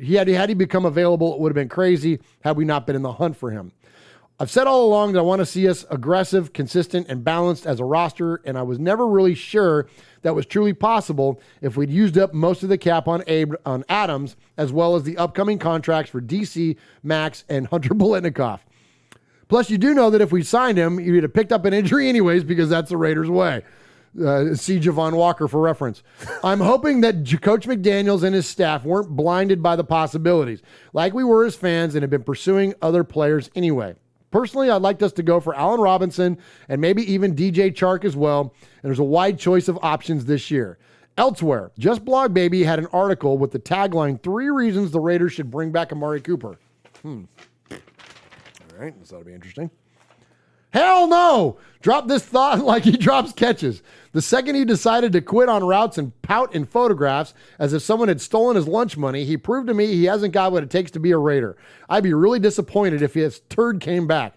had he become available, it would have been crazy had we not been in the hunt for him. I've said all along that I want to see us aggressive, consistent, and balanced as a roster, and I was never really sure that was truly possible if we'd used up most of the cap on Adams, as well as the upcoming contracts for DC, Max, and Hunter Biletnikoff. Plus, you do know that if we signed him, you'd have picked up an injury anyways, because that's the Raiders' way. See Javon Walker for reference. I'm hoping that Coach McDaniels and his staff weren't blinded by the possibilities, like we were as fans and have been pursuing other players anyway. Personally, I'd like us to go for Allen Robinson and maybe even DJ Chark as well, and there's a wide choice of options this year. Elsewhere, Just Blog Baby had an article with the tagline, 3 reasons the Raiders should bring back Amari Cooper. All right, this ought to be interesting. Hell no! Drop this thought like he drops catches. The second he decided to quit on routes and pout in photographs as if someone had stolen his lunch money, he proved to me he hasn't got what it takes to be a Raider. I'd be really disappointed if his turd came back.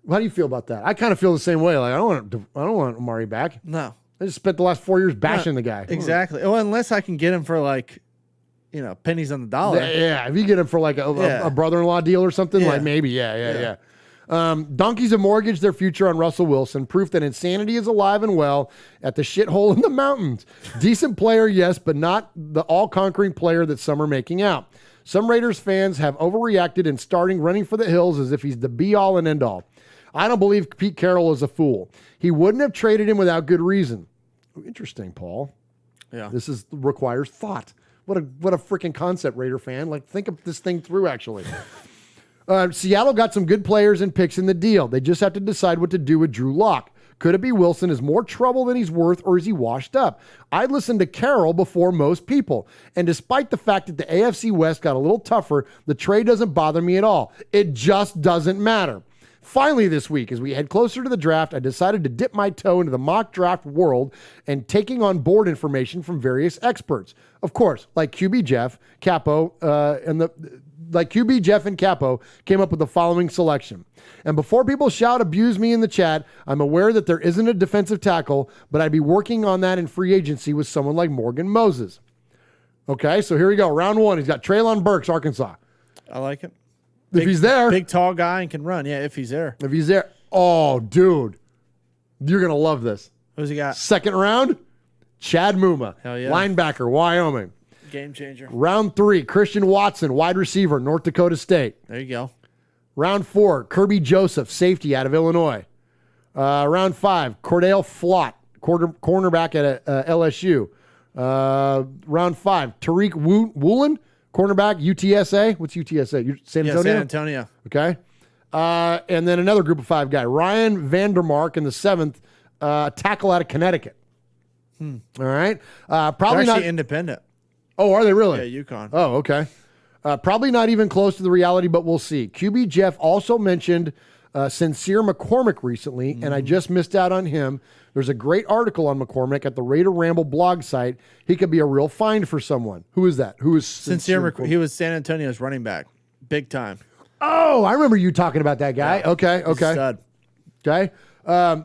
How do you feel about that? I kind of feel the same way. Like, I don't want Amari back. No. I just spent the last 4 years bashing the guy. Exactly. Well, unless I can get him for like, pennies on the dollar. Yeah, if you get him for like a brother-in-law deal or something, like maybe, yeah. Donkeys have mortgaged their future on Russell Wilson, proof that insanity is alive and well at the shithole in the mountains. Decent player, yes, but not the all-conquering player that some are making out. Some Raiders fans have overreacted and starting running for the hills as if he's the be-all and end-all. I don't believe Pete Carroll is a fool. He wouldn't have traded him without good reason. Interesting, Paul. Yeah. This requires thought. What a freaking concept, Raider fan. Like, think of this thing through, actually. Seattle got some good players and picks in the deal. They just have to decide what to do with Drew Lock. Could it be Wilson is more trouble than he's worth, or is he washed up? I'd listen to Carroll before most people. And despite the fact that the AFC West got a little tougher, the trade doesn't bother me at all. It just doesn't matter. Finally this week, as we head closer to the draft, I decided to dip my toe into the mock draft world and taking on board information from various experts. Of course, like QB Jeff, Capo, QB Jeff and Capo came up with the following selection. And before people shout abuse me in the chat, I'm aware that there isn't a defensive tackle, but I'd be working on that in free agency with someone like Morgan Moses. Okay, so here we go. Round 1, he's got Treylon Burks, Arkansas. I like it. If he's there. Big, tall guy and can run. Yeah, if he's there. If he's there. Oh, dude. You're going to love this. Who's he got? Second round, Chad Muma. Hell yeah. Linebacker, Wyoming. Game changer. Round 3, Christian Watson, wide receiver, North Dakota State. There you go. Round 4, Kirby Joseph, safety out of Illinois. Round 5, Cordell Flott, cornerback at LSU. Round 5, Tariq Woolen, cornerback, UTSA. What's UTSA? San Antonio? San Antonio. Okay. And then another group of 5 guy, Ryan Vandermark in the 7th, tackle out of Connecticut. All right. Probably They're not independent. Oh, are they really? Yeah, UConn. Oh, okay. Probably not even close to the reality, but we'll see. QB Jeff also mentioned Sincere McCormick recently, and I just missed out on him. There's a great article on McCormick at the Raider Ramble blog site. He could be a real find for someone. Who is that? Who is Sincere McCormick? He was San Antonio's running back. Big time. Oh, I remember you talking about that guy. Yeah. Okay. Stud. Okay.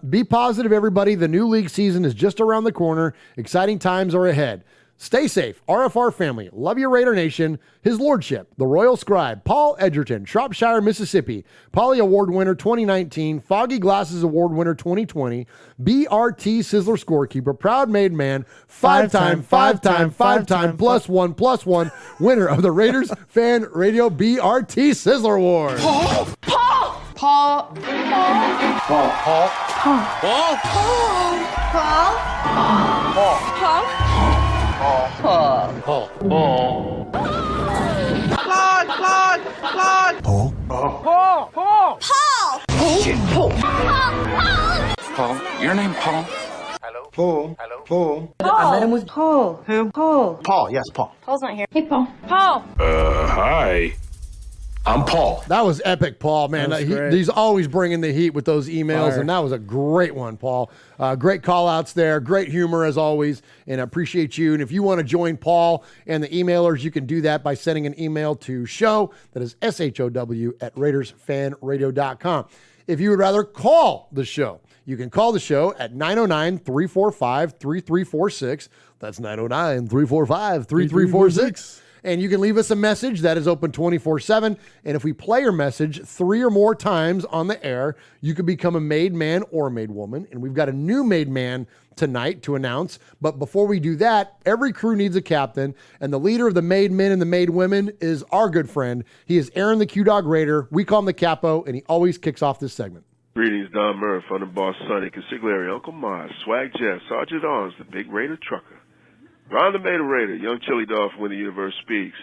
Be positive, everybody. The new league season is just around the corner. Exciting times are ahead. Stay safe. RFR family. Love you, Raider Nation. His Lordship, the Royal Scribe, Paul Edgerton, Shropshire, Mississippi, Polly Award winner 2019, Foggy Glasses Award winner 2020, BRT Sizzler Scorekeeper, Proud Made Man, five-time plus one winner of the Raiders Fan Radio BRT Sizzler Award. Paul. Paul, your name Paul? Paul. I met him with Paul. Who? Paul. Paul, yes, Paul. Paul's not here. Hey, Paul. Paul. Hi. I'm Paul. That was epic, Paul, man. That was great. He's always bringing the heat with those emails, Fire. and that was a great one, Paul. Great call-outs there. Great humor, as always, and I appreciate you. And if you want to join Paul and the emailers, you can do that by sending an email to show, that is SHOW, at RaidersFanRadio.com. If you would rather call the show, you can call the show at 909-345-3346. That's 909-345-3346. And you can leave us a message that is open 24/7. And if we play your message 3 or more times on the air, you could become a made man or a made woman. And we've got a new made man tonight to announce. But before we do that, every crew needs a captain. And the leader of the made men and the made women is our good friend. He is Aaron the Q-Dog Raider. We call him the Capo, and he always kicks off this segment. Greetings, Don Murph, Underboss Sonny, Consigliere, Uncle Mars, Swag Jeff, Sergeant Arms, the Big Raider Trucker. Ron the Mater Raider, Young Chili Dog from When the Universe Speaks,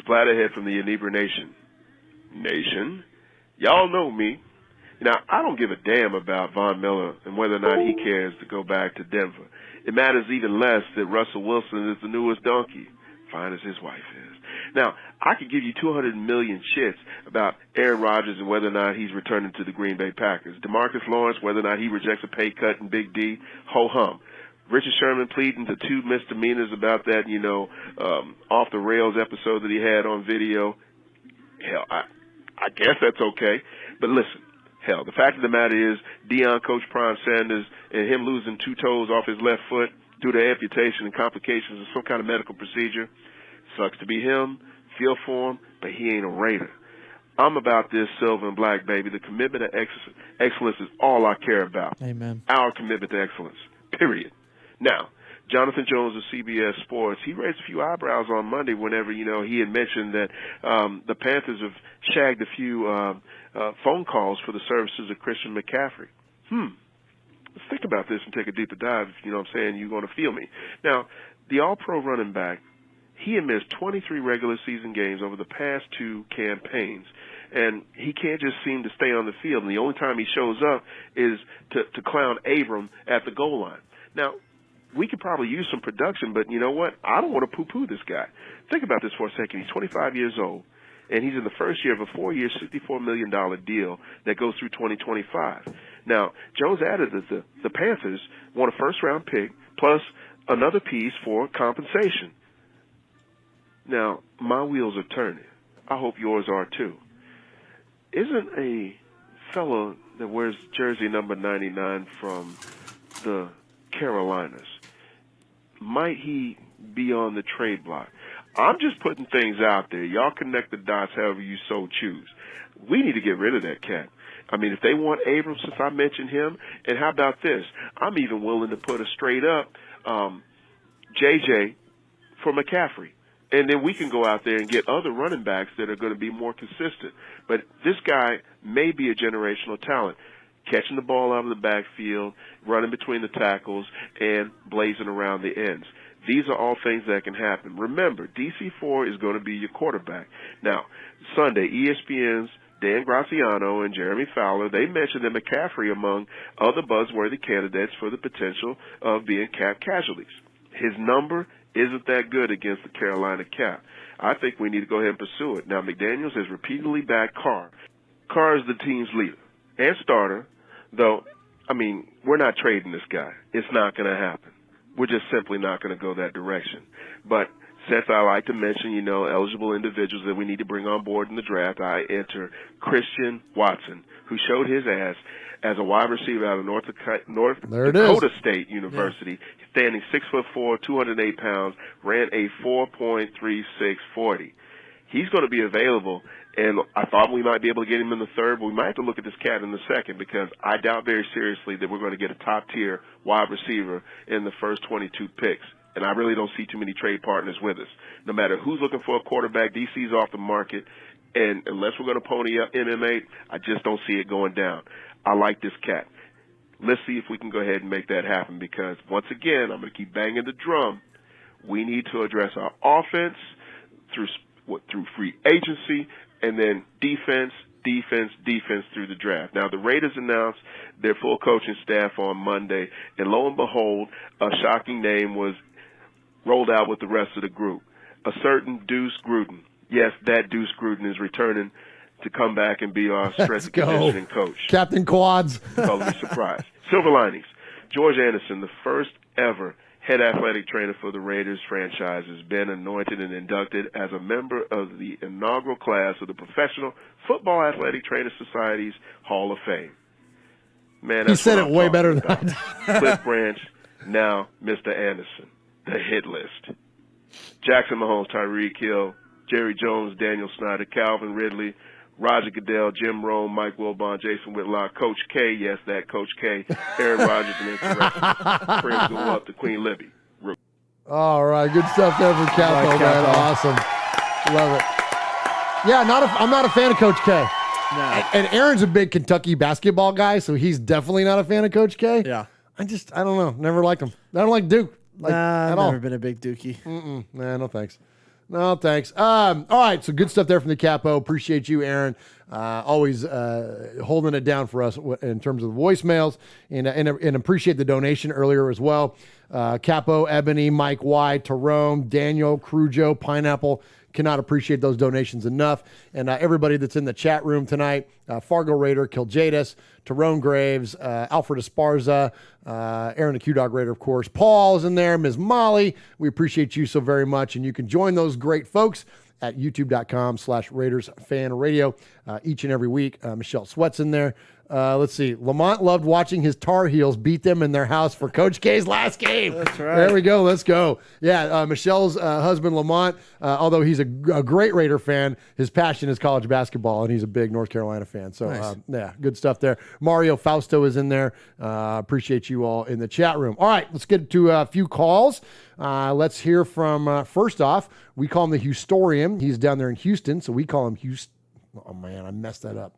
Splatterhead from the Inebra Nation. Y'all know me. Now, I don't give a damn about Von Miller and whether or not he cares to go back to Denver. It matters even less that Russell Wilson is the newest donkey, fine as his wife is. Now, I could give you 200 million shits about Aaron Rodgers and whether or not he's returning to the Green Bay Packers. DeMarcus Lawrence, whether or not he rejects a pay cut in Big D, ho-hum. Richard Sherman pleading to 2 misdemeanors about that, off the rails episode that he had on video. Hell, I guess that's okay. But listen, hell, the fact of the matter is Deion coached Prime Sanders and him losing 2 toes off his left foot due to amputation and complications of some kind of medical procedure. Sucks to be him, feel for him, but he ain't a Raider. I'm about this silver and black, baby. The commitment to excellence is all I care about. Amen. Our commitment to excellence, period. Now, Jonathan Jones of CBS Sports, he raised a few eyebrows on Monday whenever, he had mentioned that the Panthers have shagged a few phone calls for the services of Christian McCaffrey. Let's think about this and take a deeper dive, if you know what I'm saying, you're going to feel me. Now, the all-pro running back, he had missed 23 regular season games over the past 2 campaigns. And he can't just seem to stay on the field. And the only time he shows up is to clown Abram at the goal line. Now, we could probably use some production, but you know what? I don't want to poo-poo this guy. Think about this for a second. He's 25 years old, and he's in the first year of a 4-year, $64 million deal that goes through 2025. Now, Jones added that the Panthers want a first-round pick plus another piece for compensation. Now, my wheels are turning. I hope yours are too. Isn't a fellow that wears jersey number 99 from the Carolinas, might he be on the trade block? I'm just putting things out there. Y'all connect the dots however you so choose. We need to get rid of that cat. I mean, if they want Abrams, since I mentioned him, and how about this? I'm even willing to put a straight up JJ for McCaffrey. And then we can go out there and get other running backs that are going to be more consistent. But this guy may be a generational talent, catching the ball out of the backfield, running between the tackles, and blazing around the ends. These are all things that can happen. Remember, DC4 is going to be your quarterback. Now, Sunday, ESPN's Dan Graziano and Jeremy Fowler, they mentioned that McCaffrey among other buzzworthy candidates for the potential of being cap casualties. His number isn't that good against the Carolina cap. I think we need to go ahead and pursue it. Now, McDaniels has repeatedly backed Carr. Carr is the team's leader and starter, though, I mean, we're not trading this guy. It's not going to happen. We're just simply not going to go that direction. But since I like to mention, eligible individuals that we need to bring on board in the draft, I enter Christian Watson, who showed his ass as a wide receiver out of North Dakota State University, standing 6'4", 208 pounds, ran a 4.3640. He's going to be available, and I thought we might be able to get him in the third, but we might have to look at this cat in the second, because I doubt very seriously that we're going to get a top-tier wide receiver in the first 22 picks. And I really don't see too many trade partners with us. No matter who's looking for a quarterback, DC's off the market, and unless we're going to pony up MMA, I just don't see it going down. I like this cat. Let's see if we can go ahead and make that happen, because once again, I'm going to keep banging the drum. We need to address our offense through free agency, and then defense through the draft. Now, the Raiders announced their full coaching staff on Monday, and lo and behold, a shocking name was rolled out with the rest of the group. A certain Deuce Gruden. Yes, that Deuce Gruden is returning to come back and be our strength and conditioning coach. Captain Quads. Totally surprised. Silver linings. George Anderson, the first ever head athletic trainer for the Raiders franchise, has been anointed and inducted as a member of the inaugural class of the Professional Football Athletic Trainer Society's Hall of Fame. Man, he said it way better than I did. Cliff Branch, now Mr. Anderson, the hit list. Jackson Mahomes, Tyreek Hill, Jerry Jones, Daniel Snyder, Calvin Ridley, Roger Goodell, Jim Rome, Mike Wilbon, Jason Whitlock, Coach K, yes, that Coach K, Aaron Rodgers, and Insurrection. Prayers go up to Queen Libby. All right, good stuff there from Capo, man. Awesome. Love it. Yeah, I'm not a fan of Coach K. No. And Aaron's a big Kentucky basketball guy, so he's definitely not a fan of Coach K. Yeah. I don't know. Never liked him. I don't like Duke. I've at all. never been a big Dookie. Nah, no thanks. No, thanks. All right, so good stuff there from the Capo. Appreciate you, Aaron. Always holding it down for us in terms of the voicemails, and appreciate the donation earlier as well. Capo, Ebony, Mike Y, Tyrone, Daniel, Crujo, Pineapple. Cannot appreciate those donations enough. And everybody that's in the chat room tonight, Fargo Raider, Kiljadis, Tyrone Graves, Alfred Esparza, Aaron the Q-Dog Raider, of course. Paul is in there, Ms. Molly. We appreciate you so very much. And you can join those great folks at youtube.com/Raiders Fan Radio each and every week. Michelle Sweat's in there. Let's see. Lamont loved watching his Tar Heels beat them in their house for Coach K's last game. That's right. There we go. Let's go. Yeah, Michelle's husband, Lamont, although he's a great Raider fan, his passion is college basketball, and he's a big North Carolina fan. So, Nice. yeah, good stuff there. Mario Fausto is in there. Appreciate you all in the chat room. All right, let's get to a few calls. Let's hear from, first off, we call him the Houstorian. He's down there in Houston, so we call him Houston. Oh, man, I messed that up.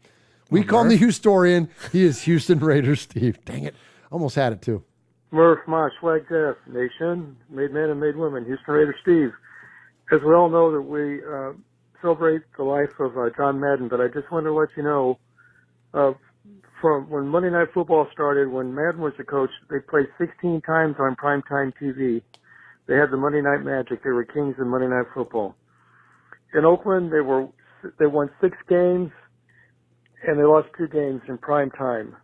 We call him the Houstorian. He is Houston Raiders Steve. Dang it. Almost had it, too. Murph, Mosh, Swag Jeff, Nation, Made Men and Made Women, Houston Raiders Steve. As we all know that we celebrate the life of John Madden, but I just wanted to let you know, from when Monday Night Football started, when Madden was the coach, they played 16 times on primetime TV. They had the Monday Night Magic. They were kings of Monday Night Football. In Oakland, they won 6 games, and they lost 2 games in prime time.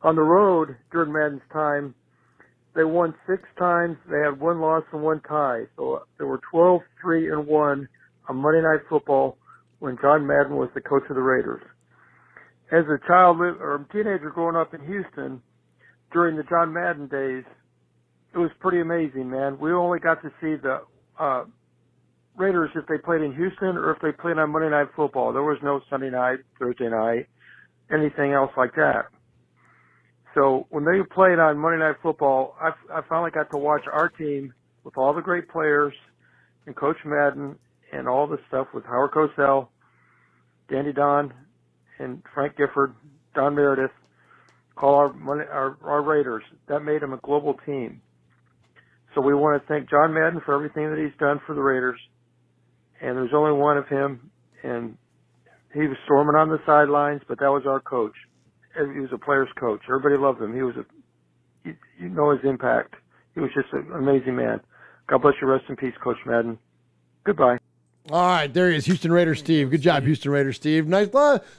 On the road, during Madden's time, they won 6 times. They had 1 loss and 1 tie. So they were 12-3-1 on Monday Night Football when John Madden was the coach of the Raiders. As a child or teenager growing up in Houston during the John Madden days, it was pretty amazing, man. We only got to see the Raiders if they played in Houston or if they played on Monday Night Football. There was no Sunday night, Thursday night, anything else like that. So when they played on Monday Night Football, I finally got to watch our team with all the great players and Coach Madden and all the stuff with Howard Cosell, Dandy Don, and Frank Gifford, Don Meredith, call our Raiders. That made them a global team. So we want to thank John Madden for everything that he's done for the Raiders. And there's only one of him, and he was storming on the sidelines, but that was our coach. He was a player's coach. Everybody loved him. He was you know his impact. He was just an amazing man. God bless you. Rest in peace, Coach Madden. Goodbye. All right, there he is, Houston Raiders Steve. Good job, Houston Raiders Steve. Nice,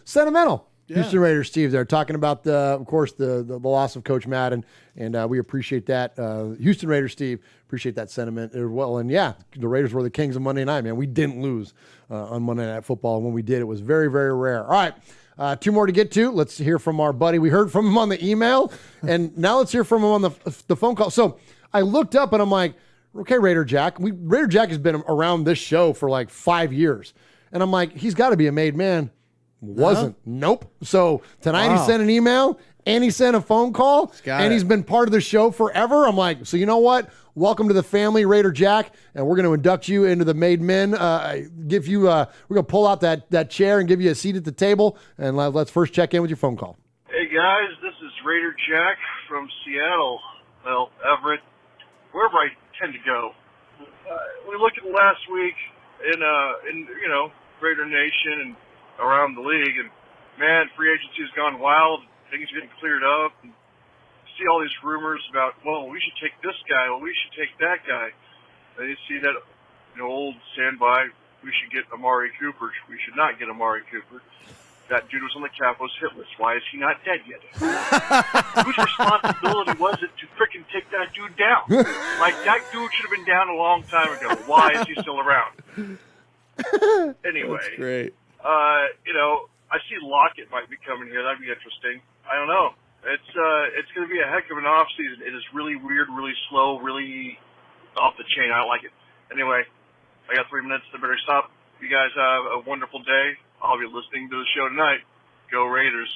sentimental. Yeah. Houston Raiders Steve there talking about, of course, the loss of Coach Madden, and we appreciate that. Houston Raiders Steve, appreciate that sentiment as well. And yeah, the Raiders were the kings of Monday night, man. We didn't lose on Monday Night Football, and when we did, it was very, very rare. All right, two more to get to. Let's hear from our buddy. We heard from him on the email, and now let's hear from him on the phone call. So I looked up, and I'm like, okay, Raider Jack. Raider Jack has been around this show for like 5 years, and I'm like, he's got to be a made man. Wasn't. Nope. So tonight he sent an email and he sent a phone call and he's been part of the show forever. I'm like, so you know what? Welcome to the family, Raider Jack, and we're going to induct you into the Made Men. We're going to pull out that chair and give you a seat at the table, and let's first check in with your phone call. Hey guys, this is Raider Jack from Seattle. Well, Everett, wherever I tend to go. We look at last week in Raider Nation and around the league, and man, free agency has gone wild. Things are getting cleared up. And see all these rumors about, well, we should take this guy, well, we should take that guy. And you see that old standby, we should get Amari Cooper. We should not get Amari Cooper. That dude was on the Capitals hit list. Why is he not dead yet? Whose responsibility was it to frickin' take that dude down? Like, that dude should have been down a long time ago. Why is he still around? Anyway. That's great. I see Lockett might be coming here. That'd be interesting. I don't know. It's going to be a heck of an off season. It is really weird, really slow, really off the chain. I don't like it. Anyway, I got 3 minutes. I better stop. You guys have a wonderful day. I'll be listening to the show tonight. Go Raiders.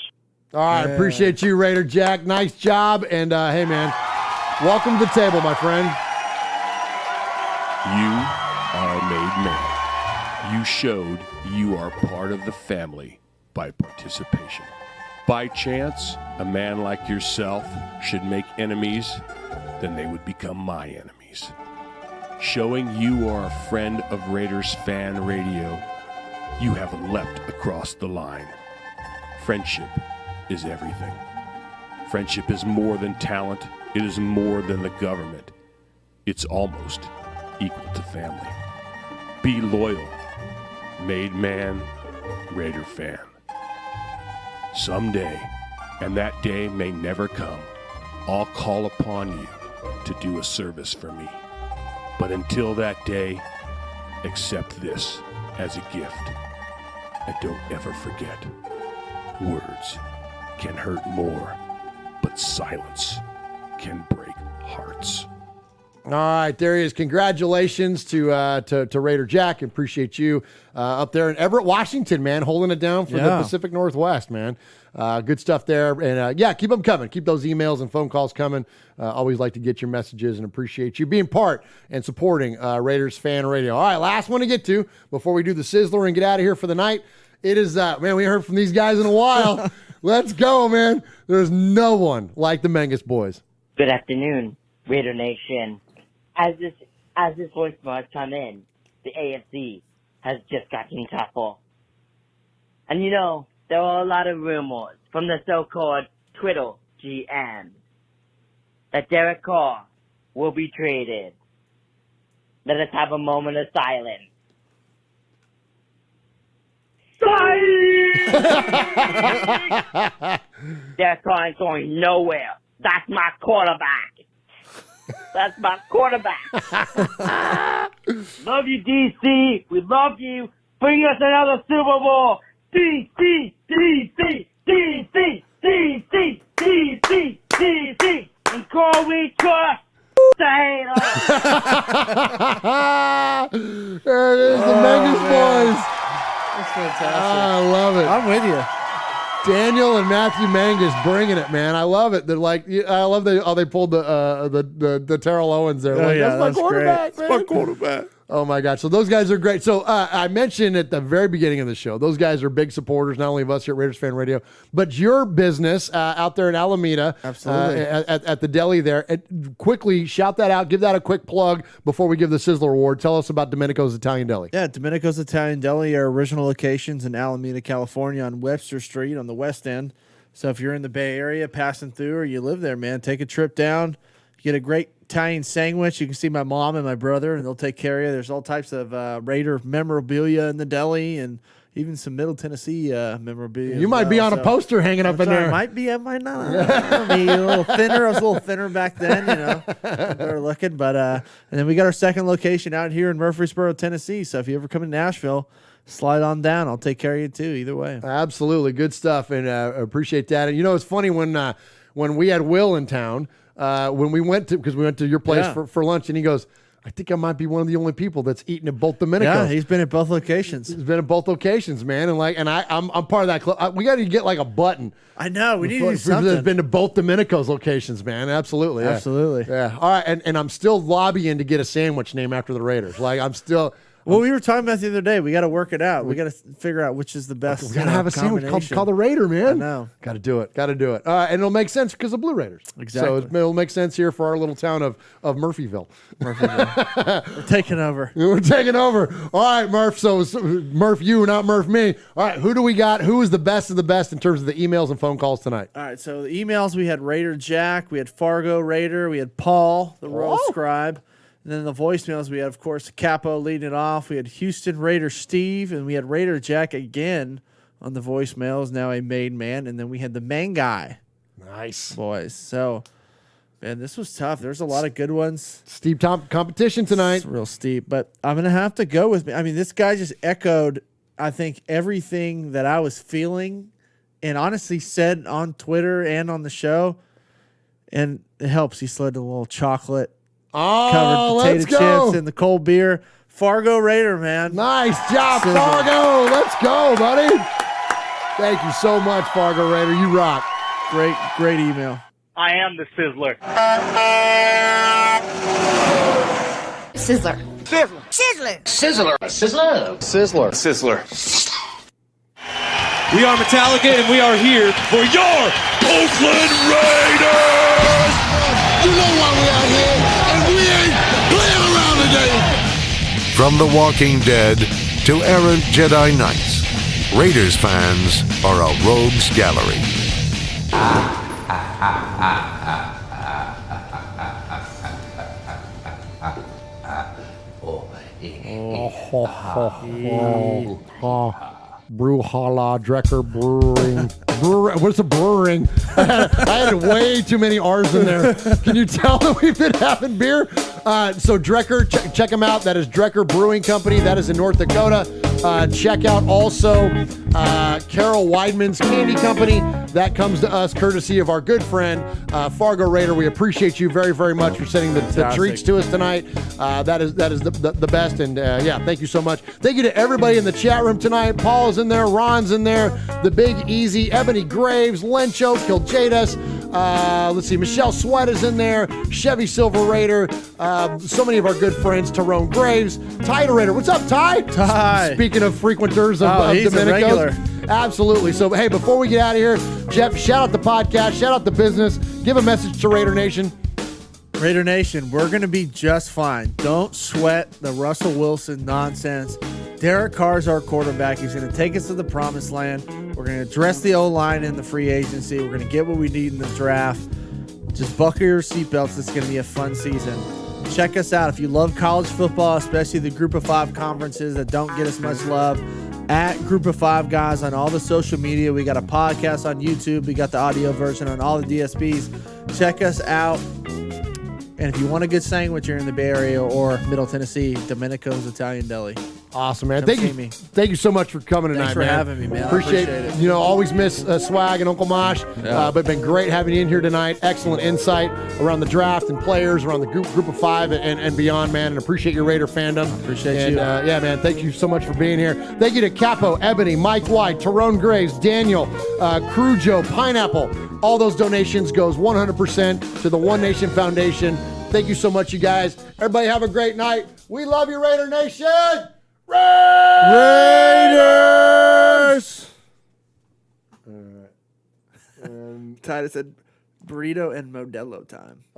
All right. Appreciate you, Raider Jack. Nice job. And hey, man, welcome to the table, my friend. You are a made man. You showed you are part of the family by participation. By chance, a man like yourself should make enemies, then they would become my enemies. Showing you are a friend of Raiders Fan Radio, you have leapt across the line. Friendship is everything. Friendship is more than talent. It is more than the government. It's almost equal to family. Be loyal. Made man, Raider fan. Someday, and that day may never come, I'll call upon you to do a service for me. But until that day, accept this as a gift. And don't ever forget, words can hurt more, but silence can break hearts. All right, there he is. Congratulations to Raider Jack. Appreciate you up there in Everett, Washington, man, holding it down for the Pacific Northwest, man. Good stuff there. And keep them coming. Keep those emails and phone calls coming. Always like to get your messages and appreciate you being part and supporting Raiders Fan Radio. All right, last one to get to before we do the Sizzler and get out of here for the night. It is, man, we heard from these guys in a while. Let's go, man. There's no one like the Mangus boys. Good afternoon, Raider Nation. As this voicemail has come in, the AFC has just gotten tougher. And there are a lot of rumors from the so-called Twitter GM that Derek Carr will be traded. Let us have a moment of silence. Derek Carr ain't going nowhere. That's my quarterback. That's my quarterback. Love you, DC. We love you. Bring us another Super Bowl. DC, DC, DC, DC, DC, DC. And Carl, we trust the haters. There it is, the Mangus boys. That's fantastic. I love it. I'm with you. Daniel and Matthew Mangus bringing it, man. I love it. They're like, I love how they pulled the Terrell Owens there. Oh, like, yeah, that's my quarterback, great. man. That's my quarterback. Oh my God. So those guys are great. So I mentioned at the very beginning of the show, those guys are big supporters, not only of us here at Raiders Fan Radio, but your business out there in Alameda. Absolutely. At the deli there. Quickly shout that out. Give that a quick plug before we give the Sizzler Award. Tell us about Domenico's Italian Deli. Yeah, Domenico's Italian Deli, our original locations in Alameda, California on Webster Street on the west end. So if you're in the Bay Area passing through or you live there, man, take a trip down. Get a great Italian sandwich. You can see my mom and my brother, and they'll take care of you. There's all types of Raider memorabilia in the deli and even some Middle Tennessee memorabilia. You might be on a poster hanging up in there. Might be. I might not. I mean, a little thinner. I was a little thinner back then, better looking. But and then we got our second location out here in Murfreesboro, Tennessee. So if you ever come to Nashville, slide on down. I'll take care of you too. Either way. Absolutely, good stuff, and appreciate that. And it's funny when we had Will in town. When we went to your place for lunch, and he goes, I think I might be one of the only people that's eaten at both Domenico's. Yeah, he's been at both locations. He's been at both locations, man, and I'm part of that club. We got to get like a button. I know we need to do something. That's been to both Domenico's locations, man. Absolutely, yeah. Absolutely. Yeah. All right, and I'm still lobbying to get a sandwich named after the Raiders. Like I'm still. Well, we were talking about the other day. We got to work it out. We got to figure out which is the best. We got to have a sandwich called the Raider, man. I know. Got to do it. And it'll make sense because of Blue Raiders. Exactly. So it'll make sense here for our little town of Murphyville. We're taking over. We're taking over. All right, Murph. So Murph, you, not Murph, me. All right, who do we got? Who is the best of the best in terms of the emails and phone calls tonight? All right, so the emails, we had Raider Jack, we had Fargo Raider, we had Paul, the Royal Scribe. And then the voicemails, we had, of course, Capo leading it off. We had Houston Raider Steve, and we had Raider Jack again on the voicemails, now a made man. And then we had the main guy. Nice. Boys. So, man, this was tough. There's a lot of good ones. Steep top competition tonight. It's real steep. But I'm going to have to go with me. I mean, this guy just echoed, I think, everything that I was feeling and honestly said on Twitter and on the show. And it helps. He slid a little chocolate. Covered potato chips and the cold beer. Fargo Raider, man. Nice job, Fargo. Let's go, buddy. Thank you so much, Fargo Raider. You rock. Great email. I am the Sizzler. Sizzler. Sizzler. Sizzler. Sizzler. Sizzler. Sizzler. Sizzler. We are Metallica, and we are here for your Oakland Raiders! You know why we out here, and we ain't playing around today. From The Walking Dead to errant Jedi Knights, Raiders fans are a rogues gallery. Brewhala, Drecker Brewing. What's a brewing? I had way too many R's in there. Can you tell that we've been having beer? So Drecker, check them out. That is Drecker Brewing Company. That is in North Dakota. Check out also Carol Weidman's Candy Company. That comes to us courtesy of our good friend Fargo Raider. We appreciate you very, very much for sending the treats to us tonight. That is the best. And yeah, thank you so much. Thank you to everybody in the chat room tonight. Paul's in there. Ron's in there. The Big Easy, Ebony Graves, Lencho, Kiljadas. Let's see, Michelle Sweat is in there. Chevy Silver Raider. So many of our good friends. Tyrone Graves. Ty Raider. What's up, Ty? Ty. Speaking of frequenters of he's Domenico's. a regular. Absolutely. So, hey, before we get out of here, Jeff, shout out the podcast, shout out the business, give a message to Raider Nation. Raider Nation, we're going to be just fine. Don't sweat the Russell Wilson nonsense. Derek Carr's our quarterback. He's going to take us to the promised land. We're going to address the O-line in the free agency. We're going to get what we need in the draft. Just buckle your seatbelts. It's going to be a fun season. Check us out. If you love college football, especially the Group of Five conferences that don't get as much love, at Group of Five Guys on all the social media. We got a podcast on YouTube. We got the audio version on all the DSPs. Check us out. And if you want a good sandwich here in the Bay Area or Middle Tennessee, Domenico's Italian Deli. Awesome, man. Come Thank see you. me. Thank you so much for coming tonight, Thanks for man. having me, man. Appreciate it. You know, always miss Swag and Uncle Mosh, but been great having you in here tonight. Excellent insight around the draft and players, around the group of five and beyond, man. And appreciate your Raider fandom. Appreciate you. Yeah, man. Thank you so much for being here. Thank you to Capo, Ebony, Mike White, Tyrone Graves, Daniel, Crujo, Pineapple. All those donations goes 100% to the One Nation Foundation Thank you so much, you guys. Everybody have a great night. We love you, Raider Nation. Raiders! Titus said burrito and Modelo time.